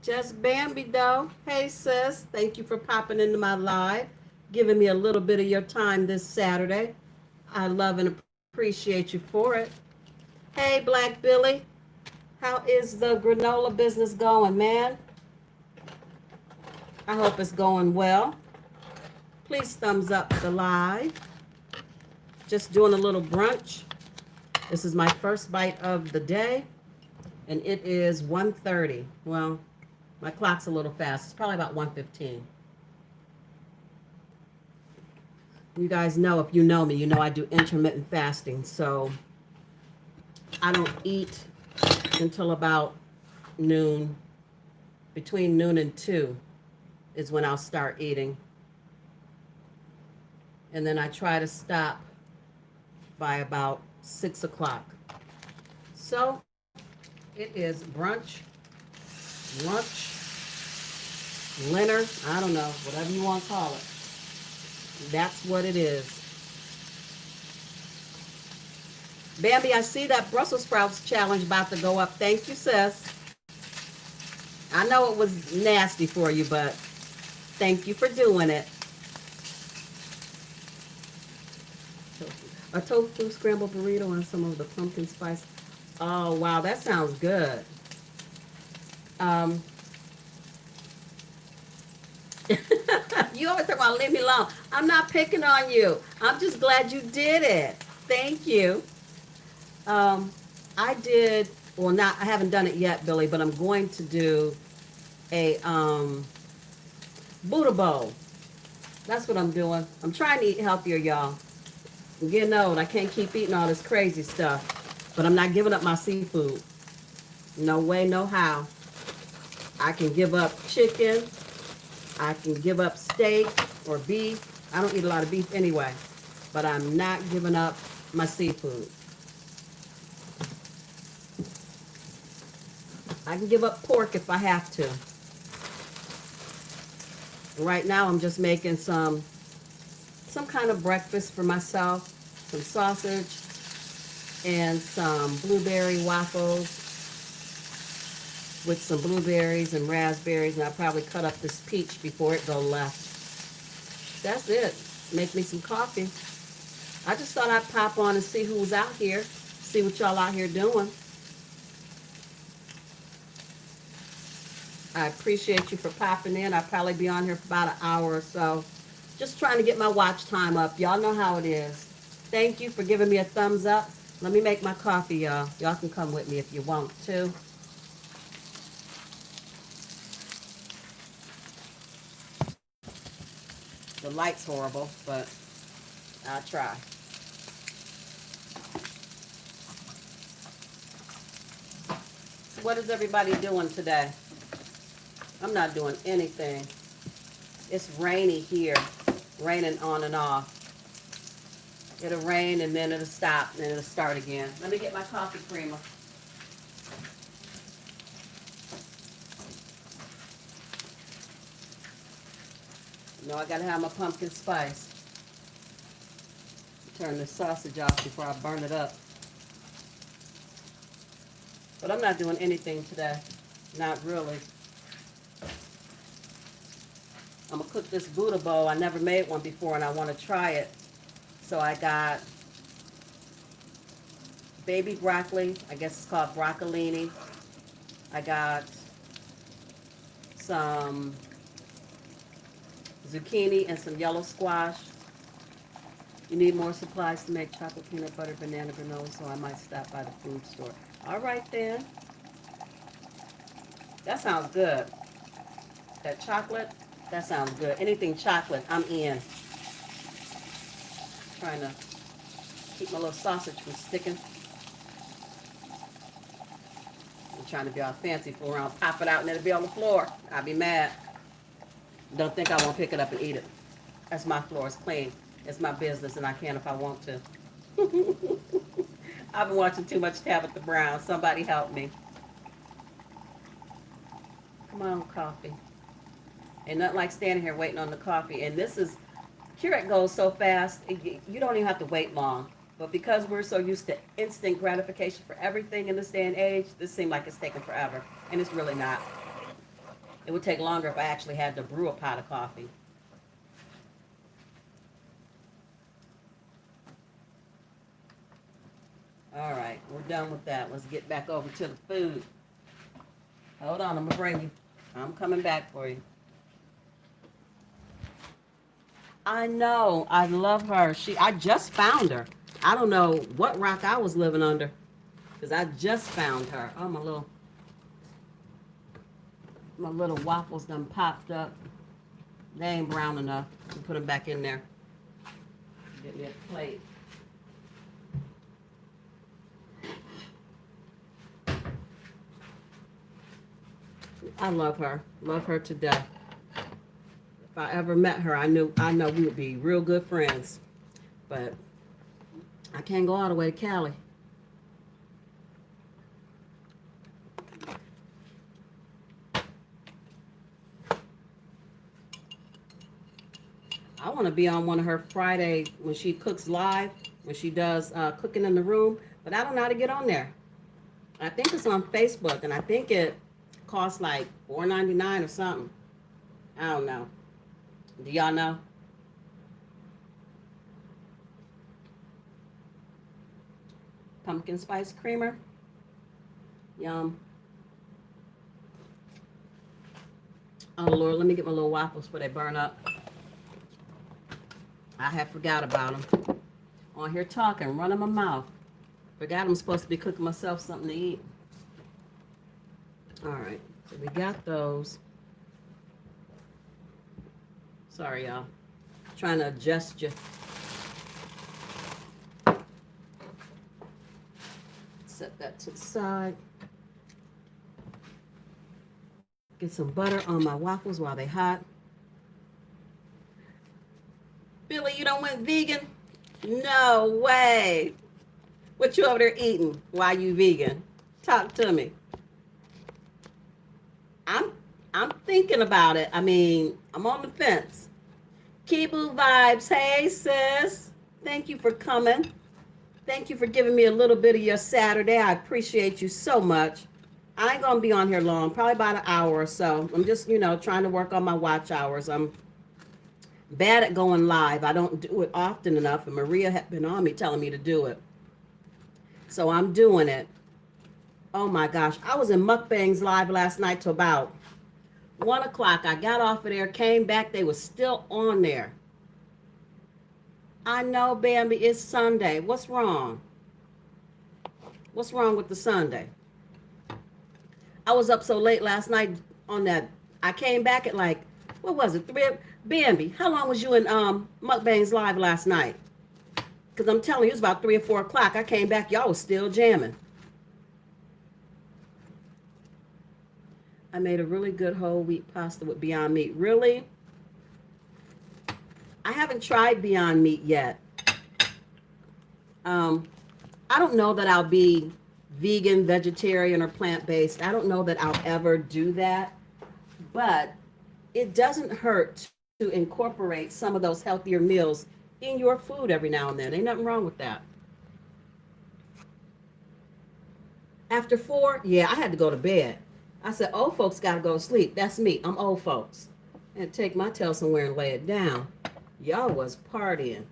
Just Bambi though. Hey sis, thank you for popping into my live, giving me a little bit of your time this Saturday. I love and appreciate you for it. Hey Black Billy, how is the granola business going, man? I hope it's going well. Please thumbs up the live. Just doing a little brunch. This is my first bite of the day, and it is 1:30. Well, my clock's a little fast. It's probably about 1:15. You guys know, if you know me, you know I do intermittent fasting. So I don't eat until about noon. Between noon and 2 is when I'll start eating. And then I try to stop by about 6 o'clock. So it is brunch, lunch, dinner, I don't know, whatever you want to call it. That's what it is. Bambi, I see that Brussels sprouts challenge about to go up. Thank you, sis. I know it was nasty for you, but thank you for doing it. A tofu scrambled burrito and some of the pumpkin spice. Oh, wow, that sounds good. Um, you always talk about leave me alone. I'm not picking on you. I'm just glad you did it. Thank you. Um, I did, well, not, I haven't done it yet, Billy, but I'm going to do a Buddha bowl. That's what I'm doing. I'm trying to eat healthier, y'all. I'm getting old. I can't keep eating all this crazy stuff, but I'm not giving up my seafood. No way, no how. I can give up chicken. I can give up steak or beef. I don't eat a lot of beef anyway, but I'm not giving up my seafood. I can give up pork if I have to. Right now I'm just making some kind of breakfast for myself, some sausage and some blueberry waffles with some blueberries and raspberries, and I'll probably cut up this peach before it go left. That's it. Make me some coffee. I just thought I'd pop on and see who was out here, see what y'all out here doing. I appreciate you for popping in. I'll probably be on here for about an hour or so. Just trying to get my watch time up. Y'all know how it is. Thank you for giving me a thumbs up. Let me make my coffee, y'all. Y'all can come with me if you want to. The light's horrible, but I'll try. What is everybody doing today? I'm not doing anything. It's rainy here, raining on and off. It'll rain and then it'll stop and then it'll start again. Let me get my coffee creamer. You know I gotta have my pumpkin spice. Turn the sausage off before I burn it up. But I'm not doing anything today. Not really. I'm gonna cook this Buddha bowl. I never made one before and I want to try it. So I got baby broccoli. I guess it's called broccolini. I got some zucchini and some yellow squash. You need more supplies to make chocolate peanut butter banana granola, so I might stop by the food store. All right then. That sounds good. That chocolate, that sounds good. Anything chocolate, I'm in. Trying to keep my little sausage from sticking. I'm trying to be all fancy for around, pop it out and it'll be on the floor. I'll be mad. Don't think I won't pick it up and eat it. That's my floor. It's clean. It's my business and I can if I want to. I've been watching too much Tabitha Brown. Somebody help me. Come on, coffee. And nothing like standing here waiting on the coffee. And this is, Keurig goes so fast, you don't even have to wait long. But because we're so used to instant gratification for everything in this day and age, this seems like it's taking forever. And it's really not. It would take longer if I actually had to brew a pot of coffee. All right, we're done with that. Let's get back over to the food. Hold on, I'm gonna bring you. I'm coming back for you. I know. I love her. I just found her. I don't know what rock I was living under, because I just found her. Oh, my little waffles done popped up. They ain't brown enough to put them back in there. Get me a plate. I love her. Love her to death. If I ever met her, I know we would be real good friends. But I can't go all the way to Cali. I want to be on one of her Friday when she cooks live, when she does cooking in the room, but I don't know how to get on there. I think it's on Facebook, and I think it costs like $4.99 or something. I don't know. Do y'all know? Pumpkin spice creamer. Yum. Oh, Lord, let me get my little waffles before they burn up. I had forgot about them. On here talking, running my mouth. Forgot I'm supposed to be cooking myself something to eat. All right, so we got those. Sorry, y'all. Trying to adjust you. Set that to the side. Get some butter on my waffles while they're hot. Billy, you don't went vegan? No way. What you over there eating while you vegan? Talk to me. I'm thinking about it. I mean, I'm on the fence. Kibu vibes. Hey, sis. Thank you for coming. Thank you for giving me a little bit of your Saturday. I appreciate you so much. I ain't gonna be on here long, probably about an hour or so. I'm just, trying to work on my watch hours. I'm bad at going live. I don't do it often enough, and Maria had been on me telling me to do it. So I'm doing it. Oh my gosh. I was in Mukbangs live last night till about 1 o'clock. I got off of there, came back. They were still on there. I know, Bambi, it's Sunday. What's wrong? What's wrong with the Sunday? I was up so late last night on that. I came back at like, what was it? 3? Bambi, how long was you in Mukbangs live last night? Because I'm telling you, it was about 3 or 4 o'clock. I came back, y'all was still jamming. I made a really good whole wheat pasta with Beyond Meat. Really? I haven't tried Beyond Meat yet. I don't know that I'll be vegan, vegetarian, or plant-based. I don't know that I'll ever do that. But it doesn't hurt to incorporate some of those healthier meals in your food every now and then. Ain't nothing wrong with that. After 4, yeah, I had to go to bed. I said, old folks got to go to sleep. That's me. I'm old folks. And take my tail somewhere and lay it down. Y'all was partying.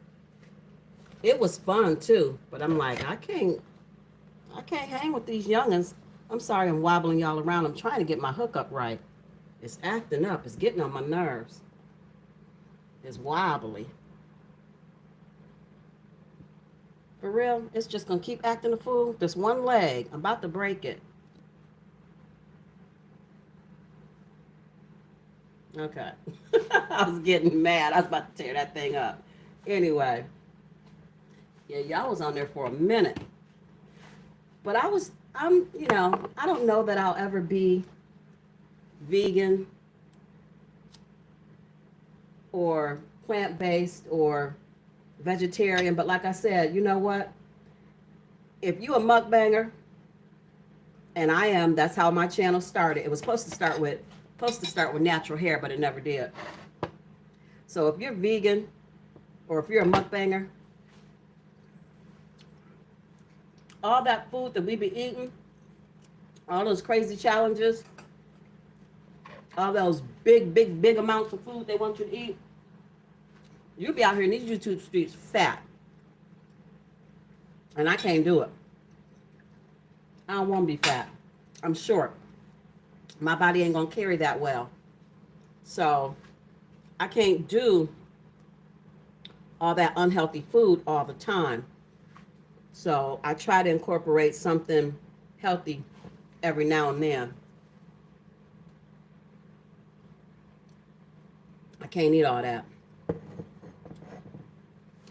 It was fun too, but I'm like, I can't hang with these youngins. I'm sorry I'm wobbling y'all around. I'm trying to get my hookup right. It's acting up. It's getting on my nerves. It's wobbly. For real, it's just gonna keep acting a fool. This one leg, I'm about to break it. Okay. I was getting mad. I was about to tear that thing up. Anyway. Yeah, y'all was on there for a minute. But I don't know that I'll ever be vegan or plant-based or vegetarian. But like I said, you know what? If you a mukbanger, and I am, that's how my channel started. It was supposed to start with natural hair, but it never did. So if you're vegan or if you're a mukbanger, all that food that we be eating, all those crazy challenges, All those big amounts of food they want you to eat. You'll be out here in these YouTube streets fat. And I can't do it. I don't want to be fat. I'm short. My body ain't going to carry that well. So I can't do all that unhealthy food all the time. So I try to incorporate something healthy every now and then. I can't eat all that.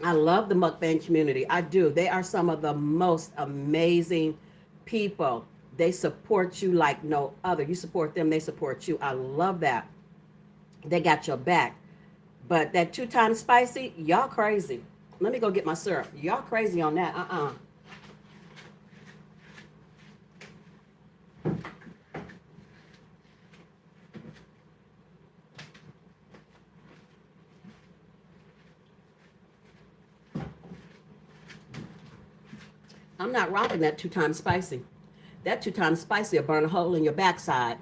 I love the mukbang community. I do. They are some of the most amazing people. They support you like no other. You support them, they support you. I love that. They got your back. But that 2 times spicy, y'all crazy. Let me go get my syrup. Y'all crazy on that. I'm not rocking that 2 times spicy. That 2 times spicy will burn a hole in your backside.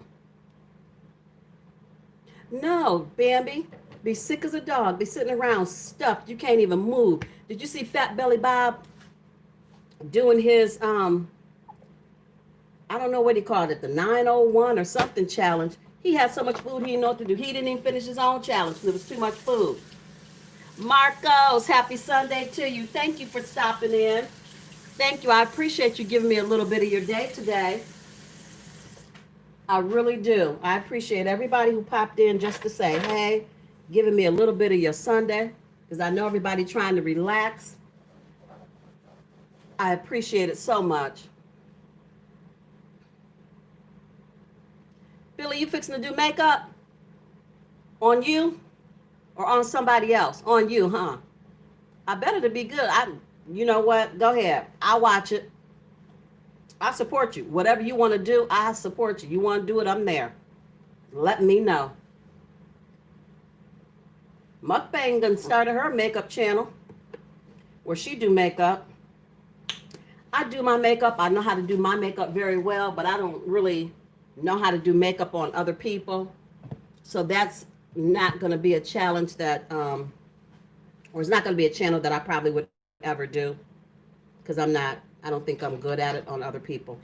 No, Bambi. Be sick as a dog. Be sitting around stuffed. You can't even move. Did you see Fat Belly Bob doing his, I don't know what he called it, the 901 or something challenge? He had so much food he didn't know what to do. He didn't even finish his own challenge because it was too much food. Marcos, happy Sunday to you. Thank you for stopping in. Thank you. I appreciate you giving me a little bit of your day today. I really do. I appreciate everybody who popped in just to say, hey, giving me a little bit of your Sunday, because I know everybody trying to relax. I appreciate it so much. Billy, you fixing to do makeup? On you? Or on somebody else? On you, huh? I bet it'll be good. You know what? Go ahead. I'll watch it. I support you. Whatever you want to do, I support you. You want to do it, I'm there. Let me know. Mukbang done started her makeup channel where she do makeup. I do my makeup. I know how to do my makeup very well, but I don't really know how to do makeup on other people. So that's not going to be a challenge that, or it's not going to be a channel that I probably would ever do because I don't think I'm good at it on other people.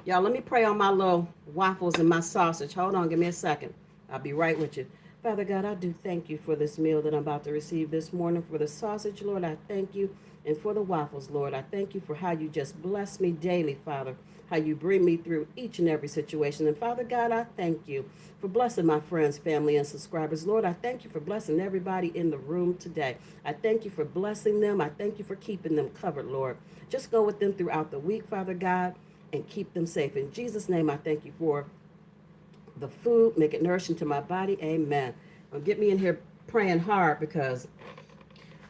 Y'all, let me pray on my little waffles and my sausage. Hold on, give me a second. I'll be right with you. Father God, I do thank you for this meal that I'm about to receive this morning. For the sausage, Lord, I thank you. And for the waffles, Lord, I thank you for how you just bless me daily, Father. How you bring me through each and every situation. And Father God, I thank you for blessing my friends, family, and subscribers. Lord, I thank you for blessing everybody in the room today. I thank you for blessing them. I thank you for keeping them covered, Lord. Just go with them throughout the week, Father God, and keep them safe. In Jesus' name, I thank you for the food, make it nourishing to my body. Amen. Well, get me in here praying hard because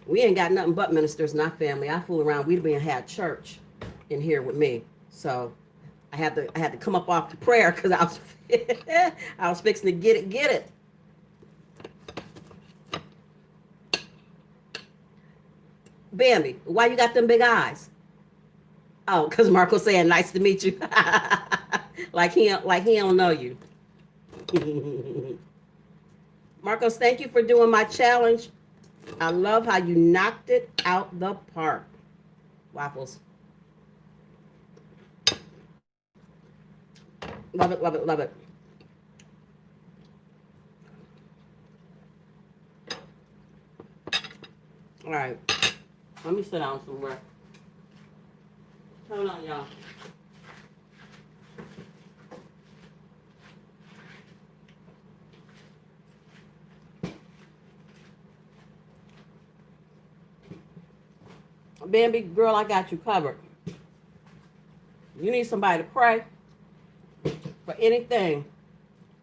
we ain't got nothing but ministers in our family. I fool around. We'd been had church in here with me. So I had to come up off the prayer because I was fixing to get it. Bambi, why you got them big eyes? Oh, because Marco's saying nice to meet you. like he don't know you. Marcos, thank you for doing my challenge. I love how you knocked it out the park. Waffles. Love it, love it, love it. All right. Let me sit down somewhere. Hold on, y'all. Bambi, girl, I got you covered. You need somebody to pray for anything,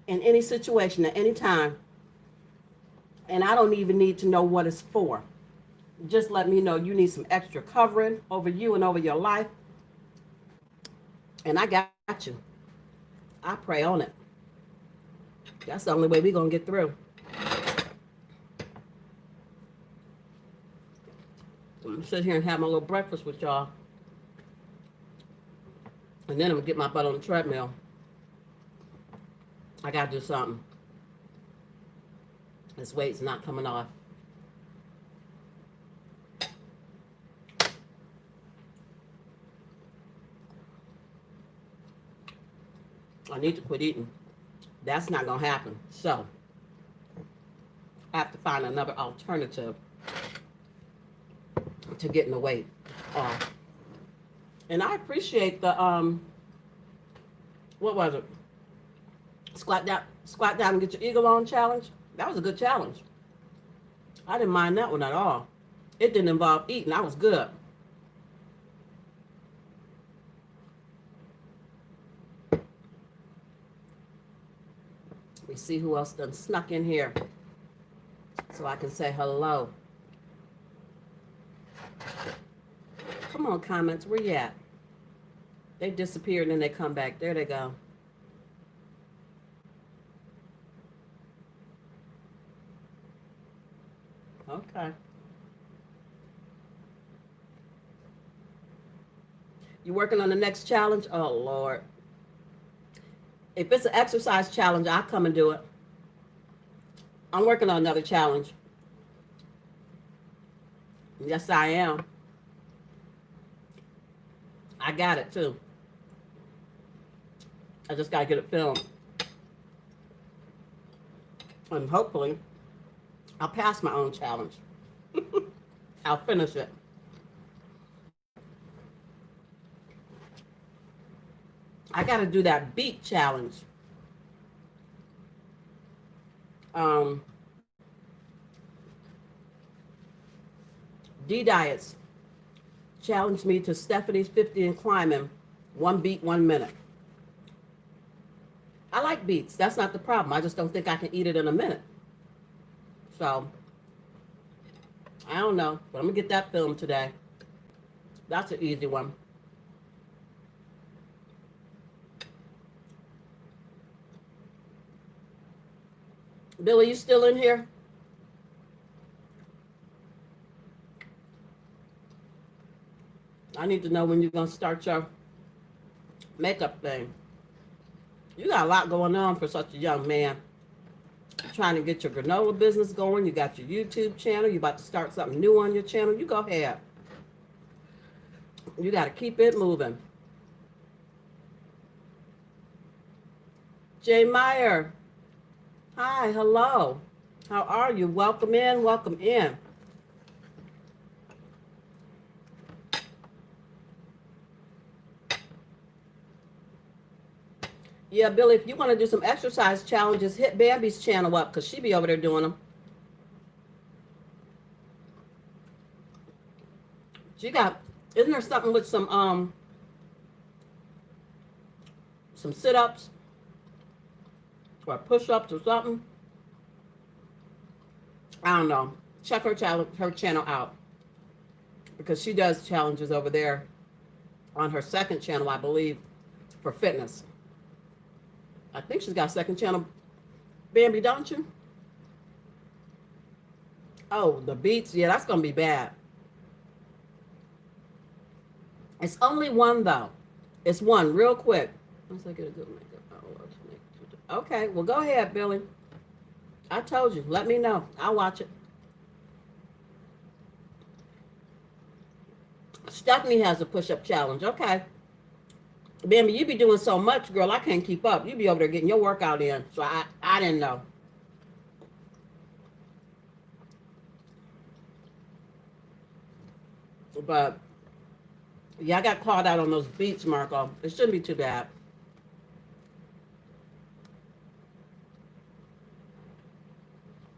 in any situation, at any time. And I don't even need to know what it's for. Just let me know you need some extra covering over you and over your life. And I got you. I pray on it. That's the only way we're going to get through. I'm going to sit here and have my little breakfast with y'all. And then I'm going to get my butt on the treadmill. I gotta do something. This weight's not coming off. I need to quit eating. That's not gonna happen. So I have to find another alternative to getting the weight off. And I appreciate the what was it? Squat down and get your eagle on challenge. That was a good challenge. I didn't mind that one at all. It didn't involve eating. I was good. We see who else done snuck in here so I can say hello. Come on, comments. Where you at? They disappeared and then they come back. There they go. Okay. You working on the next challenge? Oh, Lord. If it's an exercise challenge, I'll come and do it. I'm working on another challenge. Yes, I am. I got it, too. I just got to get it filmed. And hopefully, I'll pass my own challenge. I'll finish it. I got to do that beet challenge. D Diets challenged me to Stephanie's 50 and climbing, 1 beet, 1 minute. I like beets. That's not the problem. I just don't think I can eat it in a minute. So, I don't know. But I'm going to get that filmed today. That's an easy one. Billy, you still in here? I need to know when you're going to start your makeup thing. You got a lot going on for such a young man. You're trying to get your granola business going. You got your YouTube channel. You're about to start something new on your channel. You go ahead. You got to keep it moving. Jay Meyer. Hi, hello. How are you? Welcome in, welcome in. Yeah, Billy, if you want to do some exercise challenges, hit Bambi's channel up because she be over there doing them. She got, isn't there something with some sit-ups or push-ups or something? I don't know. Check her channel out because she does challenges over there on her second channel, I believe, for fitness. I think she's got a second channel. Bambi, don't you? Oh, the beets. Yeah, that's going to be bad. It's only one, though. It's one, real quick. Once I get a good makeup. Okay, well, go ahead, Billy. I told you. Let me know. I'll watch it. Stephanie has a push-up challenge. Okay. Bambi, you be doing so much, girl, I can't keep up. You be over there getting your workout in. So I didn't know. But, yeah, I got called out on those beats, Marco. It shouldn't be too bad.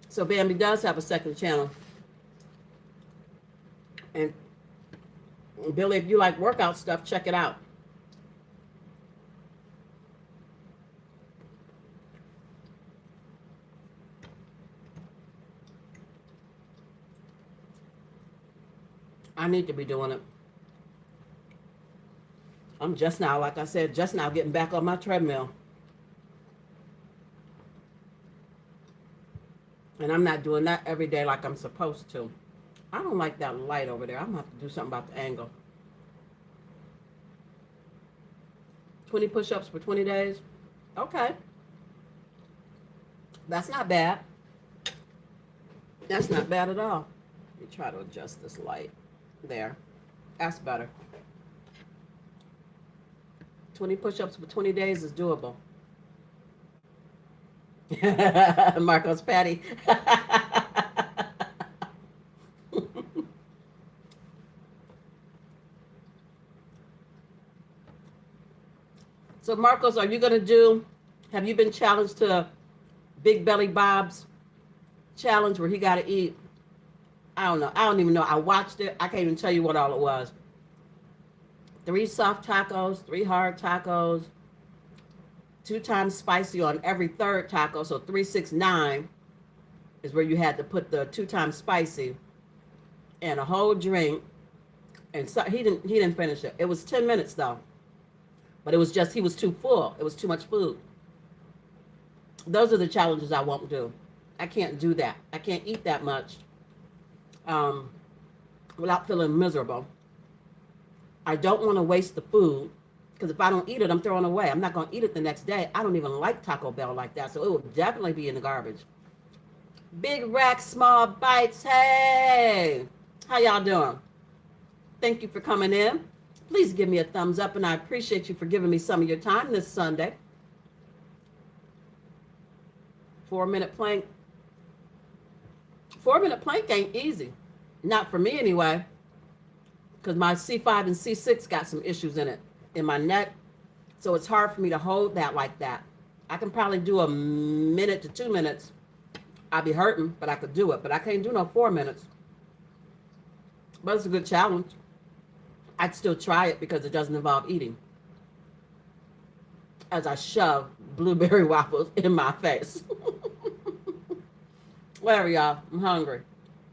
So Bambi does have a second channel. And Billy, if you like workout stuff, check it out. I need to be doing it. I'm just now, like I said, just now getting back on my treadmill. And I'm not doing that every day like I'm supposed to. I don't like that light over there. I'm going to have to do something about the angle. 20 push-ups for 20 days. Okay. That's not bad. That's not bad at all. Let me try to adjust this light. There. That's better. 20 push-ups for 20 days is doable. Marcos Patty. So Marcos, are you gonna do? Have you been challenged to Big Belly Bob's challenge where he got to eat? I don't know. I don't even know. I watched it. I can't even tell you what all it was. 3 soft tacos, 3 hard tacos, 2 times spicy on every third taco. So 369 is where you had to put the 2 times spicy and a whole drink. And so he didn't finish it. It was 10 minutes though. But it was just he was too full. It was too much food. Those are the challenges I won't do. I can't do that. I can't eat that much without feeling miserable. I don't want to waste the food because if I don't eat it, I'm throwing it away. I'm not going to eat it the next day. I don't even like Taco Bell like that, so it will definitely be in the garbage. Big Rack, Small Bites. Hey, how y'all doing? Thank you for coming in. Please give me a thumbs up, and I appreciate you for giving me some of your time this Sunday. 4-minute plank. 4-minute plank ain't easy. Not for me anyway. Because my C5 and C6 got some issues in it, in my neck. So it's hard for me to hold that like that. I can probably do a minute to 2 minutes. I'll be hurting, but I could do it. But I can't do no 4 minutes. But it's a good challenge. I'd still try it because it doesn't involve eating. As I shove blueberry waffles in my face. Whatever, y'all. I'm hungry.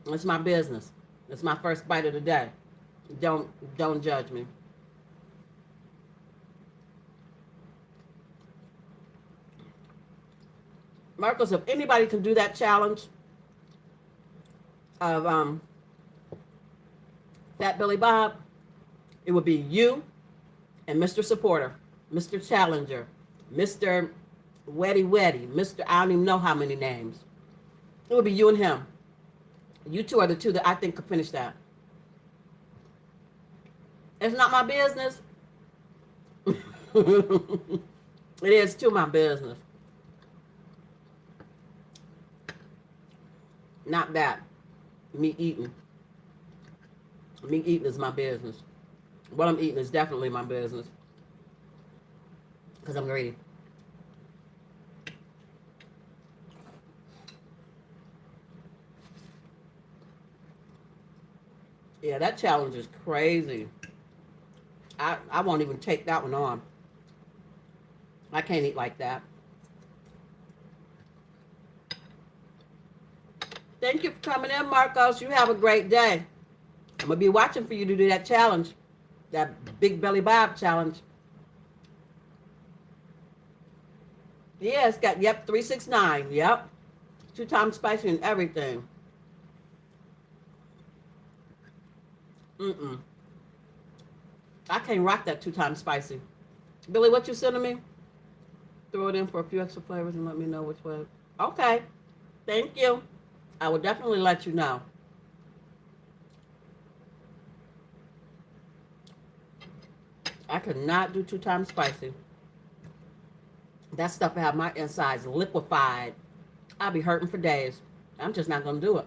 It's my business. It's my first bite of the day. Don't judge me. Marcos, if anybody can do that challenge of Fat Billy Bob, it would be you and Mr. Supporter, Mr. Challenger, Mr. Weddy Weddy, Mr. I don't even know how many names. It would be you and him. You two are the two that I think could finish that. It's not my business. It is too my business. Not that. Me eating. Me eating is my business. What I'm eating is definitely my business. Because I'm greedy. Yeah, that challenge is crazy. I won't even take that one on. I can't eat like that. Thank you for coming in, Marcos. You have a great day. I'm going to be watching for you to do that challenge. That Big Belly Bob challenge. Yeah, it's got, yep, 369. Yep. 2 times spicy and everything. I can't rock that 2 times spicy. Billy, what you sending me? Throw it in for a few extra flavors and let me know which way. Okay. Thank you. I will definitely let you know. I could not do 2 times spicy. That stuff will have my insides liquefied. I'll be hurting for days. I'm just not going to do it.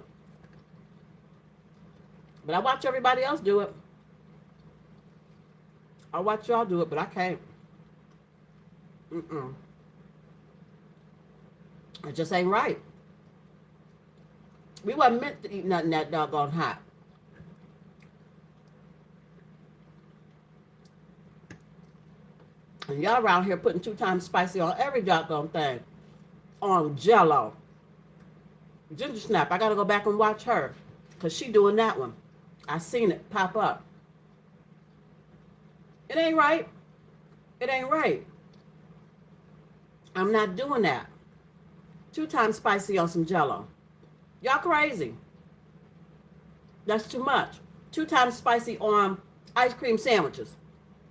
But I watch everybody else do it. I watch y'all do it, but I can't. It just ain't right. We wasn't meant to eat nothing that doggone hot. And y'all around here putting 2 times spicy on every doggone thing. On Jell-O. Ginger Snap, I gotta go back and watch her. Because she doing that one. I seen it pop up. It ain't right. It ain't right. I'm not doing that. 2 times spicy on some Jell-O. Y'all crazy. That's too much. 2 times spicy on ice cream sandwiches.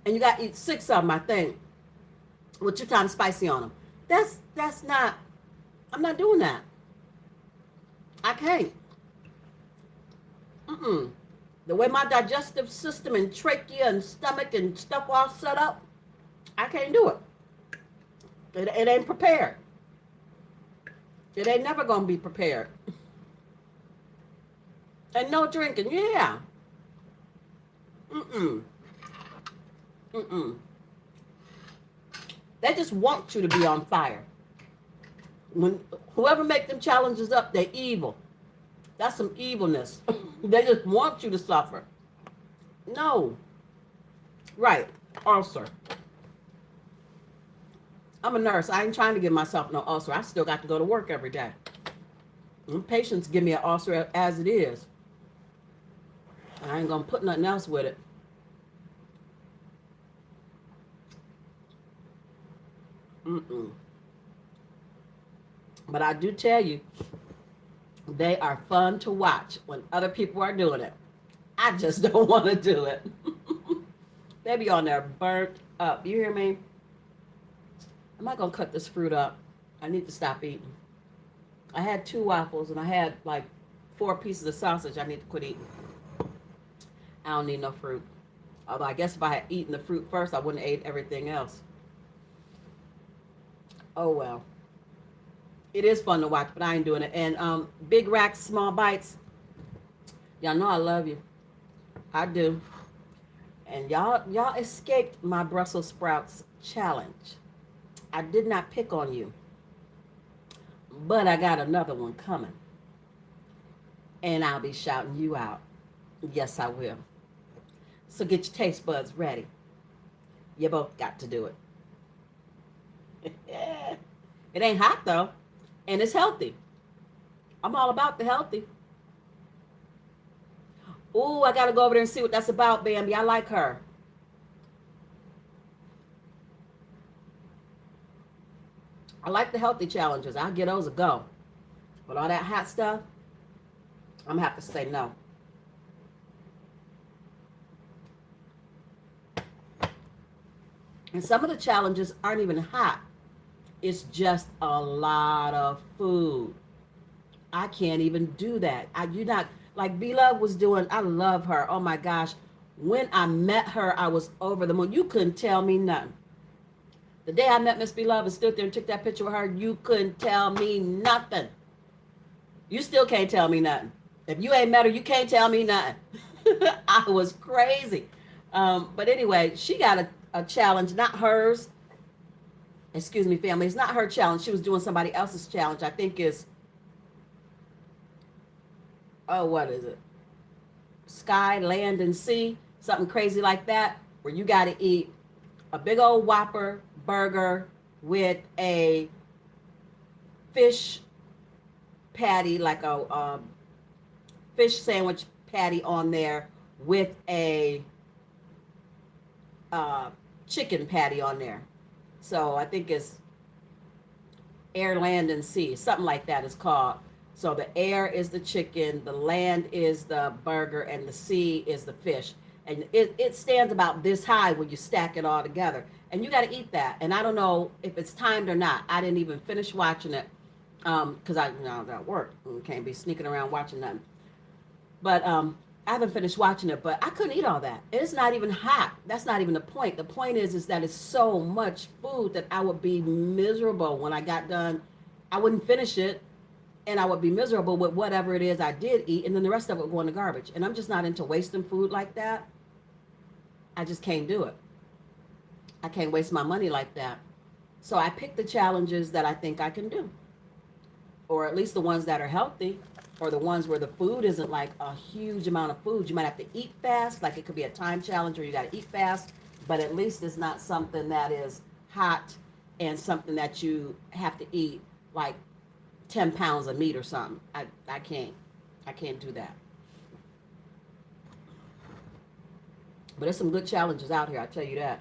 And you got to eat 6 of them, I think, with 2 times spicy on them. That's not I'm not doing that. I can't. Mm-mm. The way my digestive system and trachea and stomach and stuff all set up, I can't do it. It ain't prepared. It ain't never gonna be prepared. And no drinking, yeah. Mm-mm. Mm-mm. They just want you to be on fire. When whoever make them challenges up, they're evil. That's some evilness. They just want you to suffer. No. Right. Ulcer. I'm a nurse. I ain't trying to give myself no ulcer. I still got to go to work every day. Patients give me an ulcer as it is. I ain't gonna put nothing else with it. Mm-mm. But I do tell you, they are fun to watch when other people are doing it. I just don't want to do it. They be on there burnt up. You hear me? I'm not gonna cut this fruit up. I need to stop eating. I had 2 waffles and I had like 4 pieces of sausage I need to quit eating. I don't need no fruit. Although I guess if I had eaten the fruit first, I wouldn't have ate everything else. Oh well. It is fun to watch, but I ain't doing it. And big racks, small bites. Y'all know I love you. I do. And y'all escaped my Brussels sprouts challenge. I did not pick on you. But I got another one coming. And I'll be shouting you out. Yes, I will. So get your taste buds ready. You both got to do it. It ain't hot though. And it's healthy. I'm all about the healthy. Ooh, I gotta go over there and see what that's about, Bambi. I like her. I like the healthy challenges. I'll get those a go. But all that hot stuff, I'm gonna have to say no. And some of the challenges aren't even hot. It's just a lot of food. I can't even do that. I do not like B-Love was doing. I love her. Oh my gosh. When I met her, I was over the moon. You couldn't tell me nothing. The day I met Miss B-Love and stood there and took that picture with her, you couldn't tell me nothing. You still can't tell me nothing. If you ain't met her, you can't tell me nothing. I was crazy. But anyway, she got a challenge, not hers. Excuse me, family. It's not her challenge. She was doing somebody else's challenge. I think is, oh, what is it? Sky, land, and sea. Something crazy like that, where you got to eat a big old Whopper burger with a fish patty, like a fish sandwich patty on there with a chicken patty on there. So I think it's air, land, and sea. Something like that is called. So the air is the chicken, the land is the burger, and the sea is the fish. And it stands about this high when you stack it all together. And you got to eat that. And I don't know if it's timed or not. I didn't even finish watching it because I got work. Can't be sneaking around watching nothing. But I haven't finished watching it, but I couldn't eat all that. It's not even hot. That's not even the point. The point is that it's so much food that I would be miserable when I got done. I wouldn't finish it, and I would be miserable with whatever it is I did eat, and then the rest of it would go in the garbage. And I'm just not into wasting food like that. I just can't do it. I can't waste my money like that. So I pick the challenges that I think I can do, or at least the ones that are healthy, or the ones where the food isn't like a huge amount of food. You might have to eat fast, like it could be a time challenge where you got to eat fast, but at least it's not something that is hot and something that you have to eat like 10 pounds of meat or something. I can't do that. But there's some good challenges out here, I tell you that.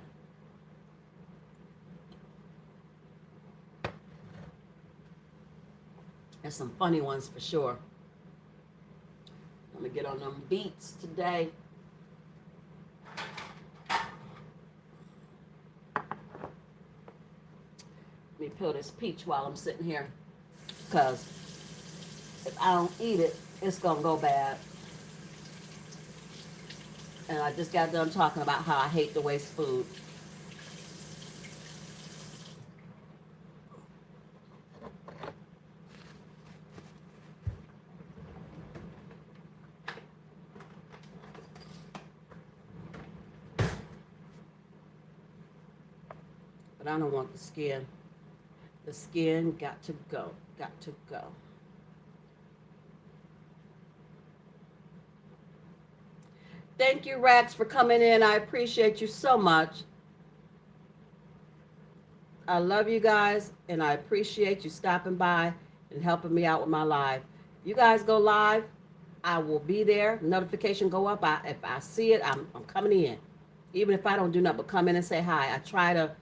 There's some funny ones for sure. Let me get on them beats today. Let me peel this peach while I'm sitting here. because if I don't eat it, it's going to go bad. And I just got done talking about how I hate to waste food. But I don't want the skin. The skin got to go. Got to go. Thank you, Rex, for coming in. I appreciate you so much. I love you guys, and I appreciate you stopping by and helping me out with my live. If you guys go live, I will be there. Notification go up. If I see it, I'm coming in. Even if I don't do nothing but come in and say hi. I try to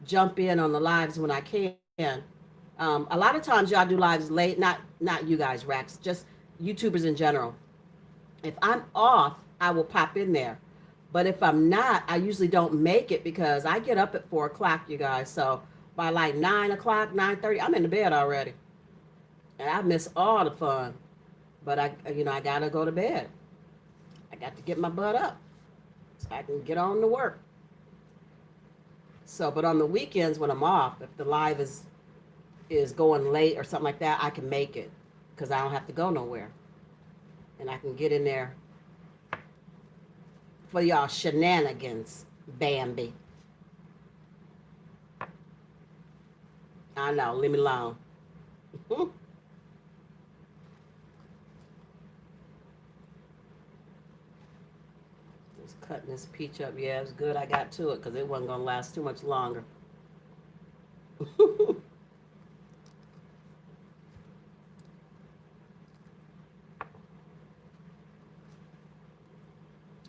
jump in on the lives when I can. A lot of times y'all do lives late. Not you guys, Rex. Just YouTubers in general. If I'm off, I will pop in there. But if I'm not, I usually don't make it because I get up at 4 o'clock, you guys. So by like 9 o'clock, 9:30, I'm in the bed already. And I miss all the fun. But I gotta go to bed. I got to get my butt up so I can get on to work. So, but on the weekends when I'm off, if the live is going late or something like that, I can make it because I don't have to go nowhere. And I can get in there for y'all shenanigans, Bambi. I know, leave me alone. Just cutting this peach up. Yeah, it's good I got to it because it wasn't going to last too much longer.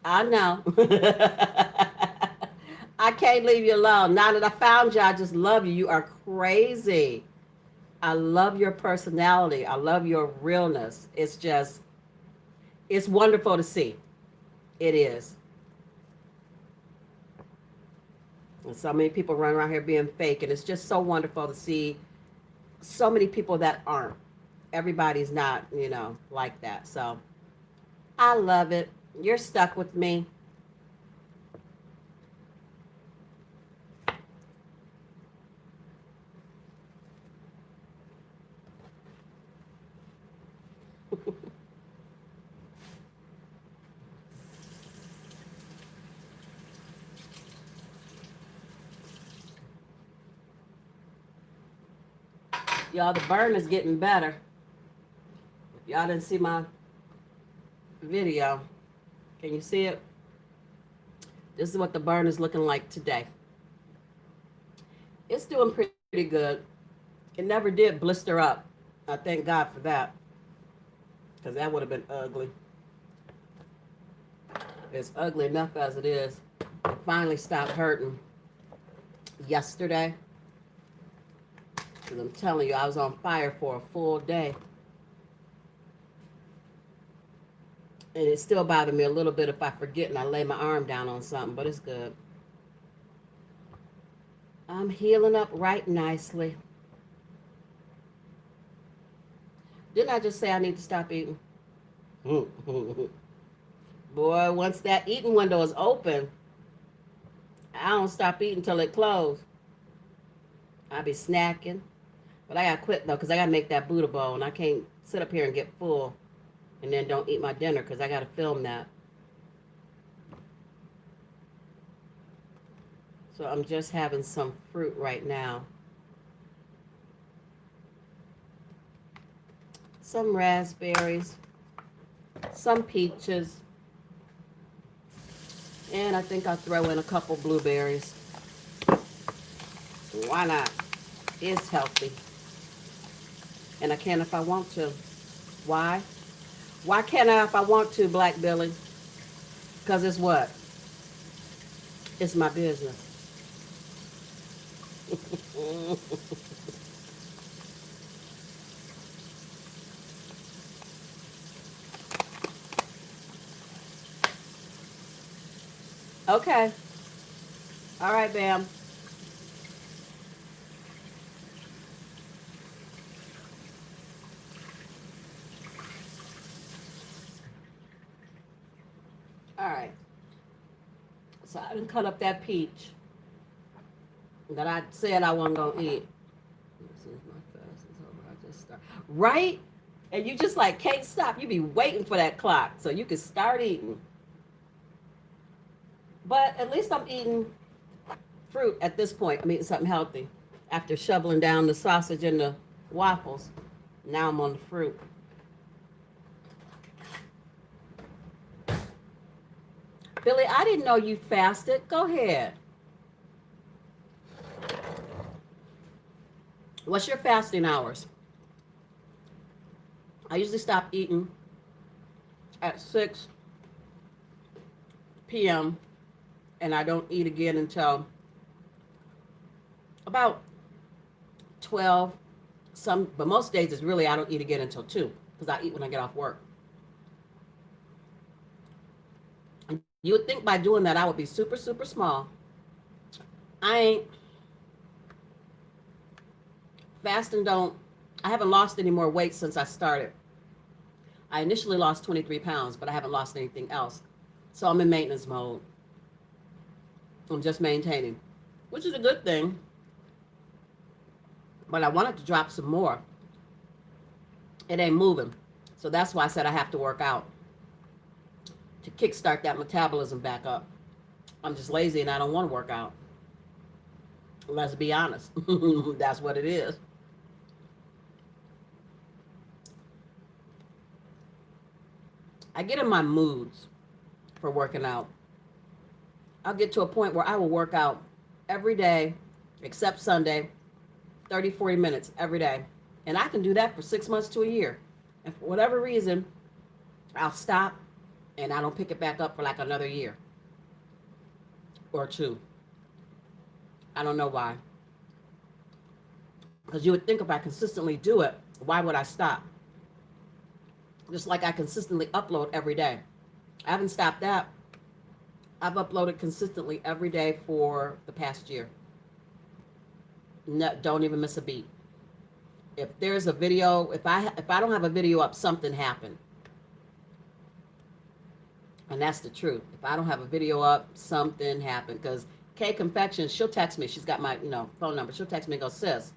I know. I can't leave you alone. Now that I found you, I just love you. You are crazy. I love your personality. I love your realness. It's wonderful to see. It is. And so many people run around here being fake, and it's just so wonderful to see so many people that aren't. Everybody's not, like that. So I love it. You're stuck with me. Y'all, the burn is getting better. If y'all didn't see my video, can you see it? This is what the burn is looking like today. It's doing pretty good. It never did blister up. I thank God for that, because that would have been ugly. It's ugly enough as it is. It finally stopped hurting yesterday. Because I'm telling you, I was on fire for a full day. And it still bothers me a little bit if I forget and I lay my arm down on something, but it's good. I'm healing up right nicely. Didn't I just say I need to stop eating? Boy, once that eating window is open, I don't stop eating till it closes. I be snacking. But I got to quit, though, because I got to make that Buddha bowl, and I can't sit up here and get full and then don't eat my dinner because I got to film that. So I'm just having some fruit right now. Some raspberries, some peaches, and I think I'll throw in a couple blueberries. Why not? It's healthy. And I can if I want to. Why? Why can't I if I want to, Black Billy? Because it's what? It's my business. Okay. All right, Bam. done cut up that peach that I said I wasn't gonna eat. Right? And you just like can't stop. You be waiting for that clock so you can start eating. But at least I'm eating fruit at this point. I'm eating something healthy. After shoveling down the sausage and the waffles, now I'm on the fruit. Billy, I didn't know you fasted. Go ahead. What's your fasting hours? I usually stop eating at 6 p.m. and I don't eat again until about 12. But most days it's really I don't eat again until 2 because I eat when I get off work. You would think by doing that I would be super, super small. I ain't. Fasting don't. I haven't lost any more weight since I started. I initially lost 23 pounds, but I haven't lost anything else. So I'm in maintenance mode. I'm just maintaining, which is a good thing. But I wanted to drop some more. It ain't moving. So that's why I said I have to work out to kickstart that metabolism back up. I'm just lazy and I don't want to work out. Let's be honest. That's what it is. I get in my moods for working out. I'll get to a point where I will work out every day, except Sunday, 30, 40 minutes every day. And I can do that for 6 months to a year. And for whatever reason, I'll stop and I don't pick it back up for like another year or 2. I don't know why. Because you would think if I consistently do it, why would I stop? Just like I consistently upload every day. I haven't stopped that. I've uploaded consistently every day for the past year. No, don't even miss a beat. If there's a video, if I don't have a video up, something happened. And that's the truth. If I don't have a video up, something happened. Because K Confections, she'll text me. She's got my phone number. She'll text me and go, sis,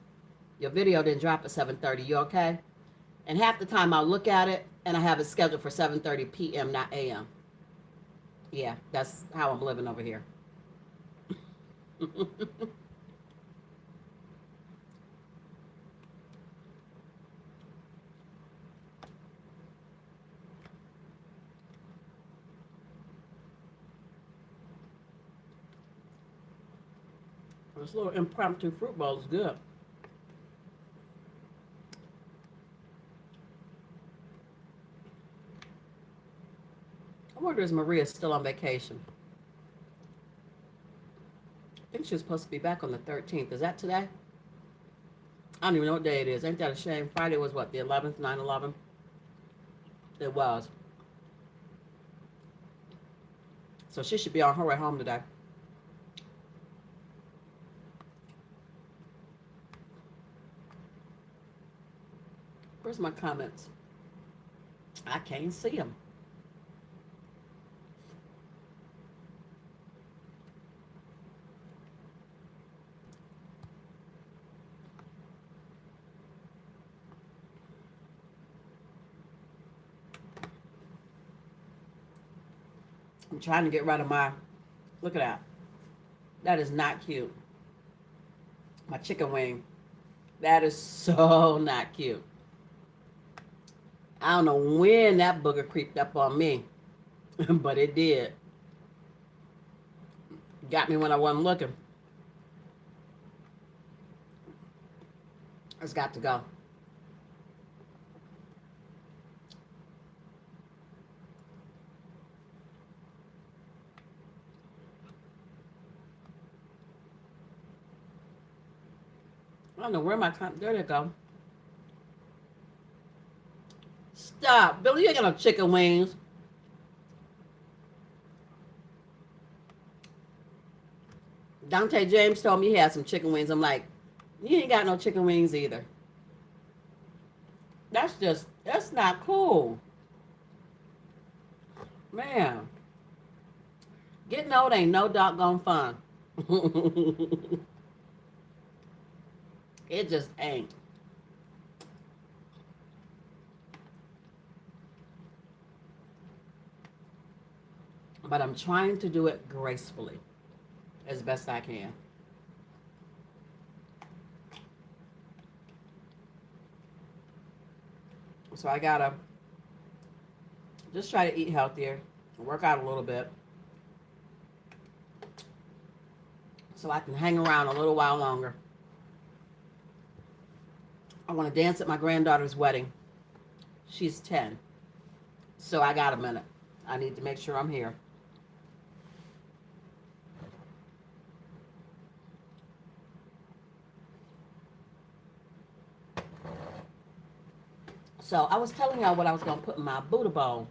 your video didn't drop at 7:30. You okay? And half the time I'll look at it and I have it scheduled for 7:30 p.m., not a.m. Yeah, that's how I'm living over here. This little impromptu fruit bowl is good. I wonder is Maria still on vacation? I think she was supposed to be back on the 13th. Is that today? I don't even know what day it is. Ain't that a shame? Friday was what, the 11th, 9/11? It was. So she should be on her way home today. Where's my comments? I can't see them. I'm trying to get rid of my, look at that. That is not cute. My chicken wing. That is so not cute. I don't know when that booger creeped up on me, but it did. Got me when I wasn't looking. It's got to go. I don't know where my there they go. Stop. Billy, you ain't got no chicken wings. Dante James told me he had some chicken wings. I'm like, you ain't got no chicken wings either. That's not cool. Man. Getting old ain't no doggone fun. It just ain't. But I'm trying to do it gracefully as best I can. So I gotta just try to eat healthier, work out a little bit, so I can hang around a little while longer. I want to dance at my granddaughter's wedding. She's 10. So I got a minute. I need to make sure I'm here. So I was telling y'all what I was going to put in my Buddha bowl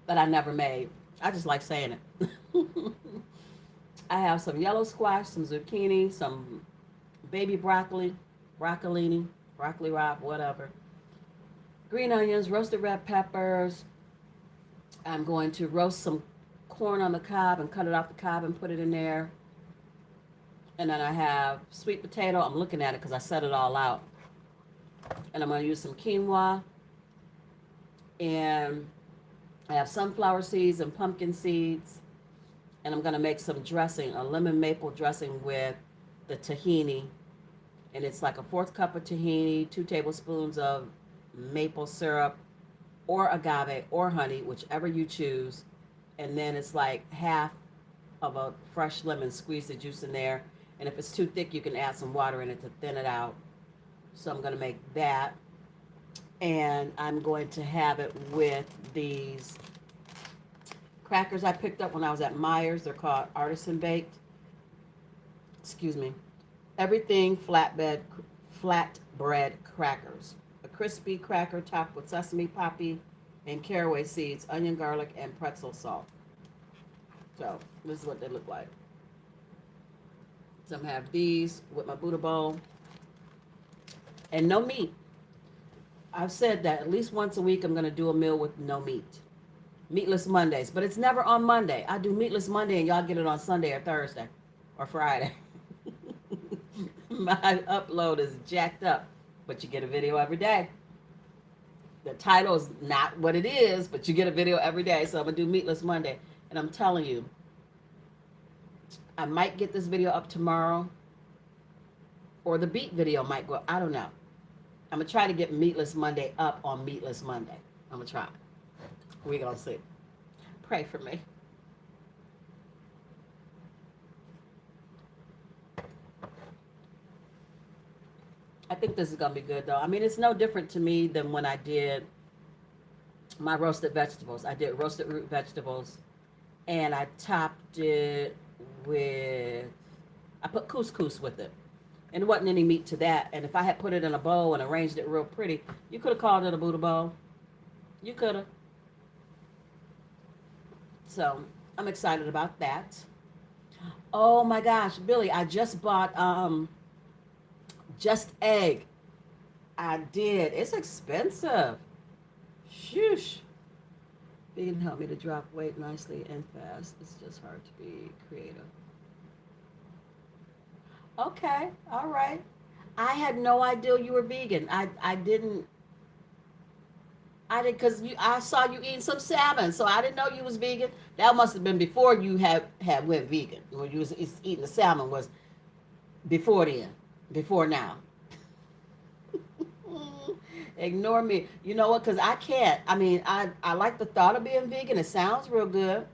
that I never made. I just like saying it. I have some yellow squash, some zucchini, some baby broccolini, broccoli rabe, whatever. Green onions, roasted red peppers. I'm going to roast some corn on the cob and cut it off the cob and put it in there. And then I have sweet potato. I'm looking at it because I set it all out. And I'm going to use some quinoa. And I have sunflower seeds and pumpkin seeds. And I'm going to make some dressing, a lemon maple dressing with the tahini. And it's like a fourth cup of tahini, 2 tablespoons of maple syrup, or agave, or honey, whichever you choose. And then it's like half of a fresh lemon, squeeze the juice in there. And if it's too thick, you can add some water in it to thin it out. So I'm going to make that. And I'm going to have it with these crackers I picked up when I was at Myers. They're called Artisan Baked. Excuse me. Everything flatbread crackers. A crispy cracker topped with sesame poppy and caraway seeds, onion, garlic, and pretzel salt. So this is what they look like. So I'm gonna have these with my Buddha bowl. And no meat. I've said that at least once a week I'm gonna do a meal with no meat. Meatless Mondays, but it's never on Monday. I do meatless Monday and y'all get it on Sunday or Thursday or Friday. My upload is jacked up, but you get a video every day. The title is not what it is, but you get a video every day. So I'm gonna do meatless Monday. And I'm telling you, I might get this video up tomorrow, or the beet video might go, I don't know. I'm gonna try to get Meatless Monday up on Meatless Monday. I'm gonna try. We're gonna see. Pray for me. I think this is gonna be good though. I mean, it's no different to me than when I did my roasted vegetables. I did roasted root vegetables, and I topped it with, I put couscous with it. And there wasn't any meat to that. And if I had put it in a bowl and arranged it real pretty, you could have called it a Buddha bowl. You could have. So I'm excited about that. Oh my gosh, Billy, I just bought Just Egg. I did. It's expensive. Shoosh. Vegan helped me to drop weight nicely and fast. It's just hard to be creative. Okay, all right. I had no idea you were vegan. I didn't because I saw you eating some salmon, so I didn't know you was vegan. That must have been before you had went vegan. When you was eating the salmon was before then, before now. Ignore me. You know what? Because I can't. I mean, I like the thought of being vegan. It sounds real good.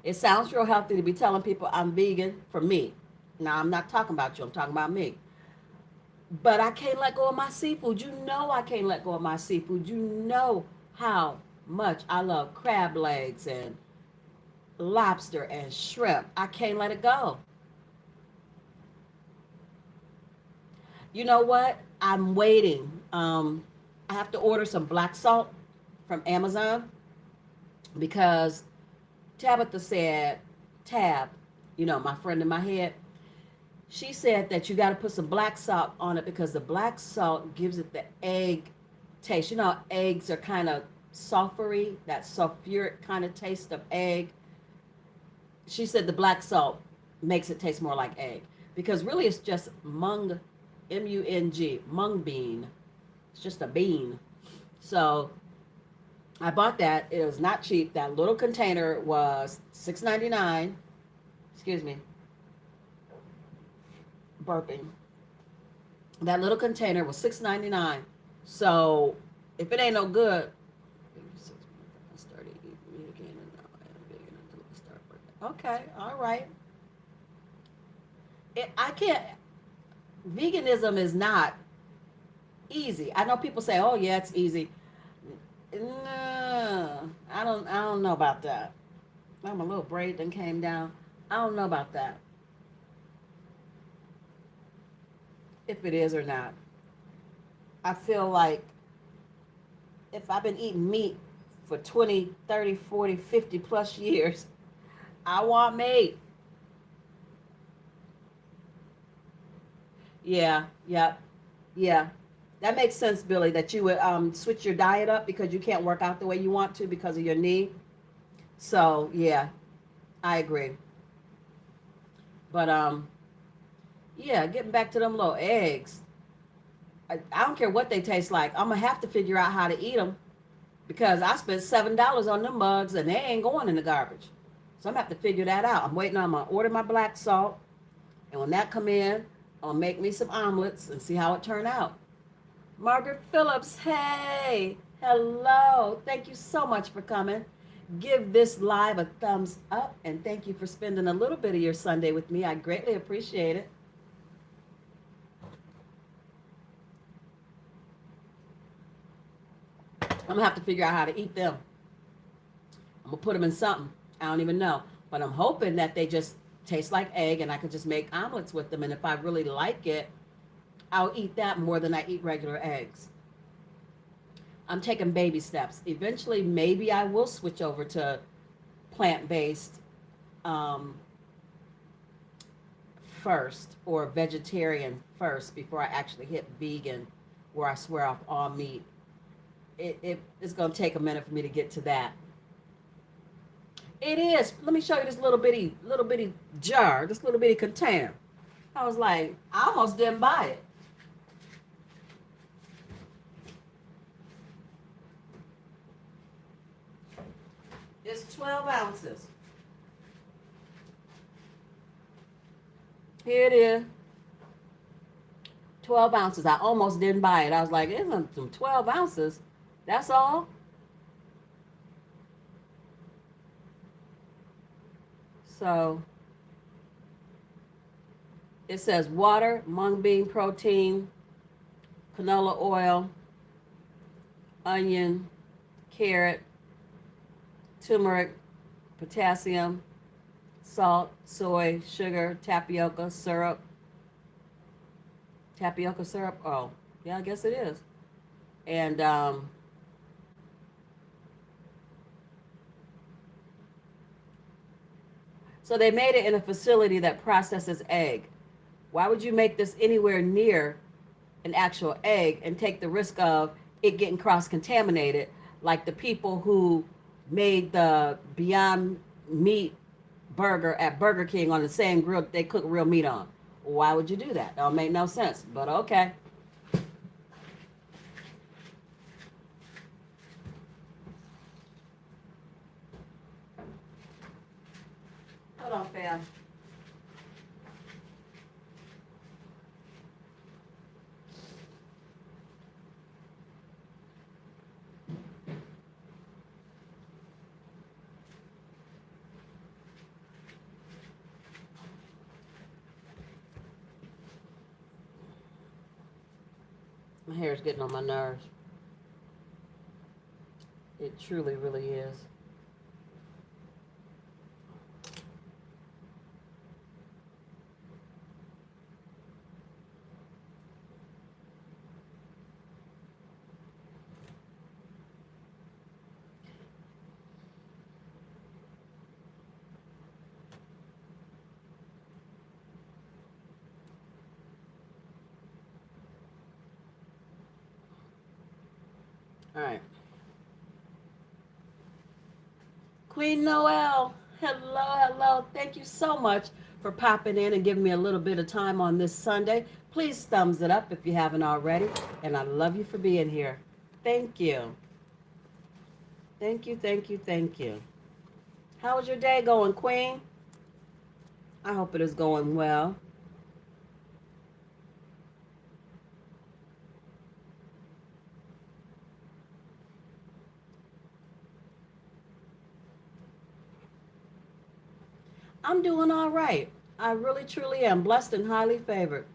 It sounds real healthy to be telling people I'm vegan for me. Now, I'm not talking about you. I'm talking about me. But I can't let go of my seafood. You know I can't let go of my seafood. You know how much I love crab legs and lobster and shrimp. I can't let it go. You know what? I'm waiting. I have to order some black salt from Amazon because Tabitha said, Tab, you know, my friend in my head, she said that you got to put some black salt on it because the black salt gives it the egg taste. You know, eggs are kind of sulfury, that sulfuric kind of taste of egg. she said the black salt makes it taste more like egg because really it's just mung, M-U-N-G, mung bean. It's just a bean. So I bought that. It was not cheap. That little container was $6.99. Excuse me, burping. That little container was $6.99. So if it ain't no good, okay, all right. I can't. Veganism is not easy. I know people say, "Oh yeah, it's easy." No, I don't. I don't know about that. My little braid then came down. I don't know about that. If it is or not, I feel like if I've been eating meat for 20, 30, 40, 50 plus years, I want meat. Yeah, yeah, yeah. That makes sense, Billy, that you would switch your diet up because you can't work out the way you want to because of your knee. So, yeah, I agree. But yeah, getting back to them little eggs. I don't care what they taste like. I'm gonna have to figure out how to eat them because I spent $7 on them mugs and they ain't going in the garbage. So I'm gonna have to figure that out. I'm waiting. I'm gonna order my black salt, and when that come in, I'll make me some omelets and see how it turn out. Margaret Phillips, hey, hello. Thank you so much for coming. Give this live a thumbs up and thank you for spending a little bit of your Sunday with me. I greatly appreciate it. I'm gonna have to figure out how to eat them. I'm gonna put them in something. I don't even know, but I'm hoping that they just taste like egg and I can just make omelets with them. And if I really like it, I'll eat that more than I eat regular eggs. I'm taking baby steps. Eventually, maybe I will switch over to plant-based um, first or vegetarian first before I actually hit vegan, where I swear off all meat. It's going to take a minute for me to get to that. It is. Let me show you this little bitty jar, this little bitty container. I was like, I almost didn't buy it. It's 12 ounces. Here it is. 12 ounces. I almost didn't buy it. I was like, it's some 12 ounces. That's all. So it says water, mung bean protein, canola oil, onion, carrot, turmeric, potassium, salt, soy, sugar, tapioca syrup. Tapioca syrup? Oh, yeah, I guess it is. And so they made it in a facility that processes egg. Why would you make this anywhere near an actual egg and take the risk of it getting cross contaminated like the people who made the Beyond Meat burger at Burger King on the same grill they cook real meat on? Why would you do that? That don't make no sense, but okay. Hold on, fam. My hair is getting on my nerves. It truly, really is. All right. Queen Noel. Hello, hello. Thank you so much for popping in and giving me a little bit of time on this Sunday. Please thumbs it up if you haven't already. And I love you for being here. Thank you. Thank you, thank you, thank you. How is your day going, Queen? I hope it is going well. I'm doing all right. I really, truly am blessed and highly favored.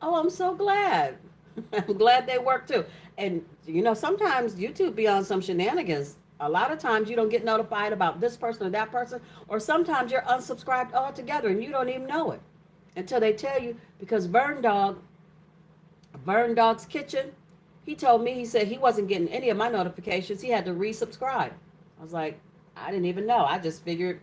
Oh, I'm so glad. I'm glad they work too. And sometimes YouTube be on some shenanigans. A lot of times you don't get notified about this person or that person, or sometimes you're unsubscribed altogether and you don't even know it until they tell you. Because Vern Dog's Kitchen, he told me, he said he wasn't getting any of my notifications. He had to resubscribe. I was like, I didn't even know. I just figured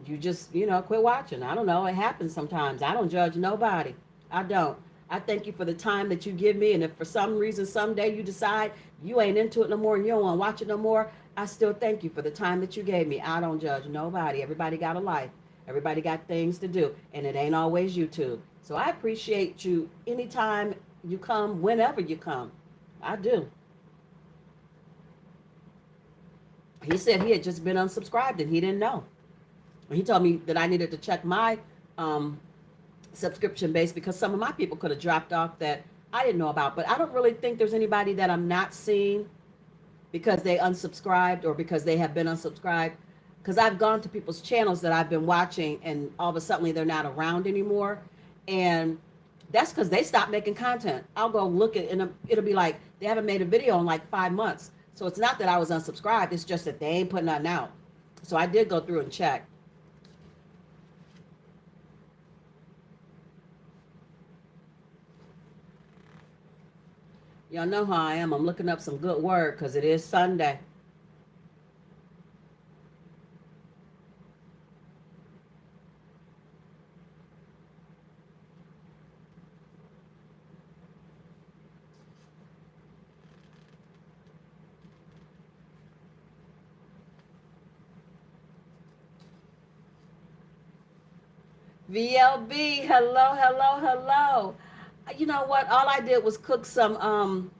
you just, quit watching. I don't know. It happens sometimes. I don't judge nobody. I don't. I thank you for the time that you give me. And if for some reason someday you decide you ain't into it no more and you don't want to watch it no more, I still thank you for the time that you gave me. I don't judge nobody. Everybody got a life. Everybody got things to do. And it ain't always YouTube. So I appreciate you anytime you come, whenever you come. I do. He said he had just been unsubscribed and he didn't know. He told me that I needed to check my um, subscription base because some of my people could have dropped off that I didn't know about. But I don't really think there's anybody that I'm not seeing because they unsubscribed or because they have been unsubscribed. Because I've gone to people's channels that I've been watching and all of a sudden they're not around anymore. And that's because they stopped making content. I'll go look at and it'll be like they haven't made a video in like 5 months. So it's not that I was unsubscribed. It's just that they ain't putting nothing out. So I did go through and check. Y'all know how I am. I'm looking up some good word because it is Sunday. VLB, hello, hello, hello. You know what? All I did was cook some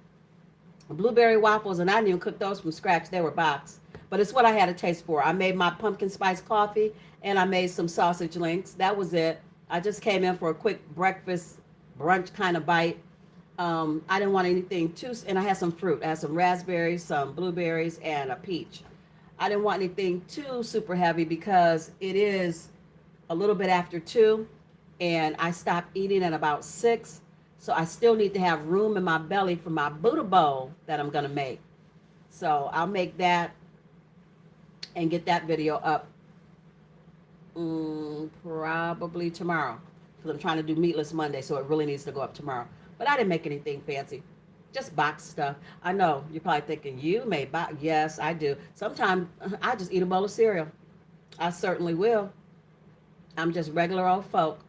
blueberry waffles, and I didn't even cook those from scratch. They were boxed. But it's what I had a taste for. I made my pumpkin spice coffee, and I made some sausage links. That was it. I just came in for a quick breakfast, brunch kind of bite. I didn't want anything too, and I had some fruit. I had some raspberries, some blueberries, and a peach. I didn't want anything too super heavy because it is a little bit after 2, and I stopped eating at about 6. So I still need to have room in my belly for my Buddha bowl that I'm gonna make. So I'll make that and get that video up probably tomorrow because I'm trying to do meatless Monday, so it really needs to go up tomorrow. But I didn't make anything fancy, just box stuff. I know you're probably thinking you made box. Yes, I do. Sometimes I just eat a bowl of cereal. I certainly will. I'm just regular old folk.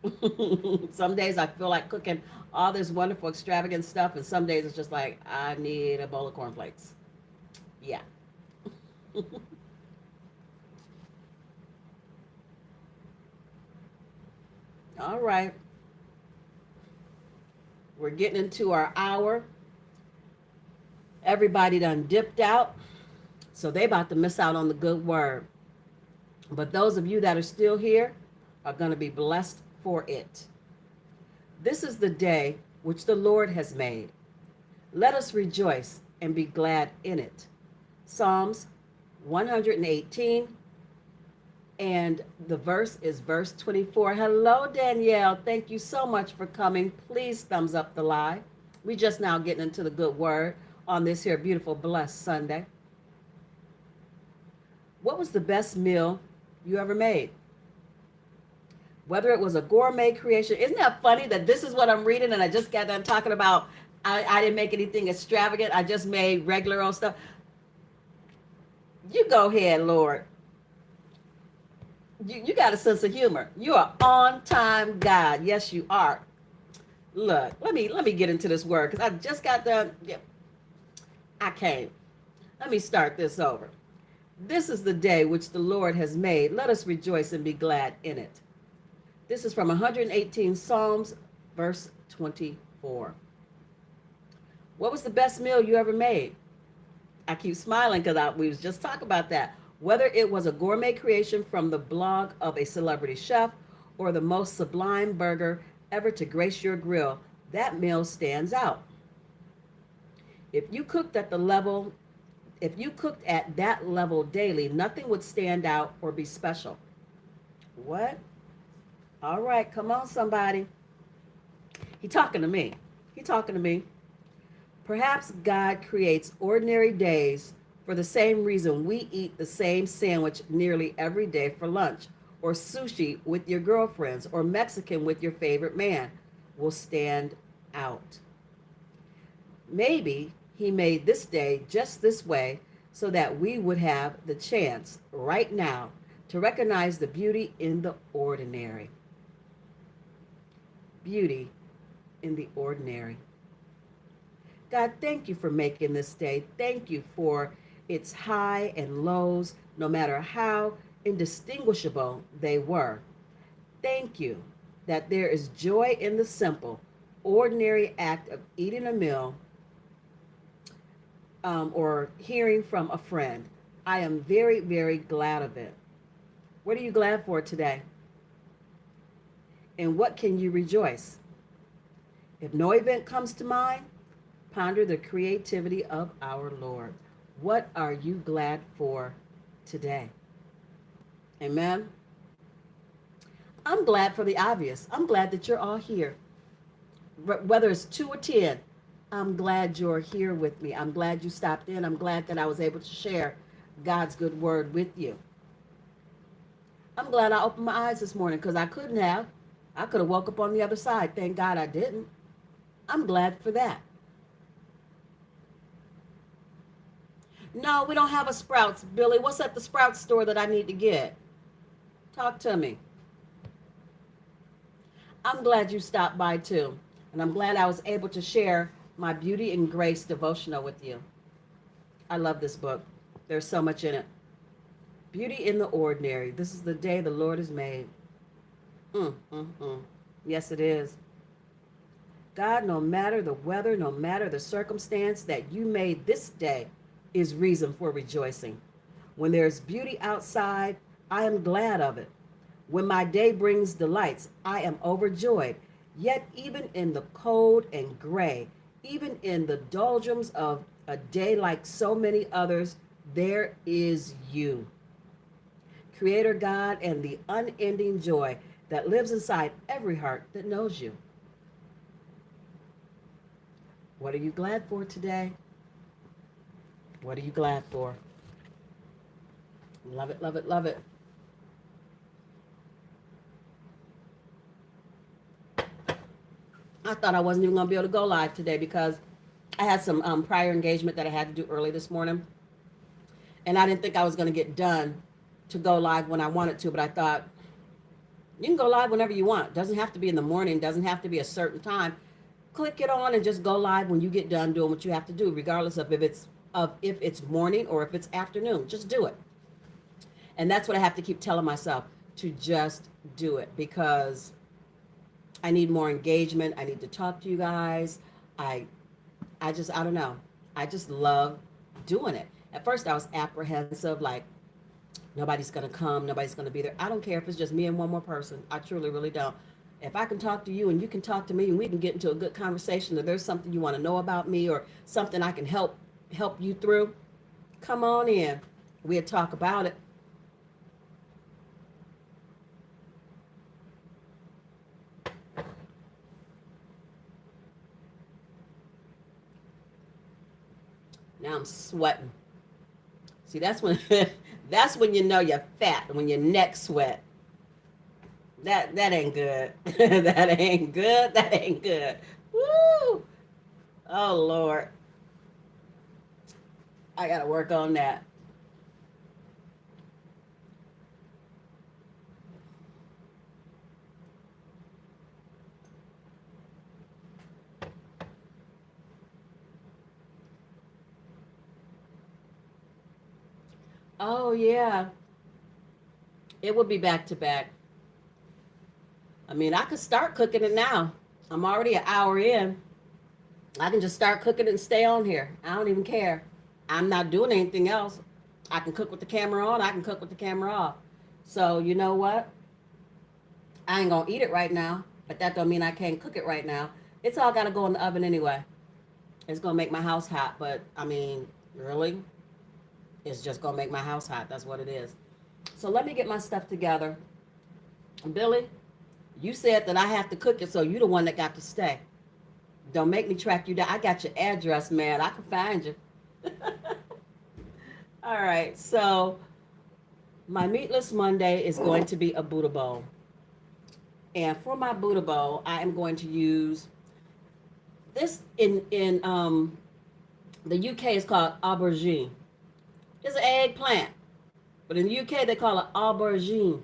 Some days I feel like cooking all this wonderful, extravagant stuff, and some days it's just like I need a bowl of cornflakes. Yeah. All right. We're getting into our hour. Everybody done dipped out, so they about to miss out on the good word. But those of you that are still here are going to be blessed for it. This is the day which the Lord has made. Let us rejoice and be glad in it. Psalms 118, and the verse is verse 24. Hello, Danielle. Thank you so much for coming. Please thumbs up the live. We just now getting into the good word on this here beautiful, blessed Sunday. What was the best meal you ever made. Whether it was a gourmet creation. Isn't that funny that this is what I'm reading and I just got done talking about I didn't make anything extravagant. I just made regular old stuff. You go ahead, Lord. You got a sense of humor. You are on time God. Yes, you are. Look, let me get into this word because I just got done. Yeah, I can't. Let me start this over. This is the day which the Lord has made. Let us rejoice and be glad in it. This is from 118 Psalms, verse 24. What was the best meal you ever made? I keep smiling because we was just talking about that. Whether it was a gourmet creation from the blog of a celebrity chef or the most sublime burger ever to grace your grill, that meal stands out. If you cooked at the level, if you cooked at that level daily, nothing would stand out or be special. What? All right, come on, somebody. He talking to me. He talking to me. Perhaps God creates ordinary days for the same reason we eat the same sandwich nearly every day for lunch, or sushi with your girlfriends, or Mexican with your favorite man will stand out. Maybe he made this day just this way so that we would have the chance right now to recognize the beauty in the ordinary. Beauty in the ordinary. God, thank you for making this day. Thank you for its high and lows, no matter how indistinguishable they were. Thank you that there is joy in the simple, ordinary act of eating a meal or hearing from a friend. I am very, very glad of it. What are you glad for today? And what can you rejoice? If no event comes to mind, ponder the creativity of our Lord. What are you glad for today? Amen. I'm glad for the obvious. I'm glad that you're all here. Whether it's 2 or 10, I'm glad you're here with me. I'm glad you stopped in. I'm glad that I was able to share God's good word with you. I'm glad I opened my eyes this morning because I couldn't have. I could have woke up on the other side. Thank God I didn't. I'm glad for that. No, we don't have a Sprouts. Billy, what's at the Sprouts store that I need to get? Talk to me. I'm glad you stopped by too. And I'm glad I was able to share my Beauty and Grace devotional with you. I love this book. There's so much in it. Beauty in the ordinary. This is the day the Lord has made. Yes, it is. God, no matter the weather, no matter the circumstance that you made this day is reason for rejoicing. When there's beauty outside, I am glad of it. When my day brings delights, I am overjoyed. Yet even in the cold and gray, even in the doldrums of a day like so many others, there is you. Creator God and the unending joy that lives inside every heart that knows you. What are you glad for today? What are you glad for? Love it, love it, love it. I thought I wasn't even going to be able to go live today because I had some prior engagement that I had to do early this morning. And I didn't think I was going to get done to go live when I wanted to, but I thought, you can go live whenever you want. Doesn't have to be in the morning, doesn't have to be a certain time. Click it on and just go live when you get done doing what you have to do, regardless of if it's morning or if it's afternoon. Just do it. And that's what I have to keep telling myself, to just do it, because I need more engagement. I need to talk to you guys. I don't know. I just love doing it. At first I was apprehensive, like nobody's going to come, nobody's going to be there. I don't care if it's just me and one more person. I truly, really don't. If I can talk to you and you can talk to me and we can get into a good conversation, or there's something you want to know about me or something I can help you through, come on in. We'll talk about it. Now I'm sweating. See, that's when That's when you know you're fat, when your neck sweat. That ain't good. That ain't good. That ain't good. Woo! Oh Lord, I gotta work on that. Oh yeah, it would be back to back. I mean, I could start cooking it now. I'm already an hour in. I can just start cooking it and stay on here. I don't even care. I'm not doing anything else. I can cook with the camera on. I can cook with the camera off. So you know what? I ain't gonna eat it right now, but that don't mean I can't cook it right now. It's all gotta go in the oven anyway. It's gonna make my house hot, but I mean, really, it's just gonna make my house hot. That's what it is. So let me get my stuff together. Billy, you said that I have to cook it, so you the one that got to stay. Don't make me track you down. I got your address, man. I can find you. All right, so my meatless Monday is going to be a Buddha bowl. And for my Buddha bowl, I am going to use this in the UK is called aubergine. It's an eggplant, but in the UK they call it aubergine.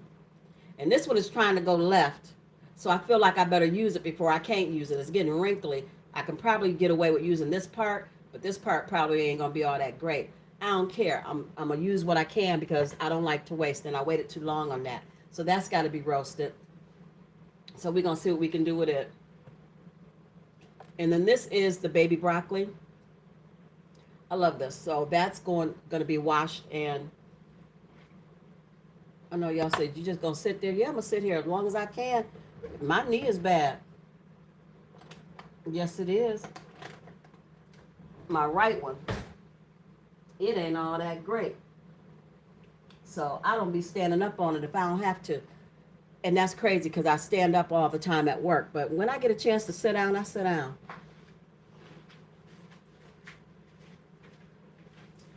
And this one is trying to go left, so I feel like I better use it before I can't use it. It's getting wrinkly. I can probably get away with using this part, but this part probably ain't gonna be all that great. I don't care. I'm gonna use what I can because I don't like to waste, and I waited too long on that. So that's got to be roasted. So we're gonna see what we can do with it. And then this is the baby broccoli. I love this. So that's gonna be washed, and I know y'all said you just gonna sit there. Yeah, I'm gonna sit here as long as I can. My knee is bad. Yes, it is. My right one. It ain't all that great. So I don't be standing up on it if I don't have to. And that's crazy because I stand up all the time at work. But when I get a chance to sit down, I sit down.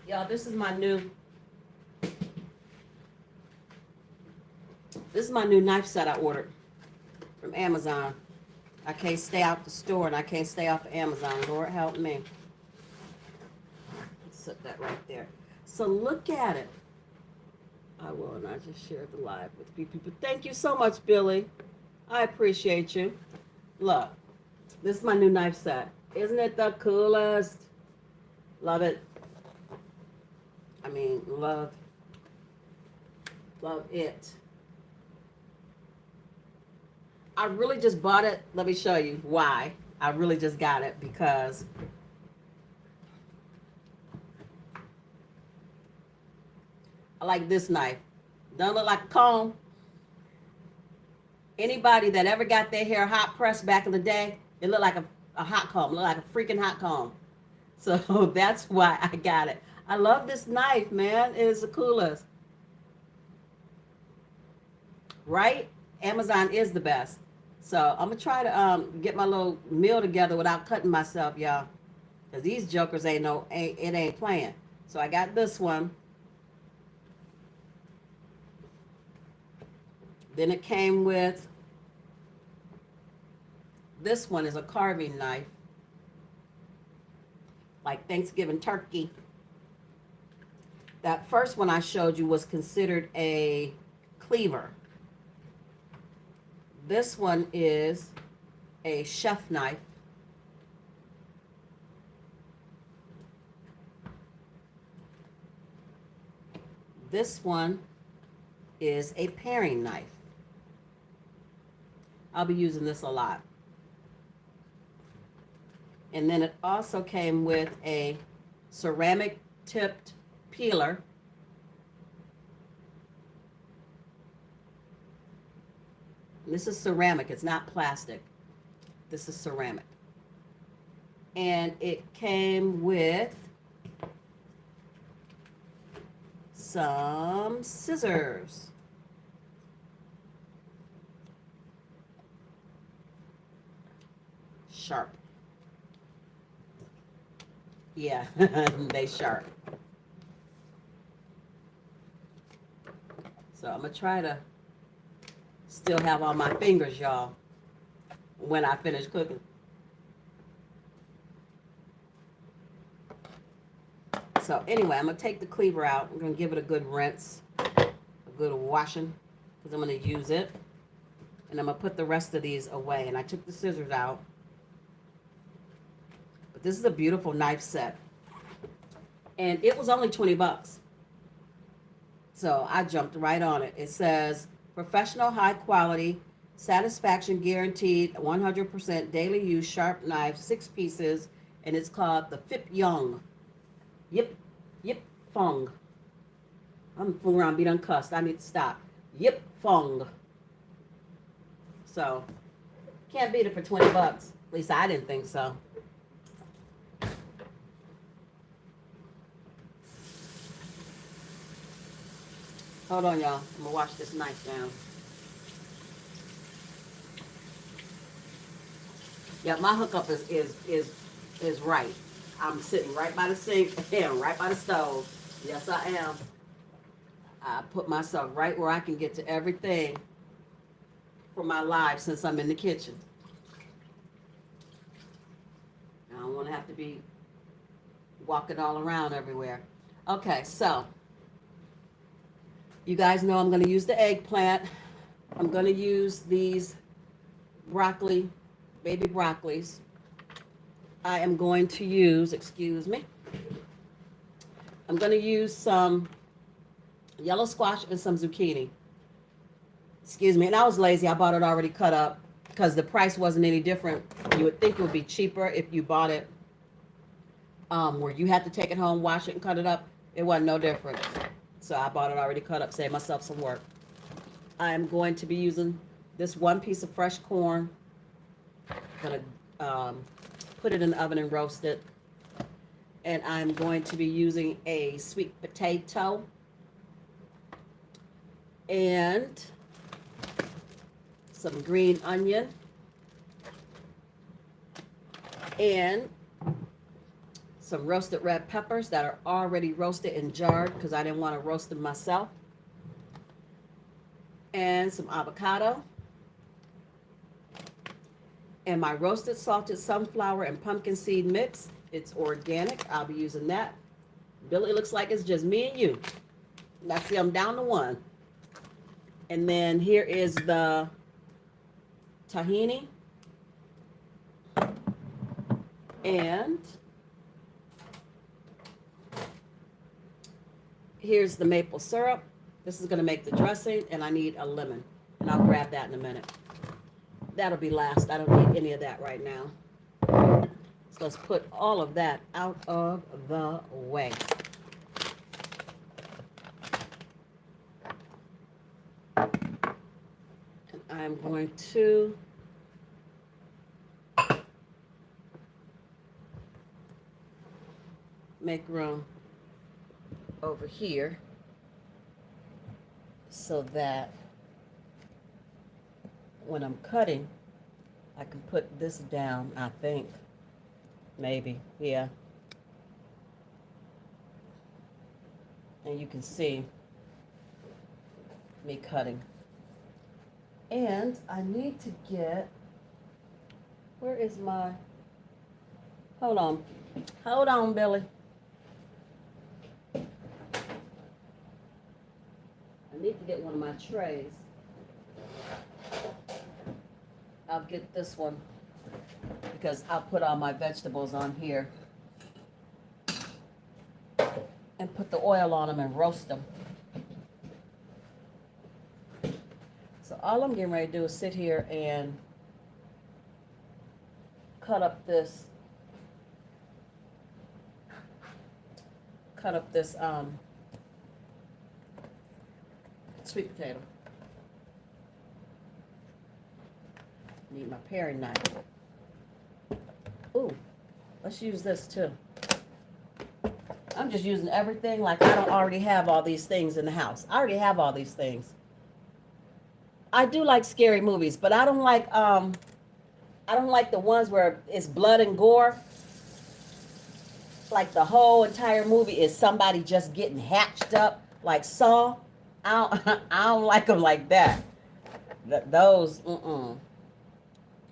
Y'all, this is my new knife set I ordered from Amazon. I can't stay out the store and I can't stay off of Amazon. Lord help me. Let's set that right there. So look at it. I will, and I just shared the live with a few people. Thank you so much, Billy. I appreciate you. Look, this is my new knife set. Isn't it the coolest? Love it. I mean, love it. I really just bought it. Let me show you why. I really just got it because I like this knife. Doesn't look like a comb. Anybody that ever got their hair hot pressed back in the day, it looked like a hot comb. It looked like a freaking hot comb. So that's why I got it. I love this knife, man. It is the coolest. Right? Amazon is the best. So I'm gonna try to get my little meal together without cutting myself, y'all. Cause these jokers ain't playing. So I got this one. Then it came with this one is a carving knife, like Thanksgiving turkey. That first one I showed you was considered a cleaver. This one is a chef knife. This one is a paring knife. I'll be using this a lot. And then it also came with a ceramic tipped peeler. This is ceramic, it's not plastic. This is ceramic. And it came with some scissors. Sharp. Yeah, they sharp. So I'm going to try to still have all my fingers, y'all, when I finish cooking. So anyway, I'm going to take the cleaver out. I'm going to give it a good rinse, a good washing, because I'm going to use it. And I'm going to put the rest of these away. And I took the scissors out. But this is a beautiful knife set. And it was only 20 bucks. So I jumped right on it. It says, professional, high quality, satisfaction guaranteed, 100% daily use, sharp knife, 6 pieces. And it's called the Fip Young. Yip Fung. I'm fooling around, be done cussed. I need to stop. Yip Fung. So, can't beat it for 20 bucks. At least I didn't think so. Hold on, y'all. I'm gonna wash this knife down. Yeah, my hookup is right. I'm sitting right by the sink and right by the stove. Yes, I am. I put myself right where I can get to everything for my life since I'm in the kitchen. I don't want to have to be walking all around everywhere. Okay, so you guys know I'm going to use the eggplant. I'm going to use these broccoli, baby broccolis. I am going to use, excuse me, I'm going to use some yellow squash and some zucchini. Excuse me, and I was lazy. I bought it already cut up because the price wasn't any different. You would think it would be cheaper if you bought it where you had to take it home, wash it, and cut it up. It wasn't no different. So I bought it already cut up, save myself some work. I'm going to be using this 1 piece of fresh corn. I'm going to put it in the oven and roast it. And I'm going to be using a sweet potato. And some green onion. And some roasted red peppers that are already roasted and jarred because I didn't want to roast them myself. And some avocado. And my roasted salted sunflower and pumpkin seed mix. It's organic. I'll be using that. Billy, looks like it's just me and you. I see I'm down to 1. And then here is the tahini. And here's the maple syrup. This is going to make the dressing, and I need a lemon. And I'll grab that in a minute. That'll be last. I don't need any of that right now. So let's put all of that out of the way. And I'm going to make room over here so that when I'm cutting, I can put this down, I think. Maybe, yeah. And you can see me cutting. And I need to get, where is my, hold on, Billy. I need to get one of my trays. I'll get this one because I'll put all my vegetables on here and put the oil on them and roast them. So all I'm getting ready to do is sit here and cut up this sweet potato. Need my paring knife. Ooh, let's use this too. I'm just using everything like I don't already have all these things in the house. I already have all these things. I do like scary movies, but I don't like the ones where it's blood and gore. Like the whole entire movie is somebody just getting hatched up like Saw. I don't like them like that. Those,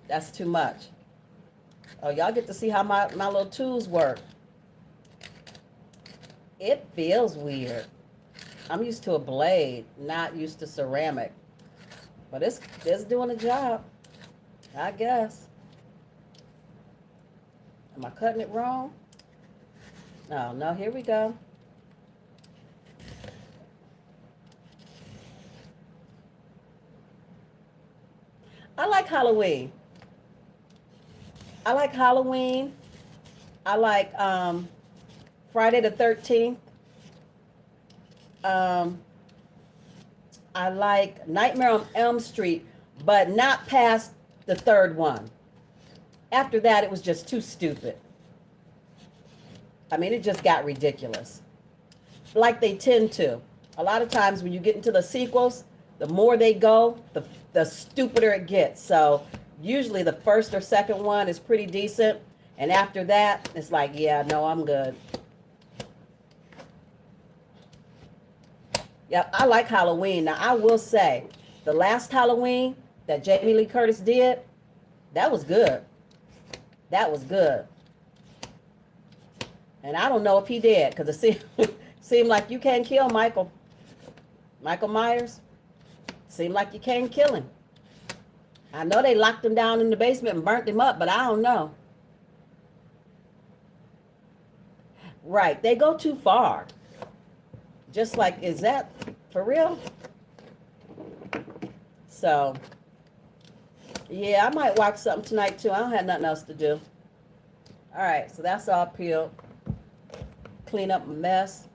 that's too much. Oh, y'all get to see how my little tools work. It feels weird. I'm used to a blade, not used to ceramic. But it's doing a job, I guess. Am I cutting it wrong? Oh, no, here we go. I like Halloween. I like Halloween. I like Friday the 13th. Um, I like Nightmare on Elm Street, but not past the third one. After that, it was just too stupid. I mean, it just got ridiculous. Like they tend to. A lot of times when you get into the sequels, the more they go, the stupider it gets. So usually the first or second one is pretty decent. And after that, it's like, yeah, no, I'm good. Yep, I like Halloween. Now, I will say, the last Halloween that Jamie Lee Curtis did, that was good. That was good. And I don't know if he did, because it seemed like you can't kill Michael Myers. Seemed like you can't kill him. I know they locked him down in the basement and burnt him up, but I don't know. Right, they go too far. Just like, is that for real? So, yeah, I might watch something tonight too. I don't have nothing else to do. All right, so that's all peeled. Clean up my mess.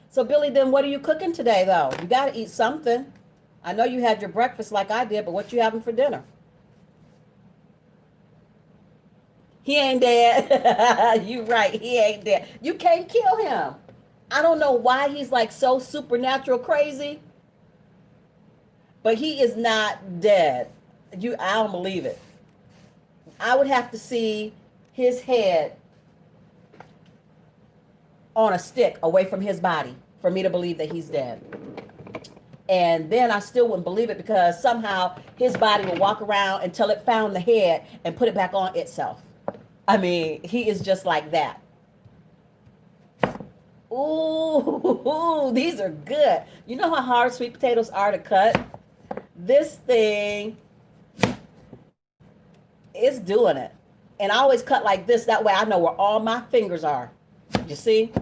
So, Billy, then what are you cooking today, though? You got to eat something. I know you had your breakfast like I did, but what you having for dinner? He ain't dead. You right, he ain't dead. You can't kill him. I don't know why he's like so supernatural crazy, but he is not dead. I don't believe it. I would have to see his head on a stick away from his body for me to believe that he's dead. And then I still wouldn't believe it because somehow his body would walk around until it found the head and put it back on itself. I mean, he is just like that. Ooh, these are good. You know how hard sweet potatoes are to cut? This thing is doing it. And I always cut like this. That way I know where all my fingers are. You see?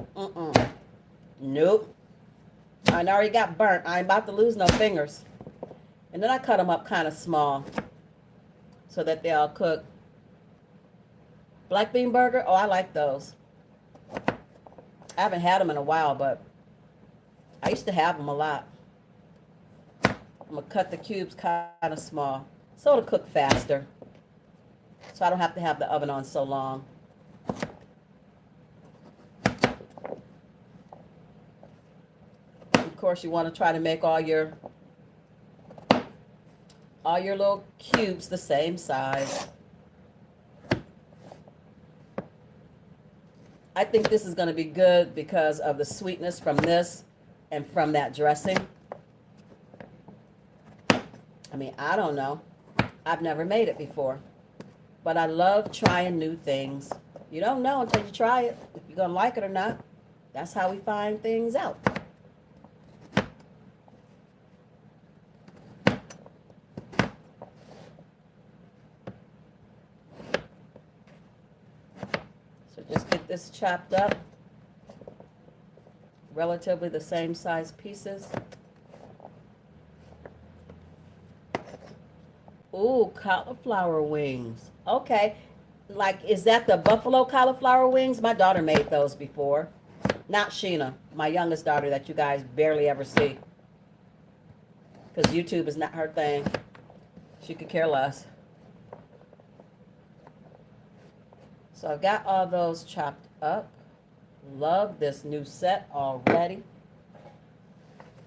Nope. I already got burnt. I ain't about to lose no fingers. And then I cut them up kind of small so that they all cook. Black bean burger? Oh, I like those. I haven't had them in a while, but I used to have them a lot. I'm going to cut the cubes kind of small so it'll cook faster. So I don't have to have the oven on so long. Of course, you want to try to make all your little cubes the same size. I think this is going to be good because of the sweetness from this and from that dressing. I mean, I don't know. I've never made it before. But I love trying new things. You don't know until you try it, if you're going to like it or not. That's how we find things out. So just get this chopped up. Relatively the same size pieces. Ooh, cauliflower wings. Okay. Like, is that the buffalo cauliflower wings? My daughter made those before. Not Sheena, my youngest daughter that you guys barely ever see. Because YouTube is not her thing. She could care less. So I've got all those chopped up. Love this new set already.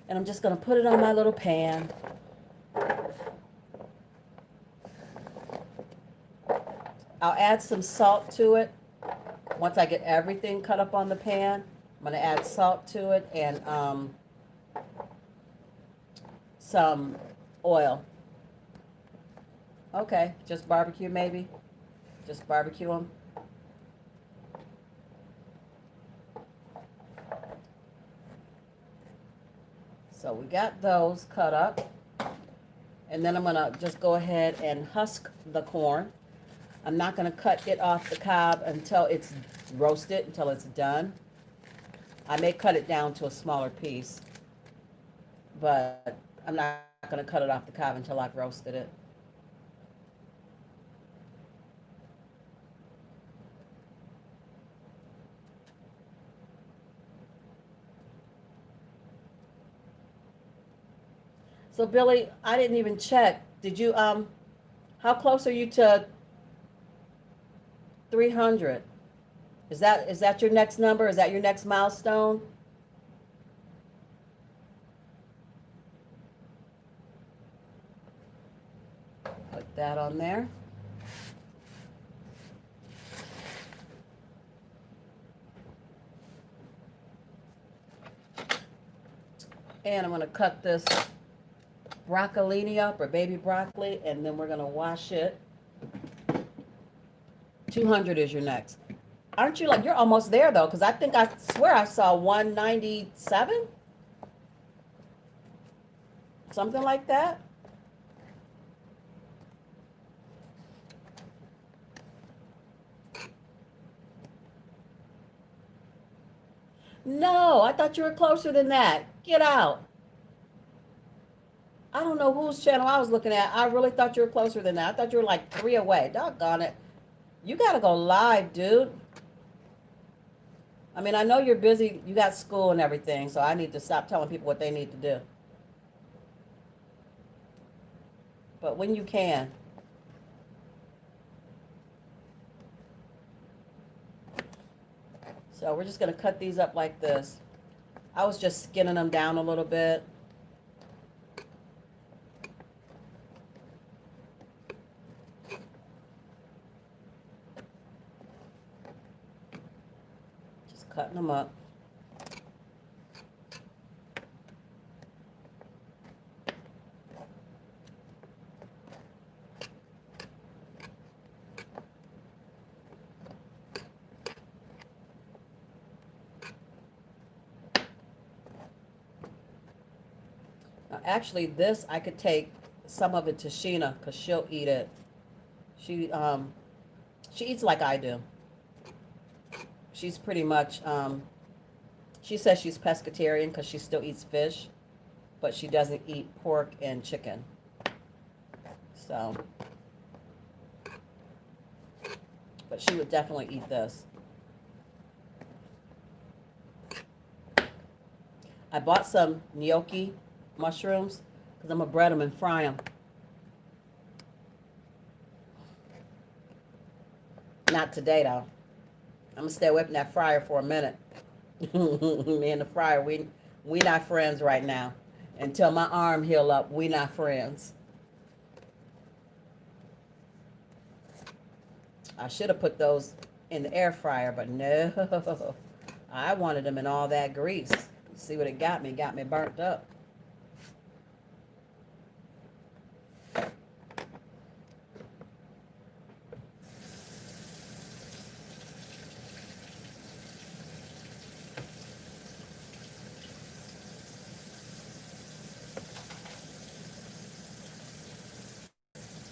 And I'm just going to put it on my little pan. I'll add some salt to it. Once I get everything cut up on the pan, I'm going to add salt to it and some oil. Okay, just barbecue maybe. Just barbecue them. So we got those cut up. And then I'm going to just go ahead and husk the corn. I'm not going to cut it off the cob until it's roasted, until it's done. I may cut it down to a smaller piece, but I'm not going to cut it off the cob until I've roasted it. So Billy, I didn't even check. Did you how close are you to 300? Is that your next number? Is that your next milestone? Put that on there. And I'm going to cut this broccolini up, or baby broccoli, and then we're going to wash it. 200 is your next. Aren't you like, you're almost there though, because I swear I saw 197? Something like that. No, I thought you were closer than that. Get out. I don't know whose channel I was looking at. I really thought you were closer than that. I thought you were like 3 away. Doggone it. You got to go live, dude. I mean, I know you're busy. You got school and everything, so I need to stop telling people what they need to do. But when you can. So we're just going to cut these up like this. I was just skinning them down a little bit. Just cutting them up. Now, actually, this, I could take some of it to Sheena because she'll eat it. She eats like I do. She's pretty much, she says she's pescatarian because she still eats fish, but she doesn't eat pork and chicken. So, but she would definitely eat this. I bought some gnocchi mushrooms because I'm going to bread them and fry them. Not today, though. I'm going to stay away from that fryer for a minute. Me and the fryer, we not friends right now. Until my arm heal up, we not friends. I should have put those in the air fryer, but no. I wanted them in all that grease. See what it got me? Got me burnt up.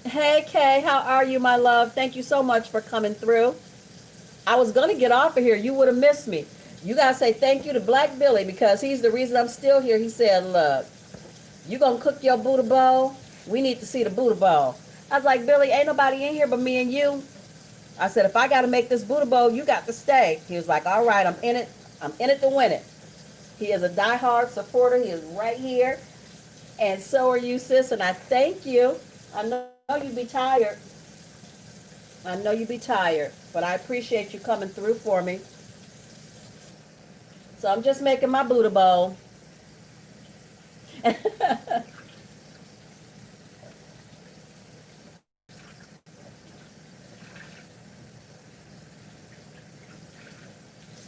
Hey Kay, how are you, my love? Thank you so much for coming through. I was going to get off of here. You would have missed me. You got to say thank you to Black Billy because he's the reason I'm still here. He said, look, you going to cook your Buddha bowl? We need to see the Buddha bowl. I was like, Billy, ain't nobody in here but me and you. I said, if I got to make this Buddha bowl, you got to stay. He was like, all right, I'm in it. I'm in it to win it. He is a diehard supporter. He is right here. And so are you, sis. And I thank you. I know you be tired. I know you be tired. But I appreciate you coming through for me. So I'm just making my Buddha bowl.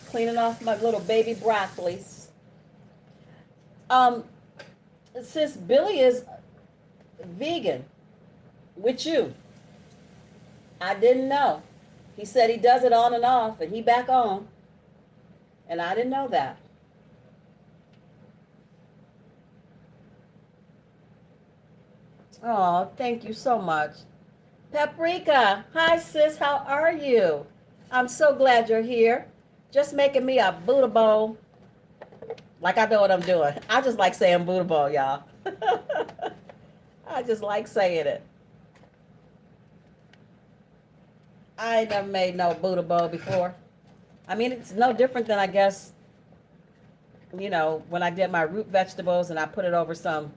Cleaning off my little baby broccolis. Since Billy is vegan with you, I didn't know. He said he does it on and off, and he back on, and I didn't know that. Oh, thank you so much. Paprika, hi sis, how are you? I'm so glad you're here. Just making me a Buddha bowl. Like I know what I'm doing. I just like saying Buddha bowl, y'all. I just like saying it. I ain't never made no Buddha bowl before. I mean, it's no different than I guess, when I did my root vegetables and I put it over some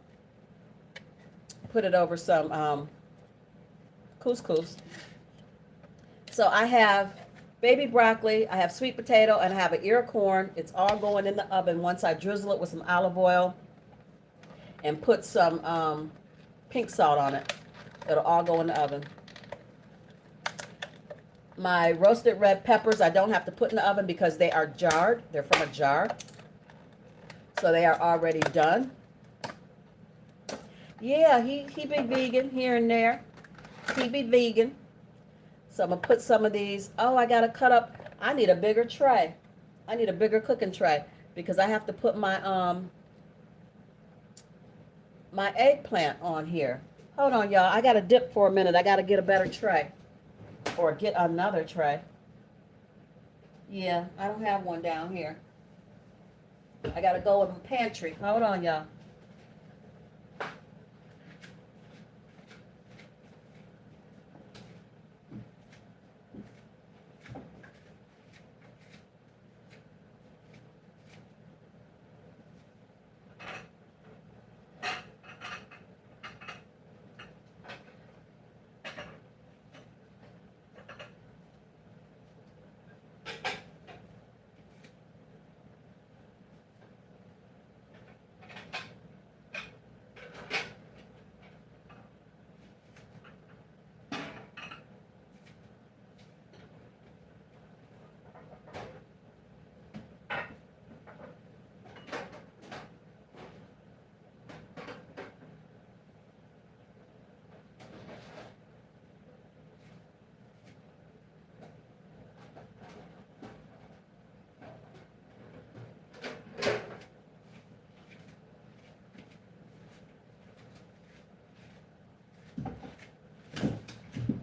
couscous. So I have baby broccoli, I have sweet potato, and I have an ear of corn. It's all going in the oven once I drizzle it with some olive oil and put some pink salt on it. It'll all go in the oven. My roasted red peppers, I don't have to put in the oven because they are jarred. They're from a jar. So they are already done. Yeah, he be vegan here and there. He be vegan. So I'm going to put some of these. Oh, I got to cut up. I need a bigger tray. I need a bigger cooking tray because I have to put my eggplant on here. Hold on, y'all. I got to dip for a minute. I got to get a better tray or get another tray. Yeah, I don't have one down here. I got to go in the pantry. Hold on, y'all.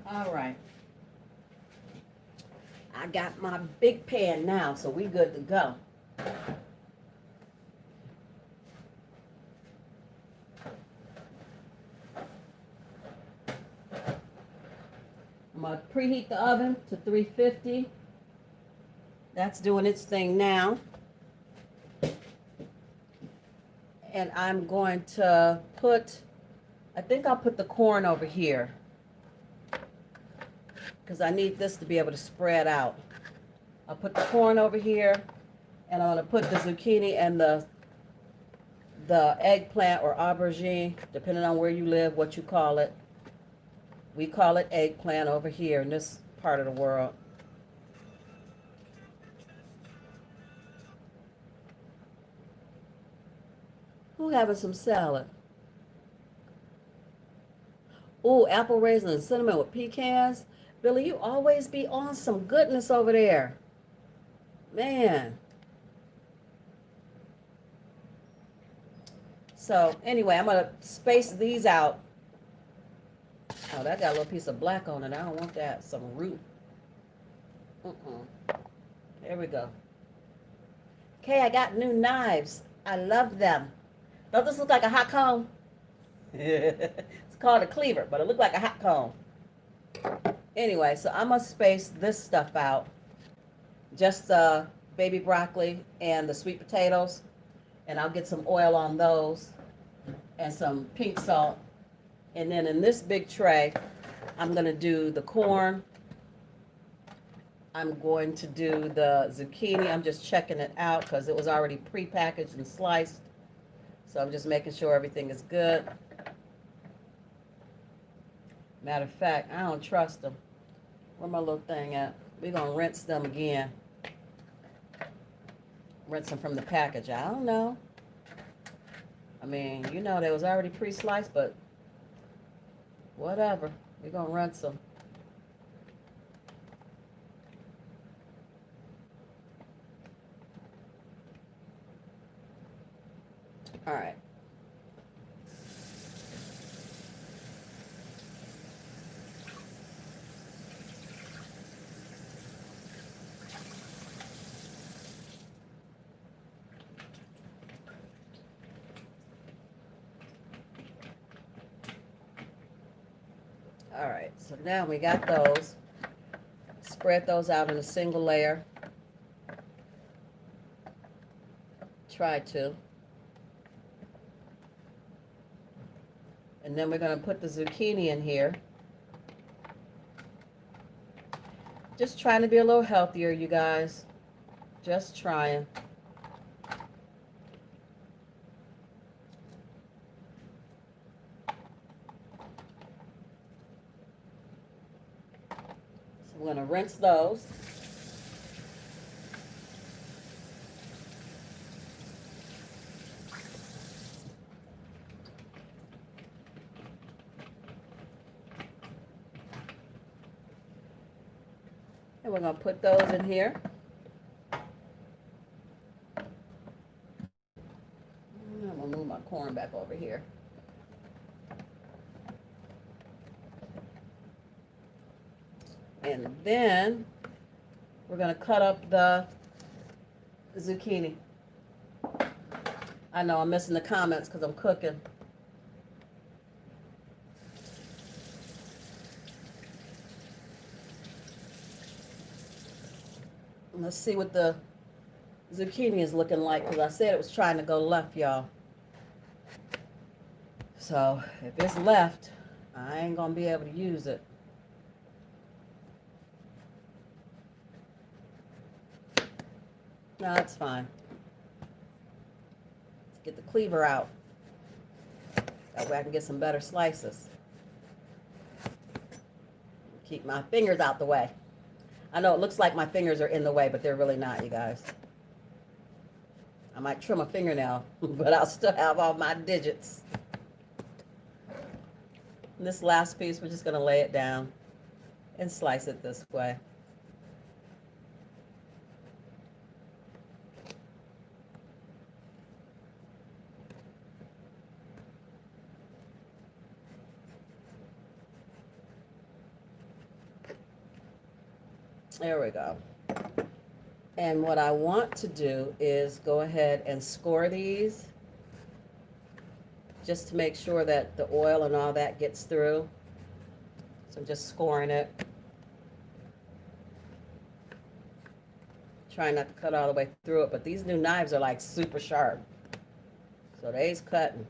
All right. I got my big pan now, so we good to go. I'm going to preheat the oven to 350. That's doing its thing now. And I'm going to I think I'll put the corn over here because I need this to be able to spread out. I'll put the corn over here, and I'm going to put the zucchini and the eggplant or aubergine, depending on where you live, what you call it. We call it eggplant over here in this part of the world. Who having some salad? Ooh, apple raisin and cinnamon with pecans. Billy, you always be on some goodness over there. Man. So, anyway, I'm going to space these out. Oh, that got a little piece of black on it. I don't want that. Some root. There we go. Okay, I got new knives. I love them. Don't this look like a hot comb? It's called a cleaver, but it looked like a hot comb. Anyway, so I'm going to space this stuff out. Just the baby broccoli and the sweet potatoes. And I'll get some oil on those and some pink salt. And then in this big tray, I'm going to do the corn. I'm going to do the zucchini. I'm just checking it out because it was already pre-packaged and sliced. So I'm just making sure everything is good. Matter of fact, I don't trust them. Where my little thing at? We're going to rinse them again. Rinse them from the package. I don't know. mean, you know, they was already pre-sliced, but whatever. We're going to rinse them. All right. All right, so now we got those. Spread those out in a single layer. Try to. And then we're going to put the zucchini in here. Just trying to be a little healthier, you guys. Just trying. So we're going to rinse those. And we're going to put those in here. I'm going to move my corn back over here. And then we're going to cut up the zucchini. I know I'm missing the comments because I'm cooking. Let's see what the zucchini is looking like, because I said it was trying to go left, y'all. So if it's left, I ain't going to be able to use it. No, it's fine. Let's get the cleaver out. That way I can get some better slices. Keep my fingers out the way. I know it looks like my fingers are in the way, but they're really not, you guys. I might trim a fingernail, but I'll still have all my digits. And this last piece, we're just going to lay it down and slice it this way. There we go. And what I want to do is go ahead and score these just to make sure that the oil and all that gets through. So I'm just scoring it. Trying not to cut all the way through it, but these new knives are like super sharp. So they's cutting.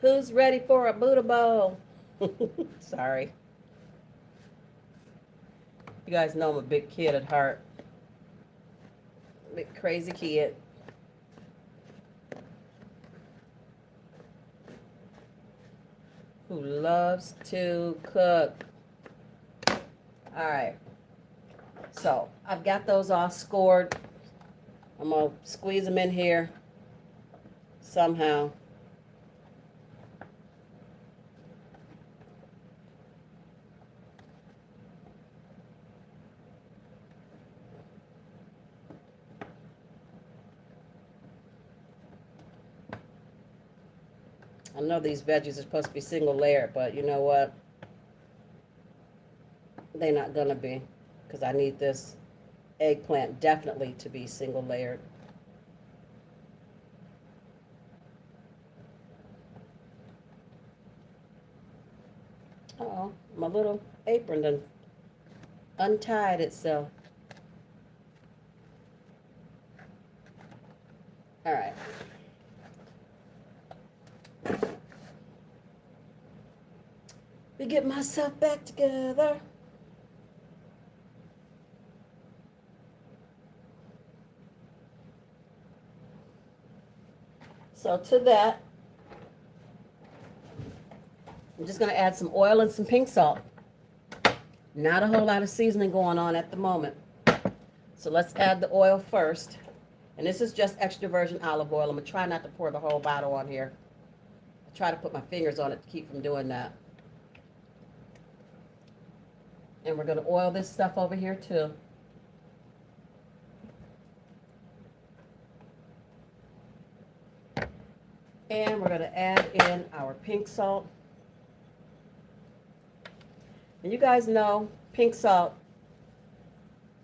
Who's ready for a Buddha bowl? Sorry. You guys know I'm a big kid at heart. Big crazy kid. Who loves to cook. All right. So I've got those all scored. I'm going to squeeze them in here somehow. I know these veggies are supposed to be single layered, but you know what? They're not going to be, because I need this eggplant definitely to be single layered. Uh-oh, my little apron done untied itself. All right. Let me get myself back together. So to that, I'm just going to add some oil and some pink salt. Not a whole lot of seasoning going on at the moment. So let's add the oil first. And this is just extra virgin olive oil. I'm going to try not to pour the whole bottle on here. I try to put my fingers on it to keep from doing that. And we're going to oil this stuff over here too. And we're going to add in our pink salt. And you guys know pink salt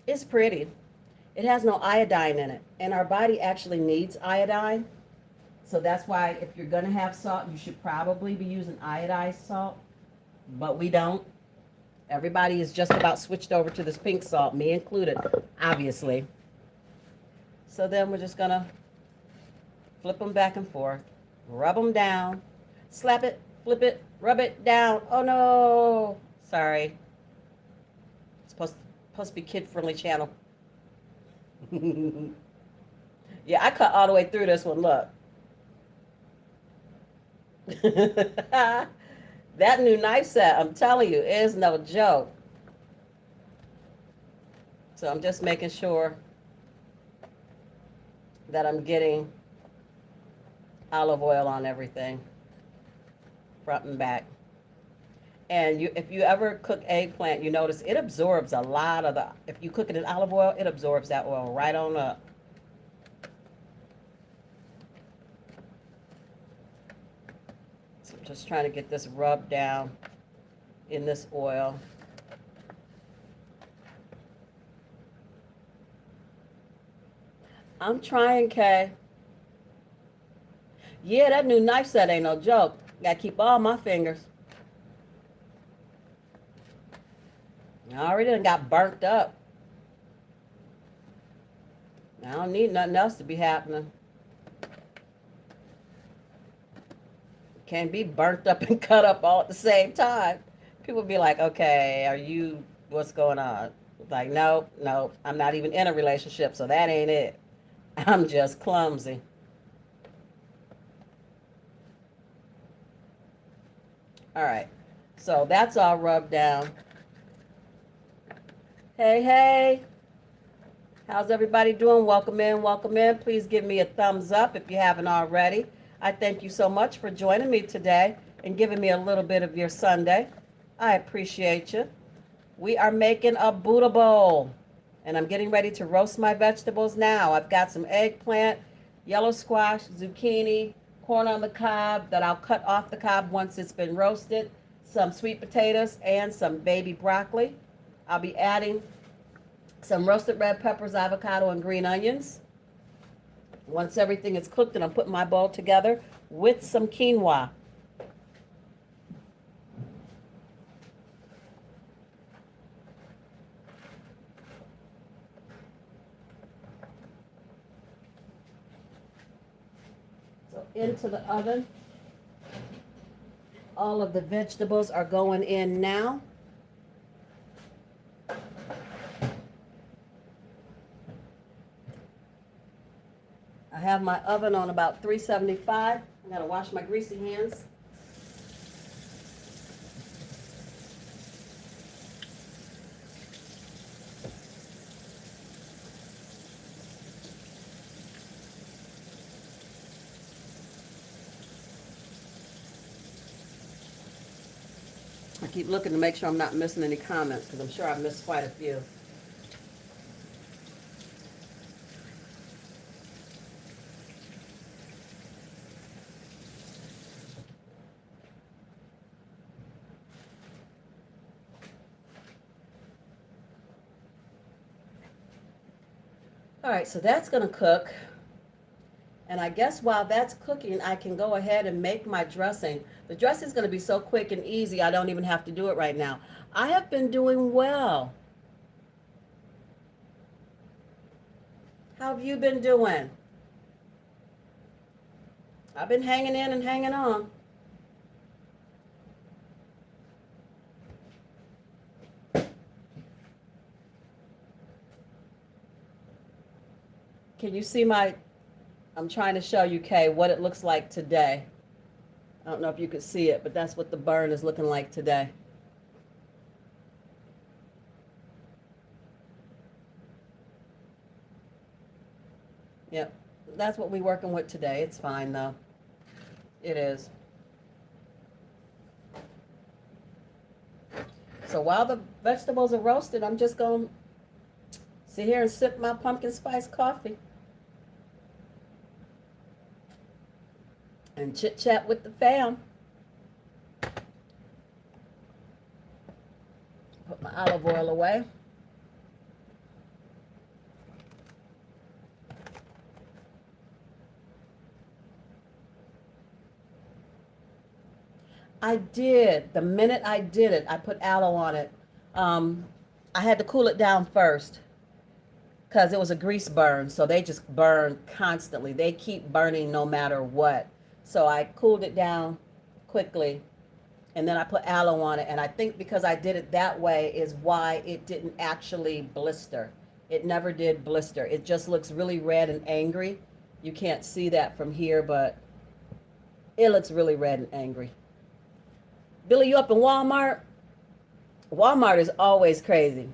is pretty. It has no iodine in it. And our body actually needs iodine. So that's why if you're going to have salt, you should probably be using iodized salt. But we don't. Everybody is just about switched over to this pink salt, me included, obviously. So then we're just going to flip them back and forth, rub them down, slap it, flip it, rub it down. Oh, no. Sorry. It's supposed to be kid-friendly channel. Yeah, I cut all the way through this one, look. That new knife set, I'm telling you, is no joke. So I'm just making sure that I'm getting olive oil on everything, front and back. And if you ever cook eggplant, you notice it absorbs a lot of if you cook it in olive oil, it absorbs that oil right on up. So I'm just trying to get this rubbed down in this oil. I'm trying, Kay. Yeah, that new knife set ain't no joke. Gotta keep all my fingers. I already done got burnt up. I don't need nothing else to be happening. Can't be burnt up and cut up all at the same time. People be like, okay, what's going on? Like, no, I'm not even in a relationship, so that ain't it. I'm just clumsy. All right, so that's all rubbed down. Hey, how's everybody doing? Welcome in. Please give me a thumbs up if you haven't already. I thank you so much for joining me today and giving me a little bit of your Sunday. I appreciate you. We are making a Buddha bowl, and I'm getting ready to roast my vegetables now. I've got some eggplant, yellow squash, zucchini, corn on the cob that I'll cut off the cob once it's been roasted, some sweet potatoes, and some baby broccoli. I'll be adding some roasted red peppers, avocado, and green onions. Once everything is cooked, and I'm putting my bowl together with some quinoa. So into the oven. All of the vegetables are going in now. I have my oven on about 375. I gotta wash my greasy hands. I keep looking to make sure I'm not missing any comments because I'm sure I've missed quite a few. All right, so that's going to cook. And I guess while that's cooking, I can go ahead and make my dressing. The dressing is going to be so quick and easy, I don't even have to do it right now. I have been doing well. How have you been doing? I've been hanging in and hanging on. Can you see I'm trying to show you, Kay, what it looks like today. I don't know if you could see it, but that's what the burn is looking like today. Yep, that's what we're working with today. It's fine though. It is. So while the vegetables are roasted, I'm just going to sit here and sip my pumpkin spice coffee and chit chat with the fam. Put my olive oil away. I did. The minute I did it, I put aloe on it. Um, I had to cool it down first because it was a grease burn. So they just burn constantly. They keep burning no matter what. So I cooled it down quickly and then I put aloe on it. And I think because I did it that way is why it didn't actually blister. It never did blister. It just looks really red and angry. You can't see that from here, but it looks really red and angry. Billy, you up in Walmart? Walmart is always crazy.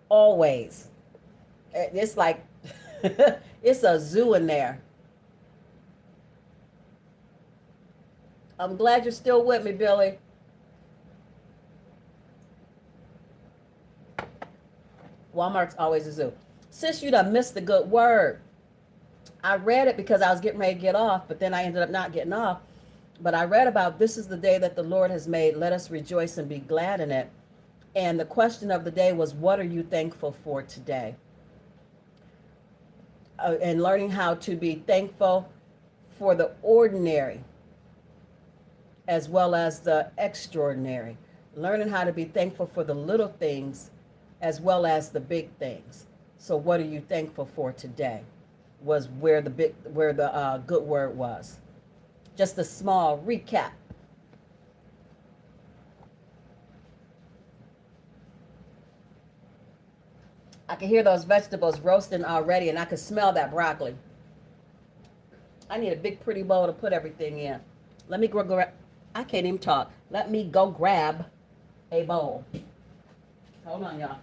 Always. It's like, it's a zoo in there. I'm glad you're still with me, Billy. Walmart's always a zoo. Sis, you done missed the good word. I read it because I was getting ready to get off, but then I ended up not getting off. But I read about this is the day that the Lord has made. Let us rejoice and be glad in it. And the question of the day was, what are you thankful for today? And learning how to be thankful for the ordinary as well as the extraordinary. Learning how to be thankful for the little things as well as the big things. So what are you thankful for today? Was where the good word was. Just a small recap. I can hear those vegetables roasting already, and I can smell that broccoli. I need a big, pretty bowl to put everything in. Let me go. I can't even talk. Let me go grab a bowl. Hold on, y'all.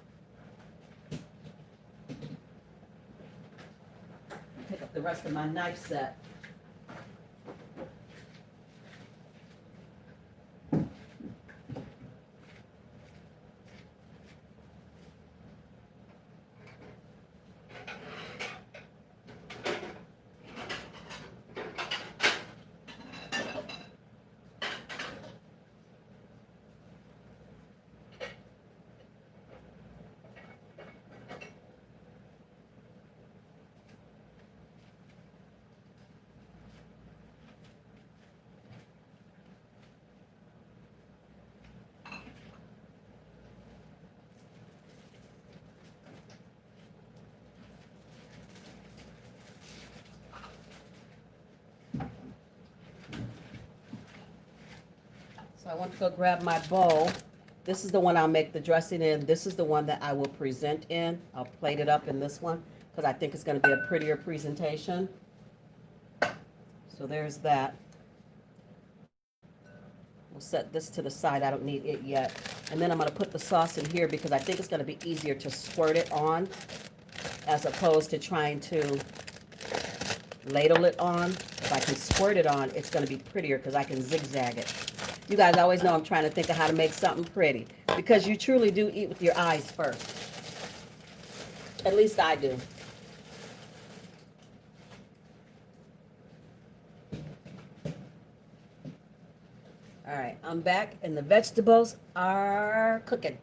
Pick up the rest of my knife set. So I want to go grab my bowl. This is the one I'll make the dressing in. This is the one that I will present in. I'll plate it up in this one because I think it's going to be a prettier presentation. So there's that. We'll set this to the side. I don't need it yet. And then I'm going to put the sauce in here because I think it's going to be easier to squirt it on as opposed to trying to ladle it on. If I can squirt it on, it's going to be prettier because I can zigzag it. You guys always know I'm trying to think of how to make something pretty because you truly do eat with your eyes first. At least I do. All right, I'm back and the vegetables are cooking.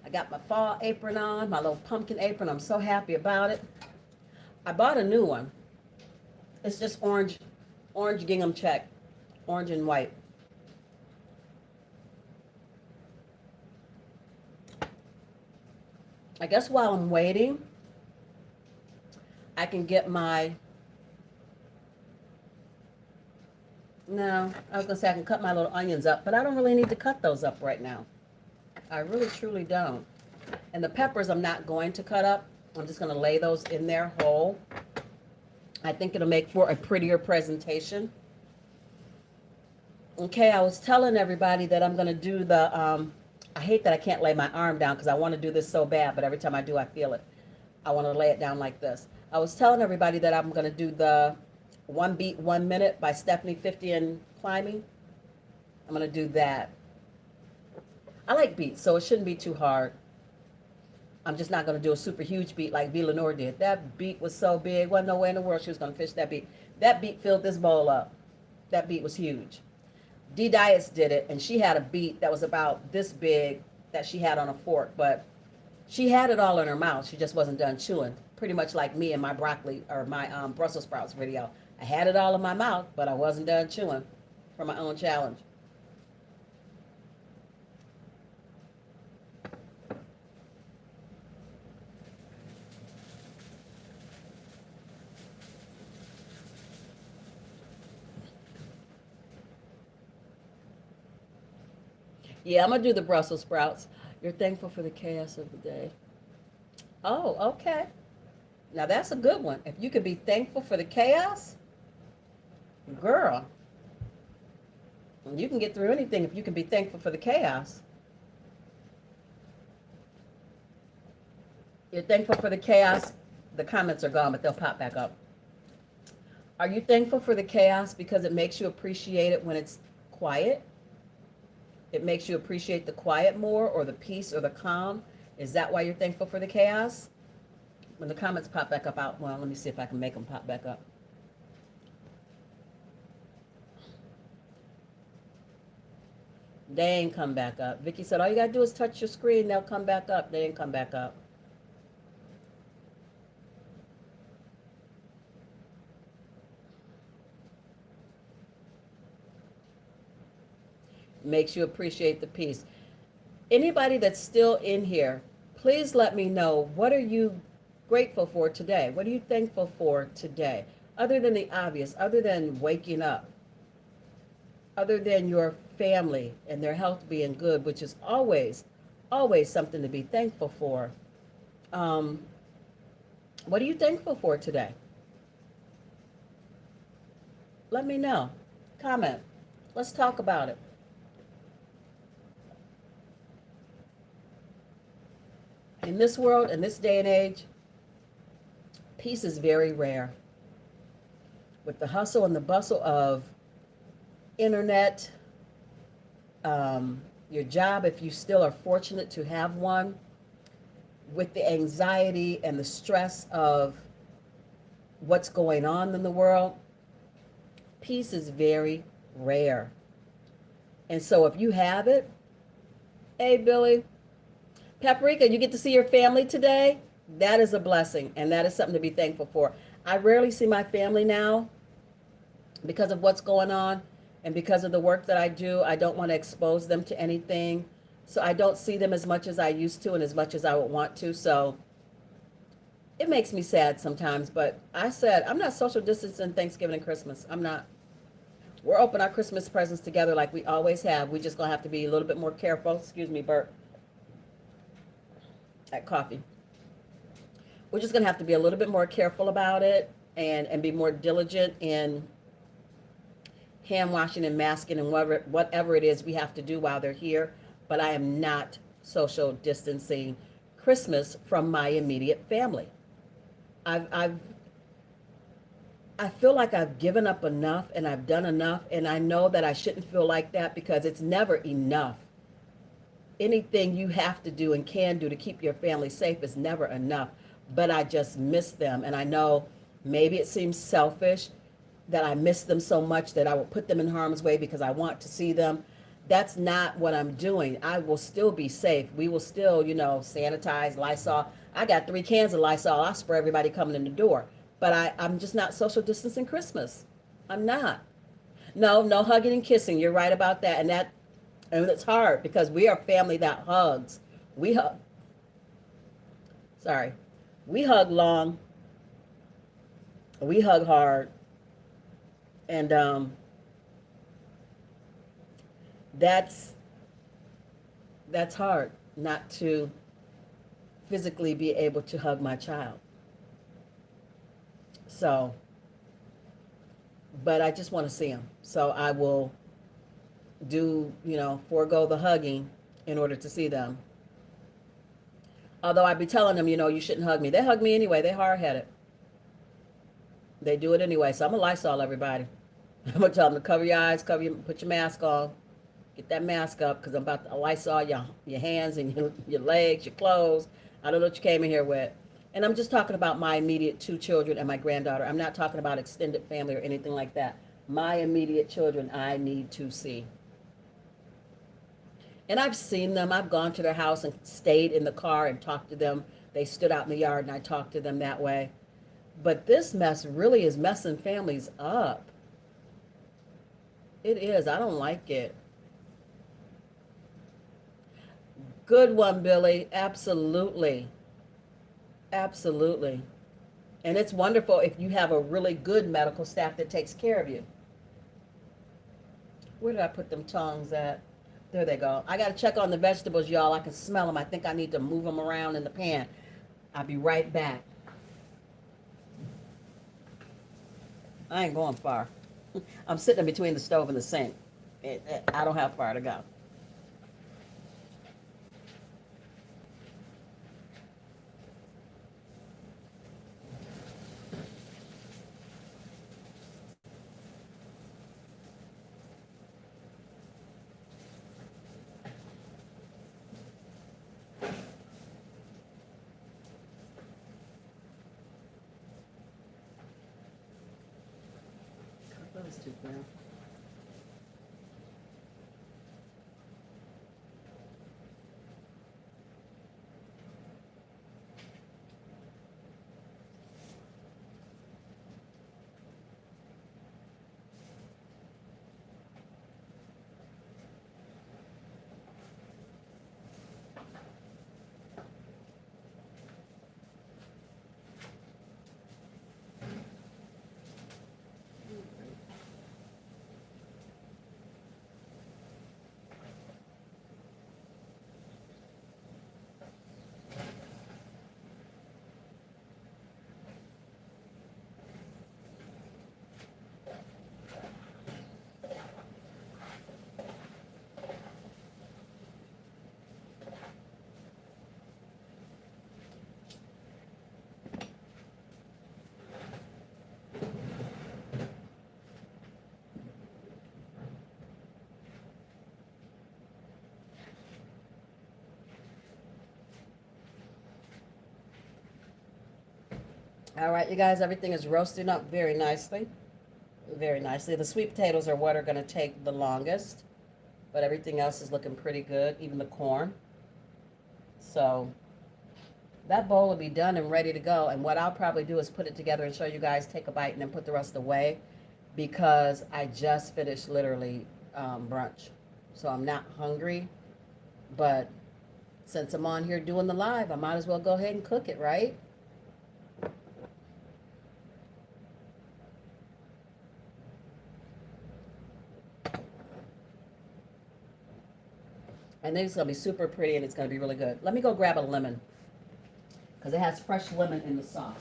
I got my fall apron on, my little pumpkin apron. I'm so happy about it. I bought a new one. It's just orange gingham check, orange and white. I guess while I'm waiting, I can get my, no, I was going to say I can cut my little onions up, but I don't really need to cut those up right now. I really, truly don't. And the peppers I'm not going to cut up. I'm just going to lay those in there whole. I think it'll make for a prettier presentation. Okay, I was telling everybody that I'm going to do the, I hate that I can't lay my arm down because I want to do this so bad, but every time I do, I feel it. I want to lay it down like this. I was telling everybody that I'm going to do the One Beat, 1 Minute by Stephanie 50 and Climbing. I'm going to do that. I like beats, so it shouldn't be too hard. I'm just not going to do a super huge beat like V. Lenore did. That beat was so big, wasn't no way in the world she was going to fish that beat. That beat filled this bowl up. That beat was huge. D Diets did it, and she had a beat that was about this big that she had on a fork, but she had it all in her mouth. She just wasn't done chewing. Pretty much like me and my broccoli or my Brussels sprouts video. I had it all in my mouth, but I wasn't done chewing for my own challenge. Yeah, I'm gonna do the Brussels sprouts. You're thankful for the chaos of the day. Oh, okay. Now that's a good one. If you could be thankful for the chaos, girl, you can get through anything if you can be thankful for the chaos. You're thankful for the chaos. The comments are gone, but they'll pop back up. Are you thankful for the chaos because it makes you appreciate it when it's quiet? It makes you appreciate the quiet more, or the peace, or the calm? Is that why you're thankful for the chaos? When the comments pop back up out, well, let me see if I can make them pop back up. They ain't come back up. Vicky said, all you gotta do is touch your screen, they'll come back up. They ain't come back up. Makes you appreciate the peace. Anybody that's still in here, please let me know, what are you grateful for today? What are you thankful for today? Other than the obvious, other than waking up, other than your family and their health being good, which is always, always something to be thankful for. Um, what are you thankful for today? Let me know. Comment. Let's talk about it. In this world, in this day and age, peace is very rare. With the hustle and the bustle of internet, your job, if you still are fortunate to have one, with the anxiety and the stress of what's going on in the world, peace is very rare. And so if you have it, hey, Billy, Paprika, you get to see your family today? That is a blessing, and that is something to be thankful for. I rarely see my family now because of what's going on, and because of the work that I do. I don't want to expose them to anything. So I don't see them as much as I used to and as much as I would want to. So it makes me sad sometimes. But I said, I'm not social distancing Thanksgiving and Christmas. I'm not. We're opening our Christmas presents together like we always have. We just going to have to be a little bit more careful. Excuse me, Bert. That coffee. We're just going to have to be a little bit more careful about it, and be more diligent in hand washing and masking and whatever it is we have to do while they're here. But I am not social distancing Christmas from my immediate family. I've I feel like I've given up enough and I've done enough, and I know that I shouldn't feel like that because it's never enough. Anything you have to do and can do to keep your family safe is never enough. But I just miss them, and I know maybe it seems selfish that I miss them so much that I will put them in harm's way because I want to see them. That's not what I'm doing. I will still be safe. We will still, sanitize, Lysol. I got 3 cans of Lysol. I spray everybody coming in the door. But I'm just not social distancing Christmas. I'm not. No, no hugging and kissing. You're right about that. And it's hard because we are a family that hugs. We hug. Sorry. We hug long. We hug hard. And that's hard, not to physically be able to hug my child. So, but I just want to see him. So I will forego the hugging in order to see them. Although I'd be telling them, you shouldn't hug me. They hug me anyway. They hard-headed. They do it anyway. So I'm going to Lysol everybody. I'm going to tell them to cover your eyes, put your mask on. Get that mask up because I'm about to Lysol your hands and your legs, your clothes. I don't know what you came in here with. And I'm just talking about my immediate 2 children and my granddaughter. I'm not talking about extended family or anything like that. My immediate children, I need to see. And I've seen them. I've gone to their house and stayed in the car and talked to them. They stood out in the yard and I talked to them that way. But this mess really is messing families up. It is. I don't like it. Good one, Billy. Absolutely. Absolutely. And it's wonderful if you have a really good medical staff that takes care of you. Where did I put them tongs at? There they go. I got to check on the vegetables, y'all. I can smell them. I think I need to move them around in the pan. I'll be right back. I ain't going far. I'm sitting in between the stove and the sink. I don't have far to go. That was too bad. All right, you guys, everything is roasting up very nicely. Very nicely. The sweet potatoes are what are going to take the longest, but everything else is looking pretty good, even the corn. So that bowl will be done and ready to go. And what I'll probably do is put it together and show you guys, take a bite, and then put the rest away because I just finished literally brunch. So I'm not hungry, but since I'm on here doing the live, I might as well go ahead and cook it, right? I think it's going to be super pretty and it's going to be really good. Let me go grab a lemon because it has fresh lemon in the sauce.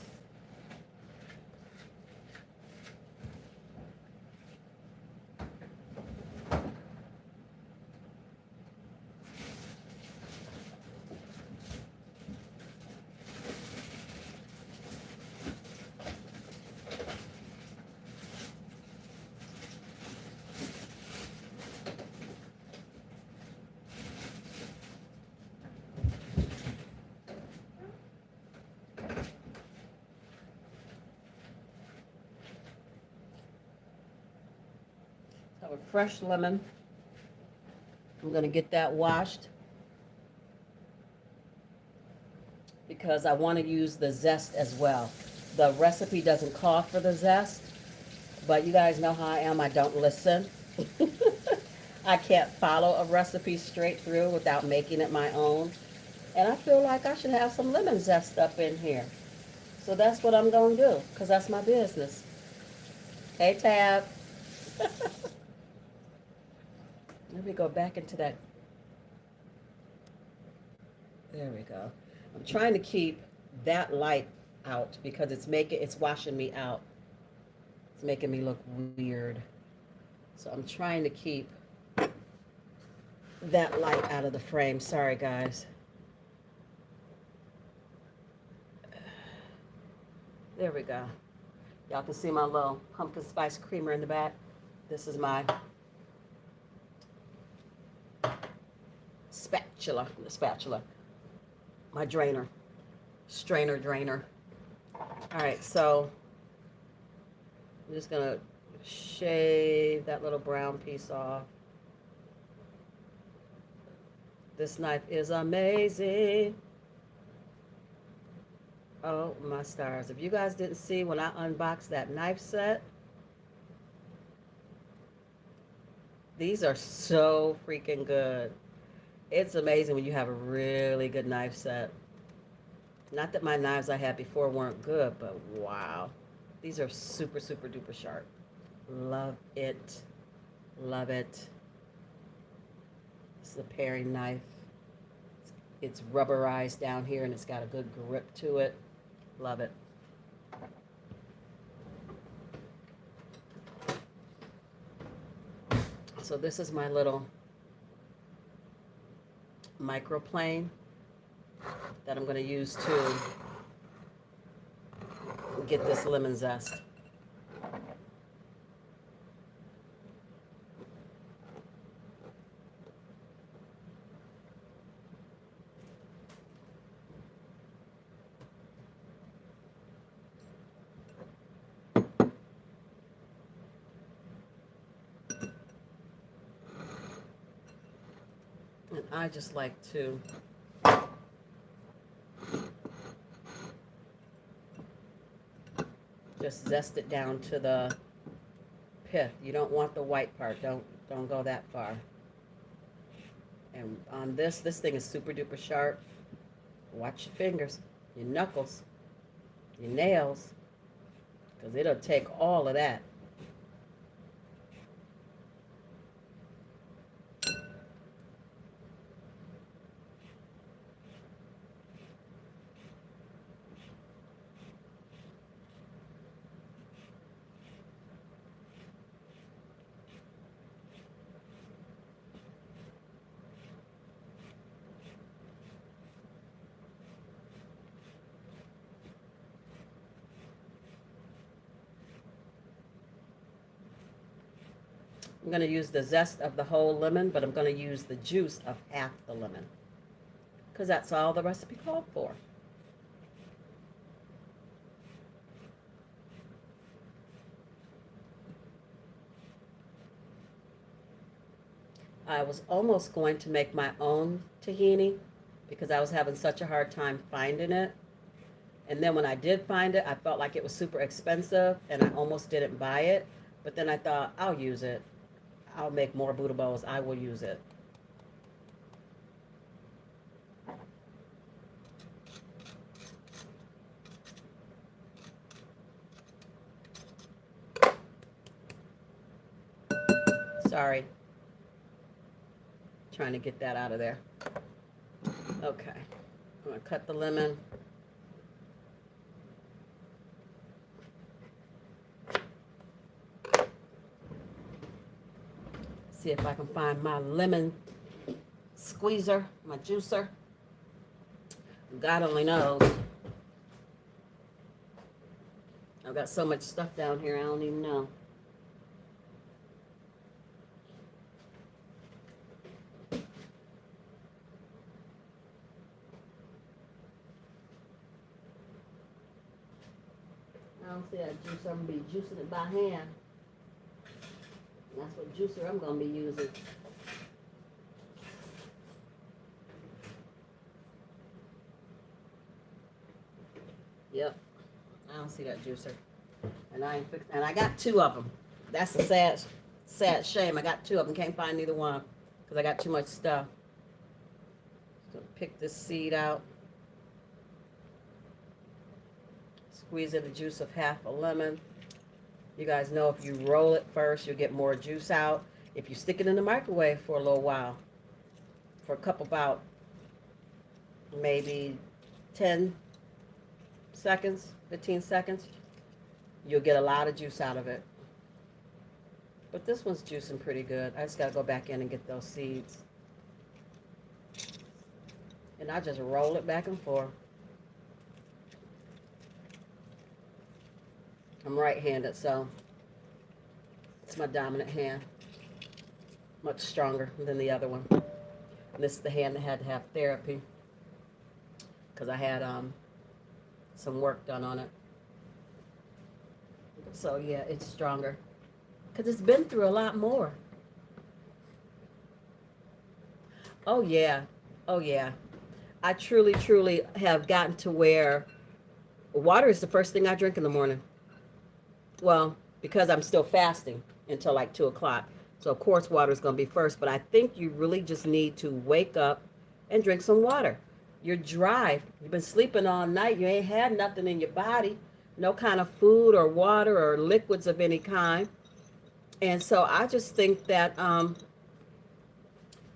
So with fresh lemon, I'm going to get that washed because I want to use the zest as well. The recipe doesn't call for the zest, but you guys know how I am. I don't listen. I can't follow a recipe straight through without making it my own. And I feel like I should have some lemon zest up in here. So that's what I'm going to do because that's my business. Hey, Tab. Let me go back into that. There we go. I'm trying to keep that light out because it's washing me out. It's making me look weird. So I'm trying to keep that light out of the frame. Sorry, guys. There we go. Y'all can see my little pumpkin spice creamer in the back. This is my spatula, my strainer drainer. All right, so I'm just gonna shave that little brown piece off. This knife is amazing. Oh my stars. If you guys didn't see when I unboxed that knife set, these are so freaking good. It's amazing when you have a really good knife set. Not that my knives I had before weren't good, but wow. These are super, super duper sharp. Love it. Love it. This is a paring knife. It's rubberized down here and it's got a good grip to it. Love it. So this is my little microplane that I'm going to use to get this lemon zest. And I just like to just zest it down to the pith. You don't want the white part. Don't go that far. And on this thing is super duper sharp. Watch your fingers, your knuckles, your nails, because it'll take all of that. I'm going to use the zest of the whole lemon, but I'm going to use the juice of half the lemon, because that's all the recipe called for. I was almost going to make my own tahini because I was having such a hard time finding it. And then when I did find it, I felt like it was super expensive and I almost didn't buy it. But then I thought, I'll use it. I'll make more Buddha bowls. I will use it. Sorry. Trying to get that out of there. Okay. I'm going to cut the lemon. See if I can find my lemon squeezer, my juicer. God only knows. I've got so much stuff down here, I don't even know. I don't see that juicer. I'm going to be juicing it by hand. That's what juicer I'm going to be using. Yep. I don't see that juicer. And I got two of them. That's a sad shame. I got two of them. Can't find neither one because I got too much stuff. So pick this seed out. Squeeze in the juice of half a lemon. You guys know if you roll it first, you'll get more juice out. If you stick it in the microwave for a little while, for a couple about maybe 10 seconds, 15 seconds, you'll get a lot of juice out of it. But this one's juicing pretty good. I just got to go back in and get those seeds. And I just roll it back and forth. I'm right-handed, so it's my dominant hand. Much stronger than the other one. And this is the hand that had to have therapy because I had some work done on it. So yeah, it's stronger because it's been through a lot more. Oh yeah, oh yeah. I truly, truly have gotten to where water is the first thing I drink in the morning. Well, because I'm still fasting until like 2 o'clock. So, of course, water is going to be first. But I think you really just need to wake up and drink some water. You're dry. You've been sleeping all night. You ain't had nothing in your body. No kind of food or water or liquids of any kind. And so I just think that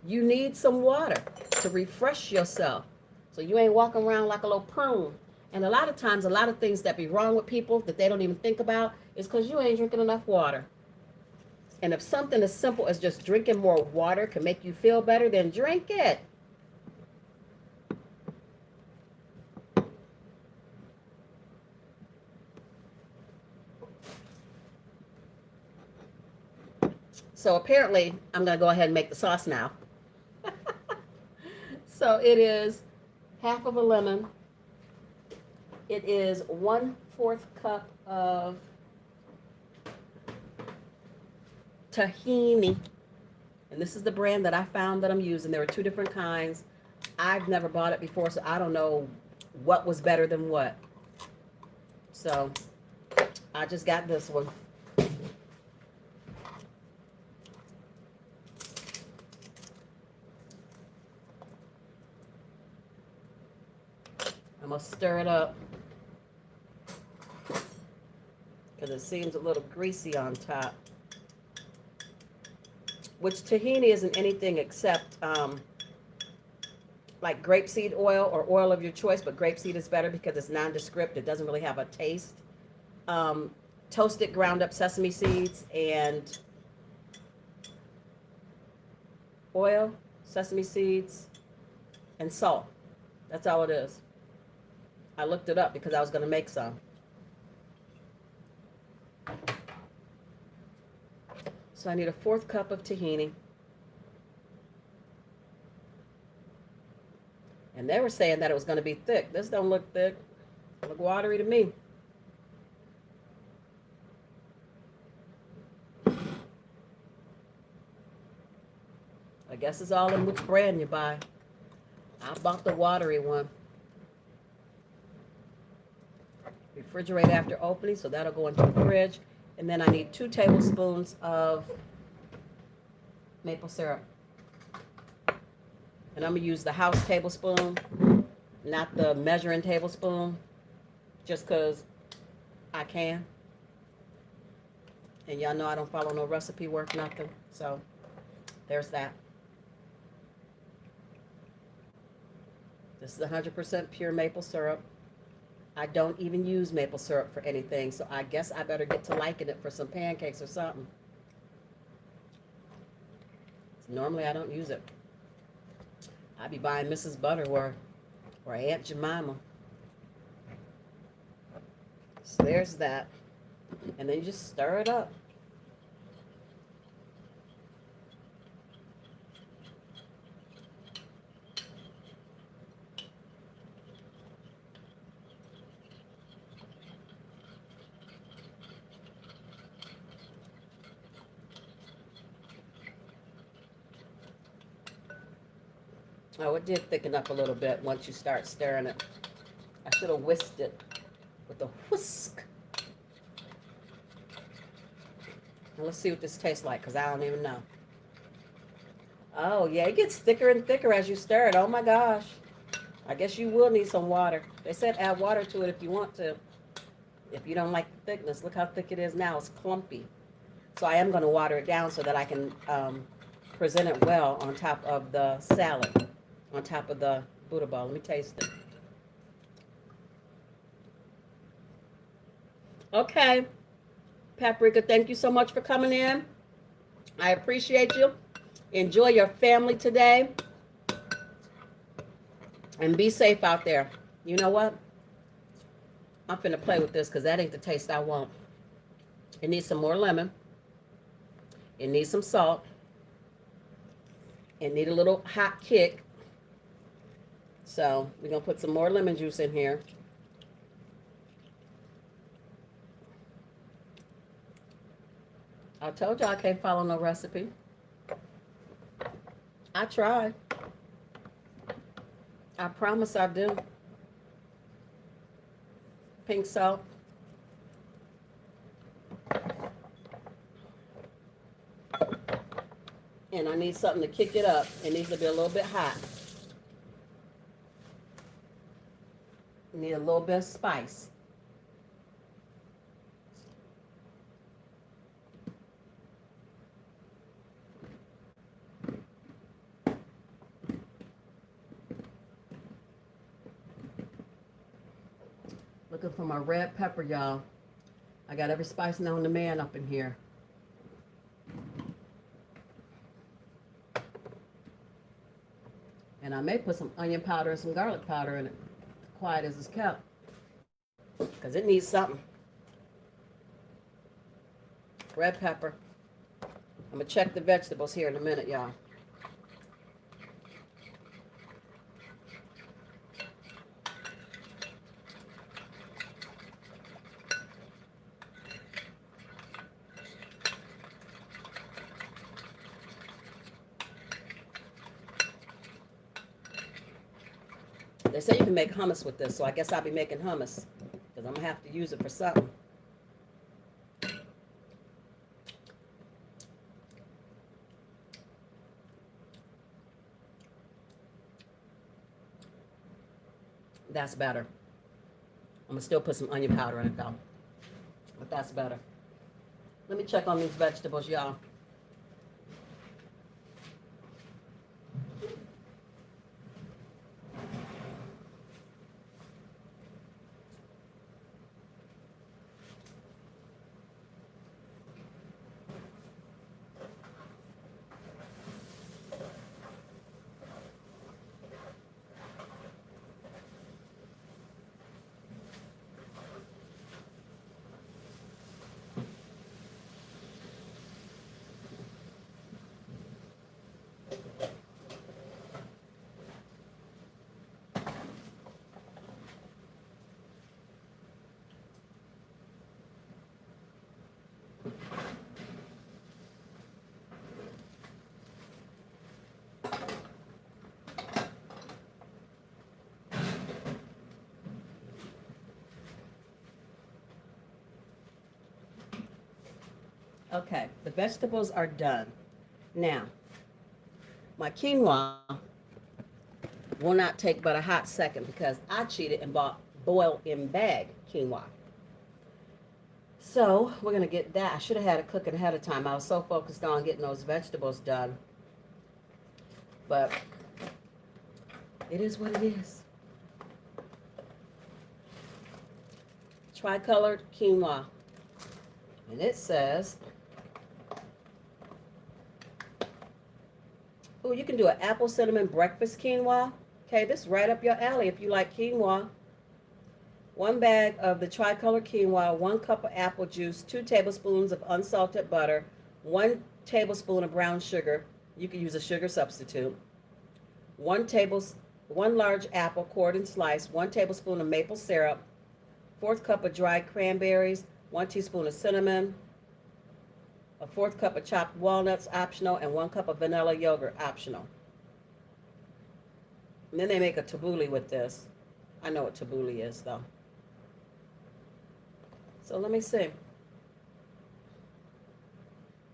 you need some water to refresh yourself. So you ain't walking around like a little prune. And a lot of times, a lot of things that be wrong with people that they don't even think about is because you ain't drinking enough water. And if something as simple as just drinking more water can make you feel better, then drink it. So apparently, I'm going to go ahead and make the sauce now. So it is half of a lemon. It is 1/4 cup of tahini. And this is the brand that I found that I'm using. There are 2 different kinds. I've never bought it before, so I don't know what was better than what. So I just got this one. I'm going to stir it up because it seems a little greasy on top. Which tahini isn't anything except like grapeseed oil or oil of your choice, but grapeseed is better because it's nondescript. It doesn't really have a taste. Toasted ground up sesame seeds and oil, sesame seeds, and salt. That's all it is. I looked it up because I was going to make some. So I need a 1/4 cup of tahini. And they were saying that it was going to be thick. This don't look thick. It look watery to me. I guess it's all in which brand you buy. I bought the watery one. Refrigerate after opening, so that'll go into the fridge. And then I need 2 tablespoons of maple syrup. And I'm going to use the house tablespoon, not the measuring tablespoon, just because I can. And y'all know I don't follow no recipe work, nothing. So there's that. This is 100% pure maple syrup. I don't even use maple syrup for anything, so I guess I better get to liking it for some pancakes or something. Normally I don't use it. I be buying Mrs. Butter or Aunt Jemima. So there's that. And then you just stir it up. Oh, it did thicken up a little bit once you start stirring it. I should have whisked it with a whisk. Now let's see what this tastes like, because I don't even know. Oh, yeah, it gets thicker and thicker as you stir it. Oh, my gosh. I guess you will need some water. They said add water to it if you want to. If you don't like the thickness. Look how thick it is now. It's clumpy. So I am going to water it down so that I can present it well on top of the salad. On top of the Buddha ball. Let me taste it. Okay. Paprika, thank you so much for coming in. I appreciate you. Enjoy your family today. And be safe out there. You know what? I'm finna play with this because that ain't the taste I want. It needs some more lemon. It needs some salt. It needs a little hot kick. So we're going to put some more lemon juice in here. I told you I can't follow no recipe. I tried. I promise I do. Pink salt. And I need something to kick it up. It needs to be a little bit hot. Need a little bit of spice. Looking for my red pepper, y'all. I got every spice known to man up in here. And I may put some onion powder and some garlic powder in it. Quiet as it's kept. Because it needs something. Red pepper. I'm going to check the vegetables here in a minute, y'all. They say you can make hummus with this, so I guess I'll be making hummus because I'm going to have to use it for something. That's better. I'm going to still put some onion powder in it, though. But that's better. Let me check on these vegetables, y'all. Okay, the vegetables are done. Now, my quinoa will not take but a hot second because I cheated and bought boiled in bag quinoa. So we're going to get that. I should have had it cooking ahead of time. I was so focused on getting those vegetables done. But it is what it is. Tricolored quinoa. And it says, oh, you can do an apple cinnamon breakfast quinoa. Okay, this is right up your alley if you like quinoa. 1 bag of the tricolor quinoa, 1 cup of apple juice, 2 tablespoons of unsalted butter, 1 tablespoon of brown sugar. You can use a sugar substitute. 1 large apple, cored and sliced, 1 tablespoon of maple syrup, 1/4 cup of dried cranberries, 1 teaspoon of cinnamon, a 1/4 cup of chopped walnuts, optional, and 1 cup of vanilla yogurt, optional. And then they make a tabbouleh with this. I know what tabbouleh is, though. So let me see.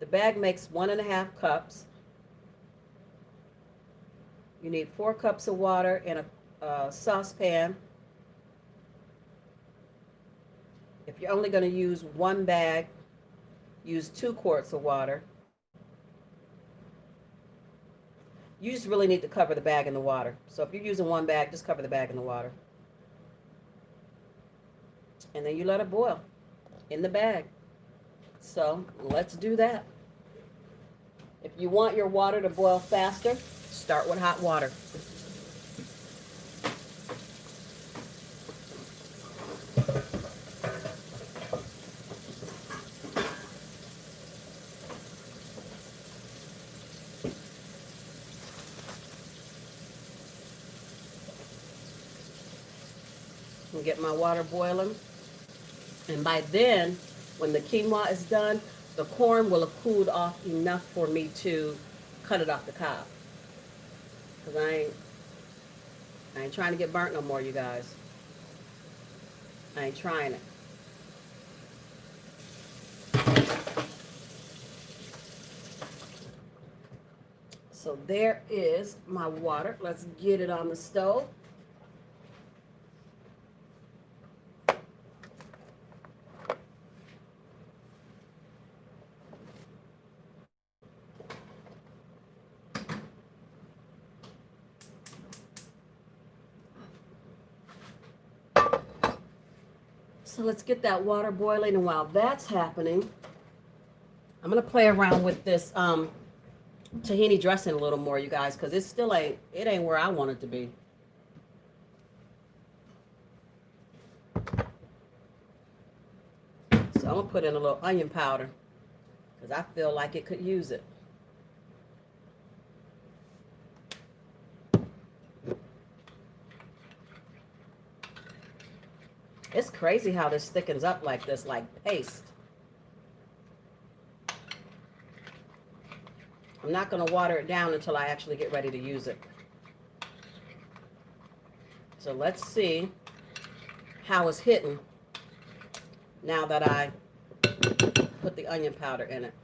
The bag makes 1½ cups. You need 4 cups of water in a saucepan. If you're only going to use 1 bag, use 2 quarts of water. You just really need to cover the bag in the water. So if you're using 1 bag, just cover the bag in the water. And then you let it boil in the bag. So let's do that. If you want your water to boil faster, start with hot water. and get my water boiling. And by then, when the quinoa is done, the corn will have cooled off enough for me to cut it off the cob. Because I ain't trying to get burnt no more, you guys. I ain't trying it. So there is my water. Let's get it on the stove. So let's get that water boiling, and while that's happening, I'm gonna play around with this tahini dressing a little more, you guys, because it ain't where I want it to be. So I'm gonna put in a little onion powder because I feel like it could use it. It's crazy how this thickens up like this, like paste. I'm not going to water it down until I actually get ready to use it. So let's see how it's hitting now that I put the onion powder in it.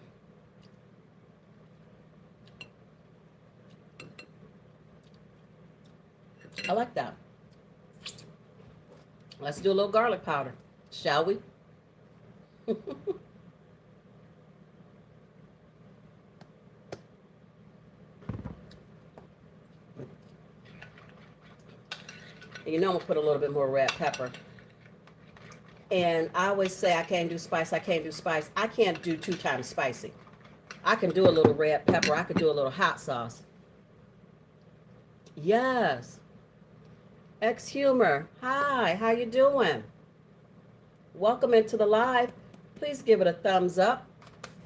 I like that. Let's do a little garlic powder, shall we? And you know I'm going to put a little bit more red pepper. And I always say I can't do spice, I can't do spice. I can't do 2 times spicy. I can do a little red pepper. I could do a little hot sauce. Yes. X-Humor. Hi, how you doing? Welcome into the live. Please give it a thumbs up.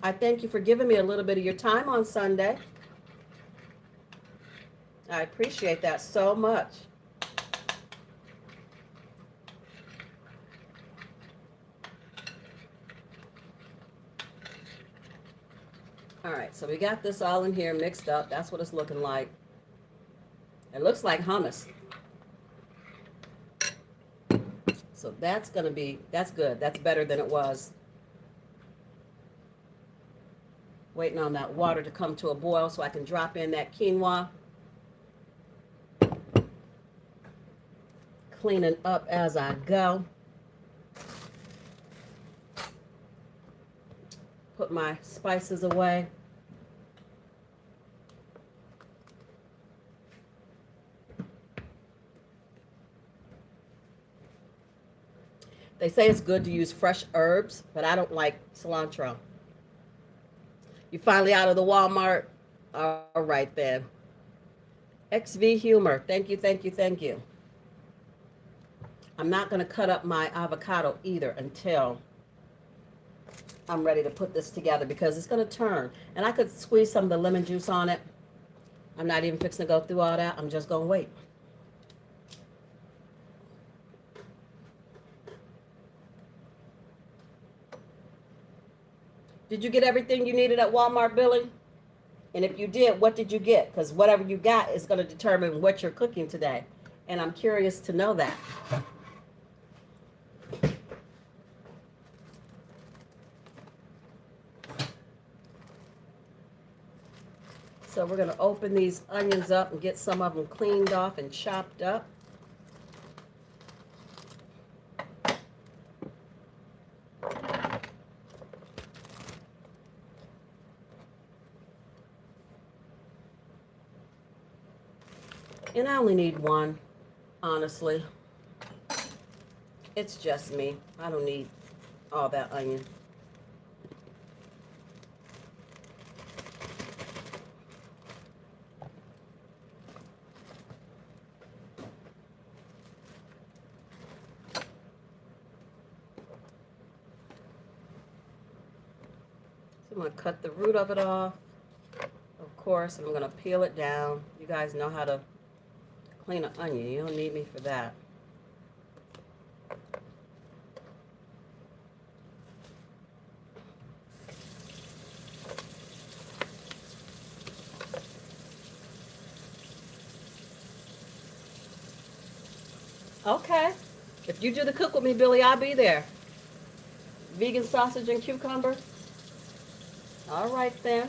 I thank you for giving me a little bit of your time on Sunday. I appreciate that so much. All right, so we got this all in here mixed up. That's what it's looking like. It looks like hummus. So that's going to be, that's good. That's better than it was. Waiting on that water to come to a boil so I can drop in that quinoa. Cleaning up as I go. Put my spices away. They say it's good to use fresh herbs, but I don't like cilantro. You finally out of the Walmart? All right then. XV Humor, thank you, thank you, thank you. I'm not going to cut up my avocado either until I'm ready to put this together because it's going to turn. And I could squeeze some of the lemon juice on it. I'm not even fixing to go through all that. I'm just going to wait. Did you get everything you needed at Walmart, Billy? And if you did, what did you get? Because whatever you got is going to determine what you're cooking today. And I'm curious to know that. So we're going to open these onions up and get some of them cleaned off and chopped up. And I only need one, honestly. It's just me. I don't need all that onion. So I'm going to cut the root of it off, of course, and I'm going to peel it down. You guys know how to clean an onion. You don't need me for that. Okay. If you do the cook with me, Billy, I'll be there. Vegan sausage and cucumber. All right then.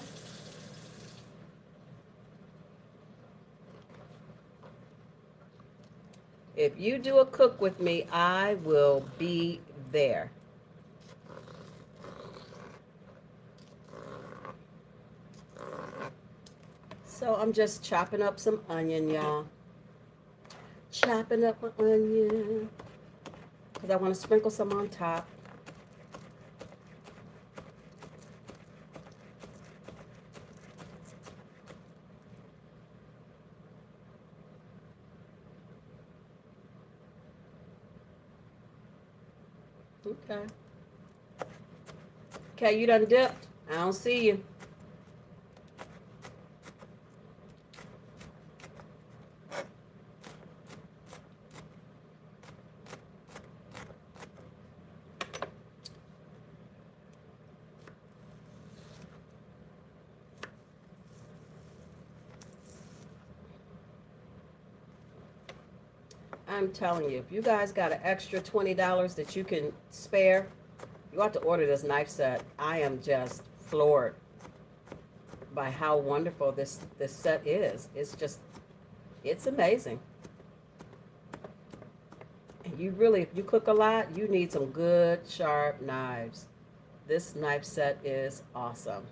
If you do a cook with me, I will be there. So I'm just chopping up some onion, y'all. Chopping up my onion. Because I want to sprinkle some on top. Okay. Okay, you done dipped. I don't see you. I'm telling you, if you guys got an extra $20 that you can spare, you ought to order this knife set. I am just floored by how wonderful this set is. It's just, it's amazing. And you really, if you cook a lot, you need some good sharp knives. This knife set is awesome.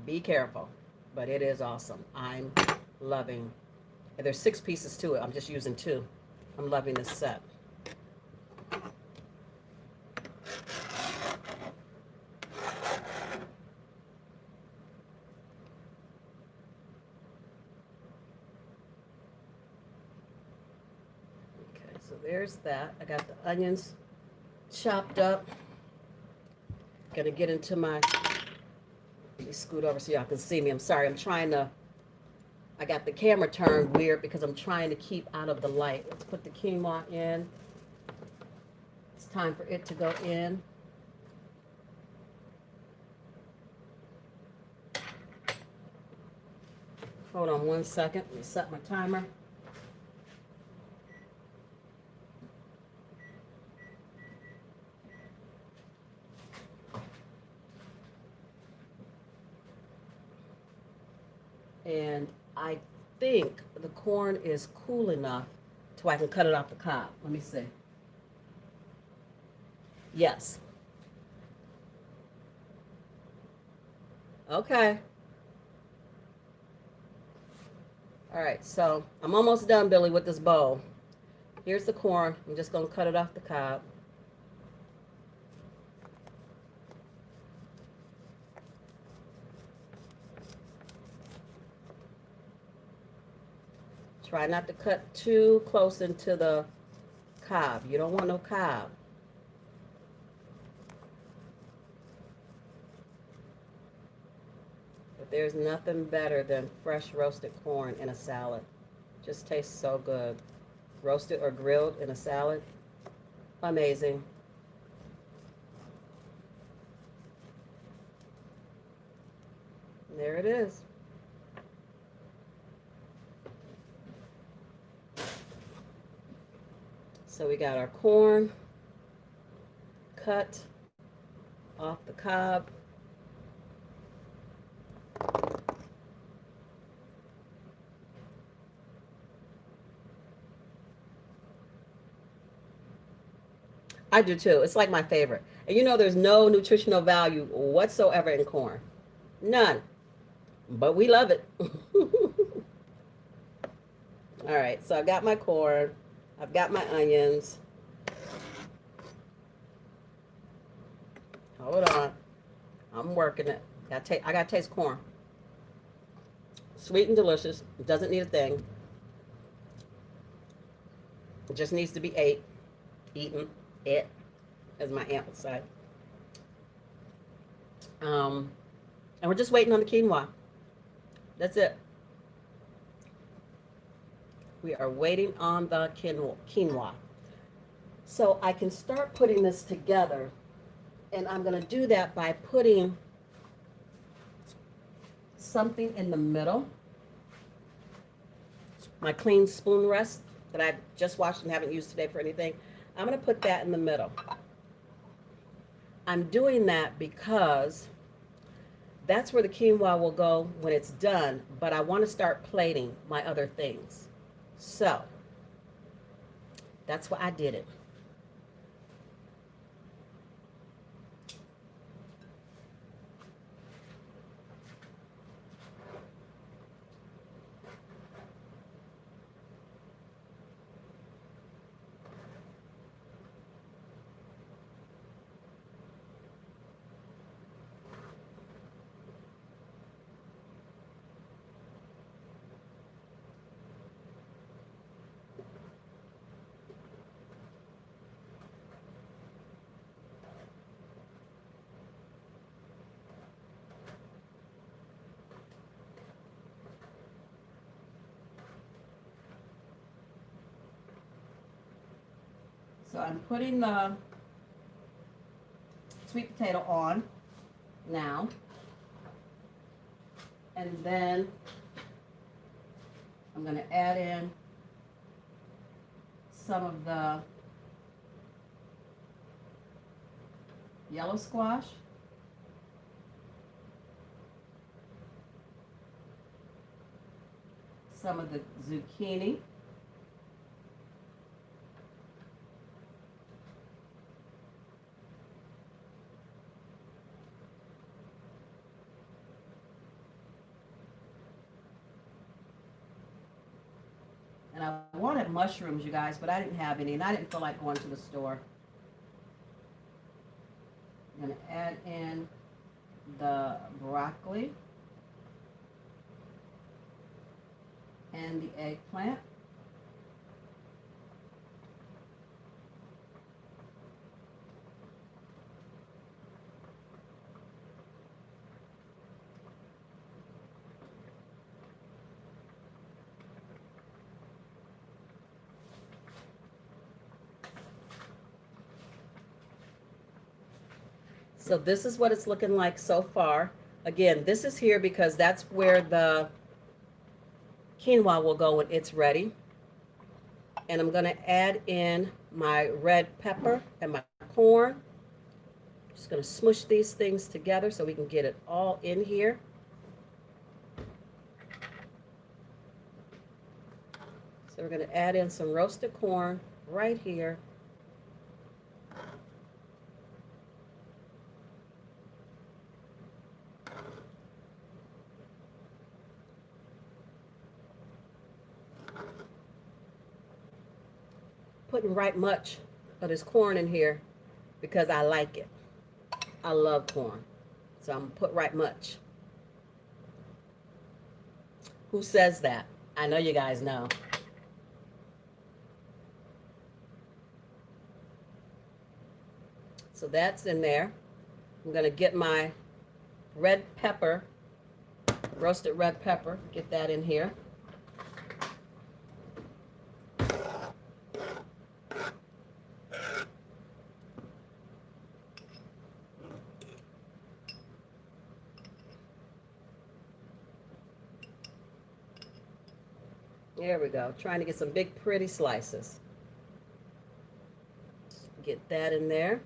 Be careful, but it is awesome. I'm loving. And there's 6 pieces to it. I'm just using 2. I'm loving this set. Okay, so there's that. I got the onions chopped up. Gonna get into my, let me scoot over so y'all can see me. I'm sorry, I'm trying to, I got the camera turned weird because I'm trying to keep out of the light. Let's put the quinoa in. It's time for it to go in. Hold on 1 second. Let me set my timer. And I think the corn is cool enough so I can cut it off the cob. Let me see. Yes. Okay. All right, so I'm almost done, Billy, with this bowl. Here's the corn. I'm just going to cut it off the cob. Try not to cut too close into the cob. You don't want no cob. But there's nothing better than fresh roasted corn in a salad. Just tastes so good. Roasted or grilled in a salad. Amazing. There it is. So we got our corn cut off the cob. I do too. It's like my favorite. And you know there's no nutritional value whatsoever in corn. None. But we love it. All right, so I've got my corn. I've got my onions. Hold on. I'm working it. I got to taste corn. Sweet and delicious. It doesn't need a thing. It just needs to be eaten, as my aunt would say. And we're just waiting on the quinoa. That's it. We are waiting on the quinoa. So I can start putting this together. And I'm going to do that by putting something in the middle. My clean spoon rest. that I just washed and haven't used today for anything. I'm going to put that in the middle. I'm doing that because that's where the quinoa will go when it's done, but I want to start plating my other things. So that's why I did it. So I'm putting the sweet potato on now. And then I'm going to add in some of the yellow squash. Some of the zucchini. And I wanted mushrooms, you guys, but I didn't have any, and I didn't feel like going to the store. I'm going to add in the broccoli and the eggplant. So this is what it's looking like so far. Again, this is here because that's where the quinoa will go when it's ready. And I'm going to add in my red pepper and my corn. Just going to smush these things together so we can get it all in here. So we're going to add in some roasted corn right here. Putting right much of this corn in here because I like it. I love corn. So I'm going to put right much. Who says that? I know you guys know. So that's in there. I'm going to get my red pepper, roasted red pepper, get that in here. There we go. Trying to get some big, pretty slices. Get that in there.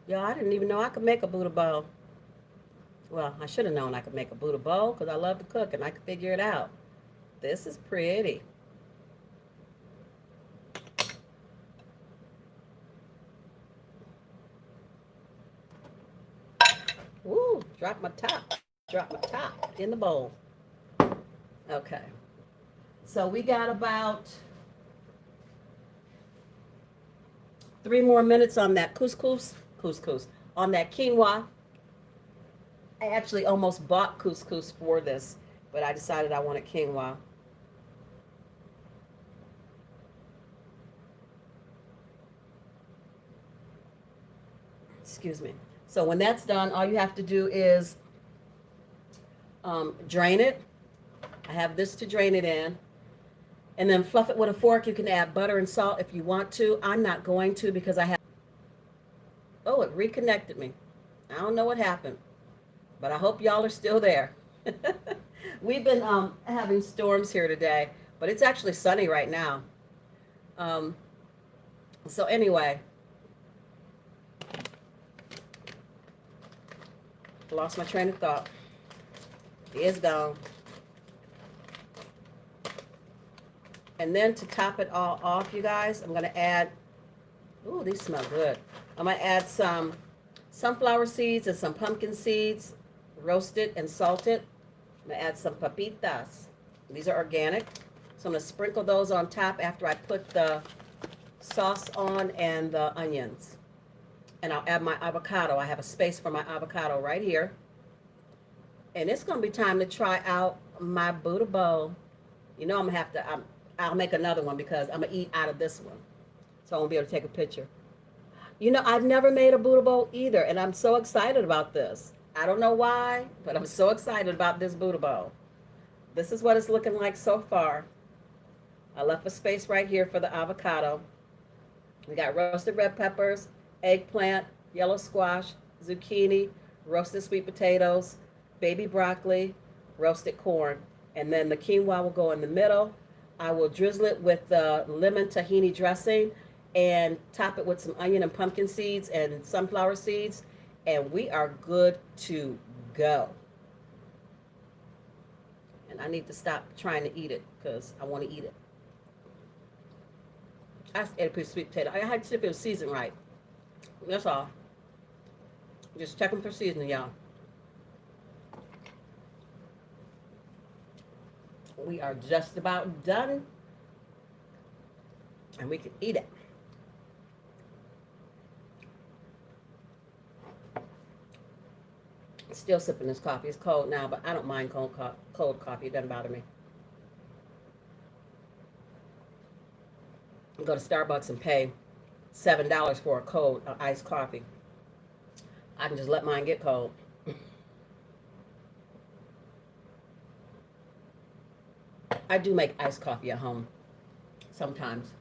Y'all, I didn't even know I could make a Buddha bowl. Well, I should have known I could make a Buddha bowl because I love to cook and I could figure it out. This is pretty. Woo, drop my top in the bowl. Okay. So we got about 3 more minutes on that couscous, on that quinoa. I actually almost bought couscous for this, but I decided I wanted quinoa. Excuse me. So when that's done, all you have to do is drain it. I have this to drain it in. And then fluff it with a fork. You can add butter and salt if you want to. I'm not going to because I have... Oh, it reconnected me. I don't know what happened, but I hope y'all are still there. We've been having storms here today. But it's actually sunny right now. Um, so anyway, lost my train of thought. It's gone. And then to top it all off, you guys, I'm going to add, ooh, these smell good. I'm going to add some sunflower seeds and some pumpkin seeds, roasted and salted. I'm going to add some papitas. These are organic. So I'm going to sprinkle those on top after I put the sauce on and the onions. And I'll add my avocado. I have a space for my avocado right here. And it's going to be time to try out my Buddha bowl. You know I'm going to have to, I'll make another one because I'm going to eat out of this one. So I won't be able to take a picture. You know, I've never made a Buddha bowl either, and I'm so excited about this. I don't know why, but I'm so excited about this Buddha bowl. This is what it's looking like so far. I left a space right here for the avocado. We got roasted red peppers, eggplant, yellow squash, zucchini, roasted sweet potatoes, baby broccoli, roasted corn. And then the quinoa will go in the middle. I will drizzle it with the lemon tahini dressing and top it with some onion and pumpkin seeds and sunflower seeds. And we are good to go. And I need to stop trying to eat it because I want to eat it. I ate a piece of sweet potato. I had to see if it was seasoned right. That's all. Just check them for seasoning, y'all. We are just about done. And we can eat it. Still sipping this coffee. It's cold now, but I don't mind cold coffee. It doesn't bother me. Go to Starbucks and pay $7 for a cold iced coffee. I can just let mine get cold. I do make iced coffee at home sometimes.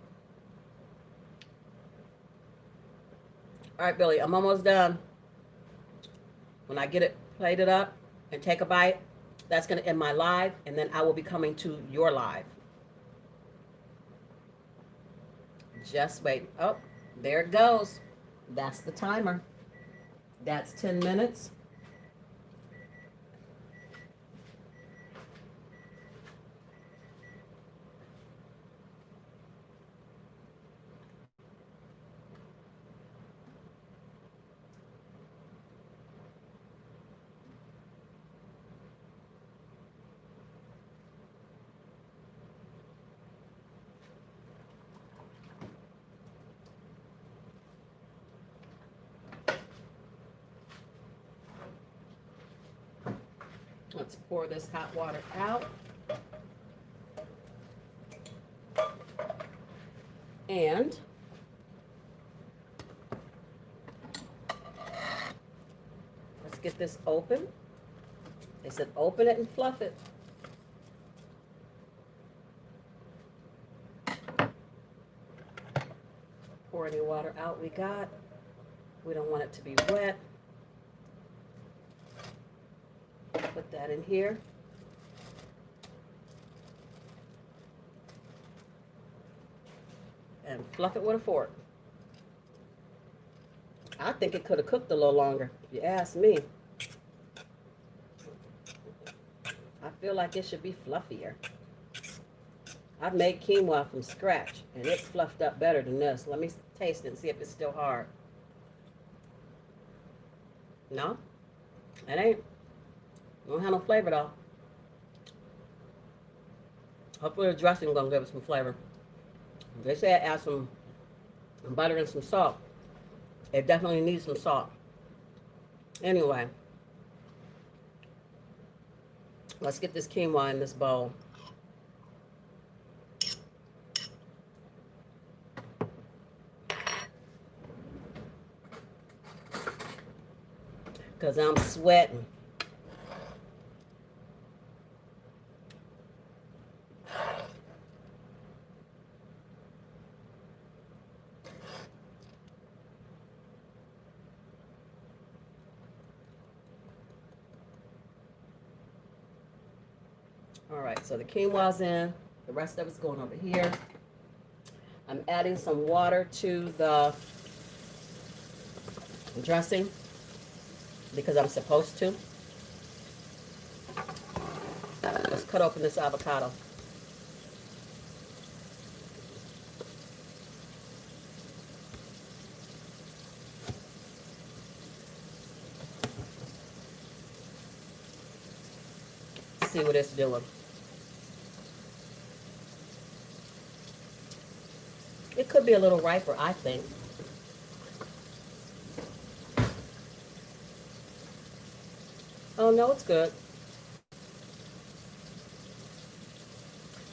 All right, Billy, I'm almost done. When I get it plated up and take a bite, that's going to end my live, and then I will be coming to your live. Just wait. Oh, there it goes. That's the timer. That's 10 minutes. Let's pour this hot water out. And let's get this open. They said open it and fluff it. Pour any water out we got. We don't want it to be wet. Put that in here. And fluff it with a fork. I think it could have cooked a little longer, if you ask me. I feel like it should be fluffier. I've made quinoa from scratch, and it's fluffed up better than this. Let me taste it and see if it's still hard. No, it ain't. Don't have no flavor though. Hopefully the dressing gonna give it some flavor. They said add some butter and some salt. It definitely needs some salt. Anyway, let's get this quinoa in this bowl. Because I'm sweating. All right, so the quinoa's in, the rest of it's going over here. I'm adding some water to the dressing because I'm supposed to. Let's cut open this avocado. See what it's doing. It could be a little riper, I think. Oh, no, it's good.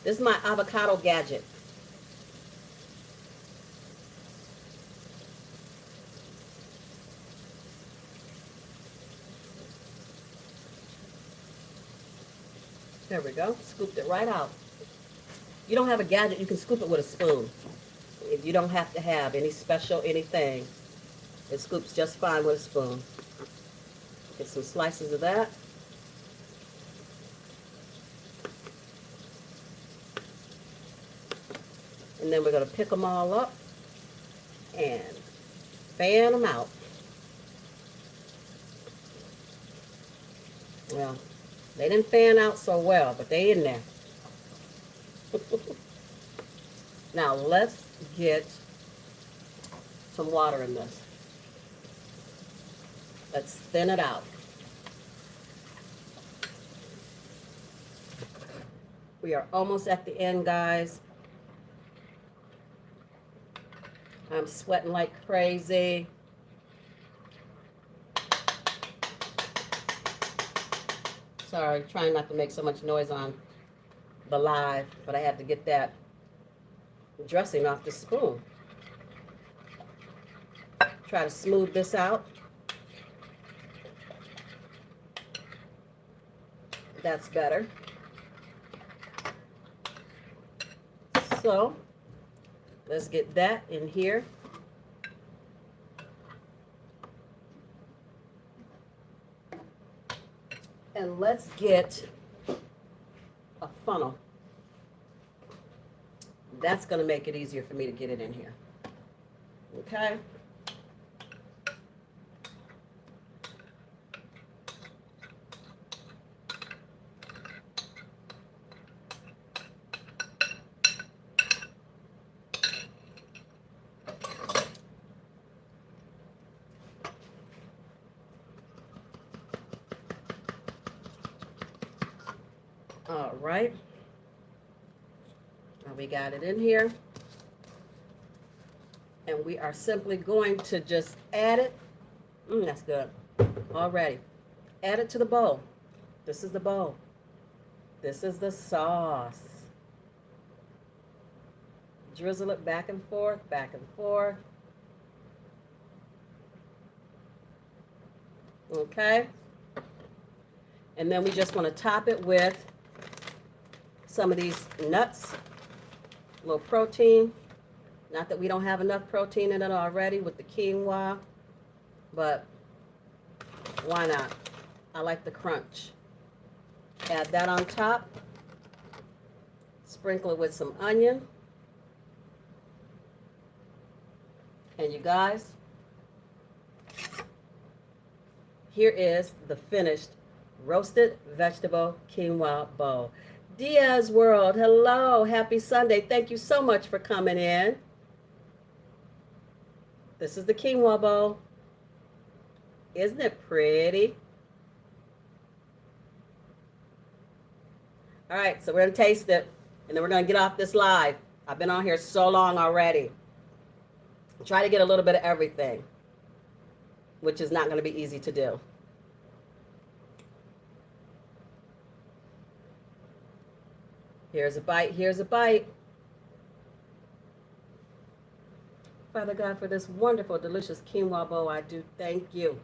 This is my avocado gadget. There we go. Scooped it right out. You don't have a gadget, you can scoop it with a spoon. If you don't have to have any special anything, it scoops just fine with a spoon. Get some slices of that. And then we're going to pick them all up and fan them out. Well, they didn't fan out so well, but they in there. Now let's get some water in this. Let's thin it out. We are almost at the end, guys. I'm sweating like crazy. Sorry, trying not to make so much noise on the live, but I had to get that dressing off the spoon. Try to smooth this out. That's better. So, let's get that in here. And let's get a funnel. That's going to make it easier for me to get it in here. Okay? All right. Now we got it in here. And we are simply going to just add it. That's good. Already. Add it to the bowl. This is the bowl. This is the sauce. Drizzle it back and forth, back and forth. Okay. And then we just want to top it with some of these nuts, a little protein. Not that we don't have enough protein in it already with the quinoa, but why not? I like the crunch. Add that on top. Sprinkle it with some onion. And you guys, here is the finished roasted vegetable quinoa bowl. Diaz World, hello, happy Sunday. Thank you so much for coming in. This is the quinoa bowl. Isn't it pretty? All right, so we're going to taste it, and then we're going to get off this live. I've been on here so long already. Try to get a little bit of everything, which is not going to be easy to do. Here's a bite. Here's a bite. Father God, for this wonderful, delicious quinoa bowl, I do thank you.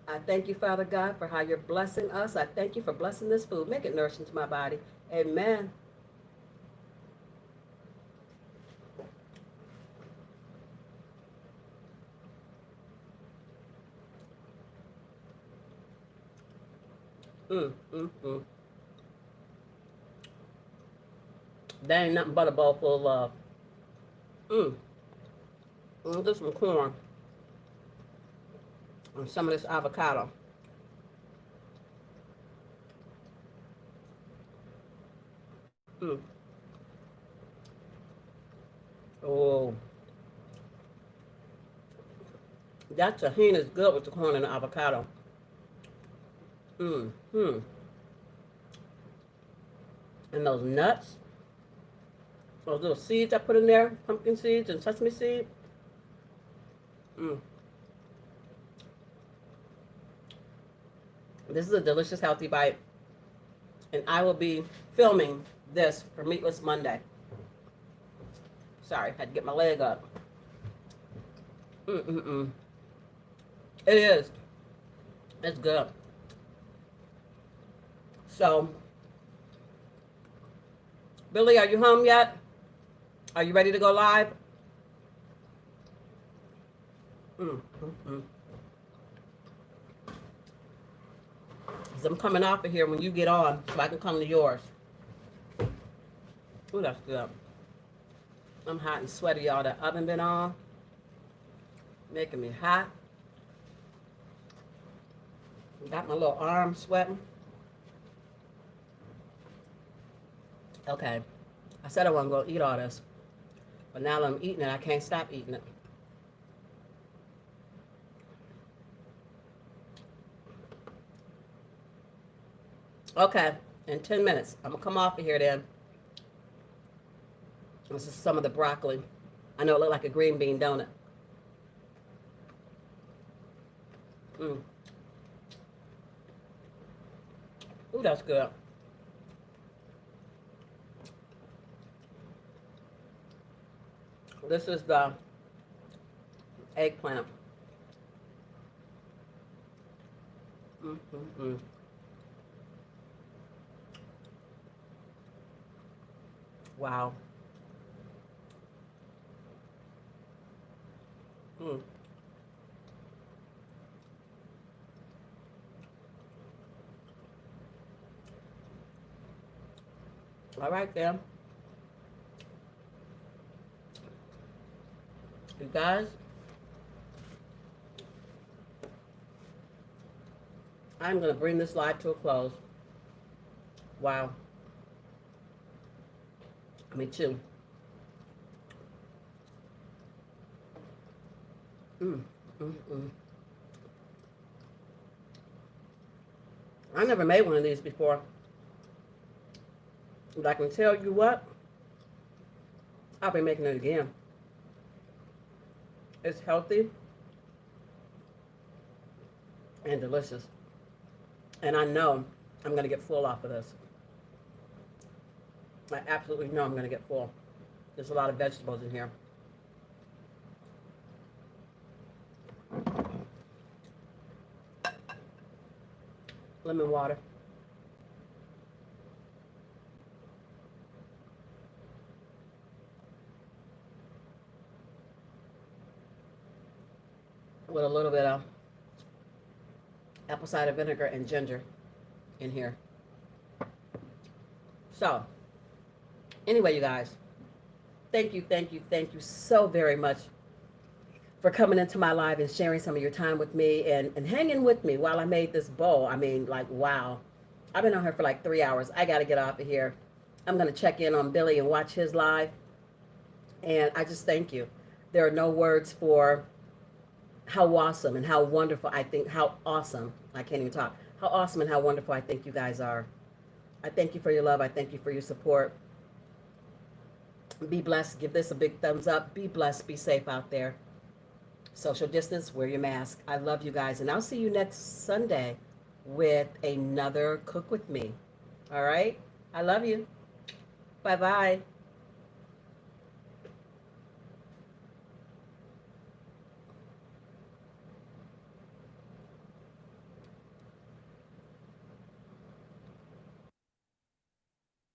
I thank you, Father God, for how you're blessing us. I thank you for blessing this food. Make it nourishing to my body. Amen. That ain't nothing but a bowl full of love. Mmm. Just some corn and some of this avocado. Mmm. Oh, that tahini is good with the corn and the avocado. Mmm. Hmm. And those nuts, those little seeds I put in there, pumpkin seeds and sesame seed. Mmm. This is a delicious, healthy bite. And I will be filming this for Meatless Monday. Sorry, had to get my leg up. Mm-mm-mm. It is. It's good. So, Billy, are you home yet? Are you ready to go live? Mm-mm-mm. Because I'm coming off of here when you get on so I can come to yours. Ooh, that's good. I'm hot and sweaty, y'all. The oven been on. Making me hot. Got my little arm sweating. Okay. I said I wasn't going to eat all this. But now that I'm eating it, I can't stop eating it. Okay. In 10 minutes. I'm going to come off of here then. This is some of the broccoli. I know it looked like a green bean, don't it? Mm. Ooh, that's good. This is the eggplant. Mm-hmm. Wow. Mm. All right, then. You guys, I'm going to bring this live to a close. Wow. Me too. Mm, mm, mm. I never made one of these before. But I can tell you what, I'll be making it again. It's healthy and delicious. And I know I'm going to get full off of this. I absolutely know I'm going to get full. There's a lot of vegetables in here. Lemon water. With a little bit of apple cider vinegar and ginger in here. So, anyway, you guys, thank you so very much for coming into my live and sharing some of your time with me and hanging with me while I made this bowl. I mean, like, wow. I've been on here for like 3 hours. I got to get off of here. I'm going to check in on Billy and watch his live. And I just thank you. There are no words for how awesome and how wonderful I think, how awesome, I can't even talk, how awesome and how wonderful I think you guys are. I thank you for your love. I thank you for your support. Be blessed. Give this a big thumbs up. Be blessed. Be safe out there. Social distance. Wear your mask. I love you guys. And I'll see you next Sunday with another Cook With Me. All right? I love you. Bye-bye.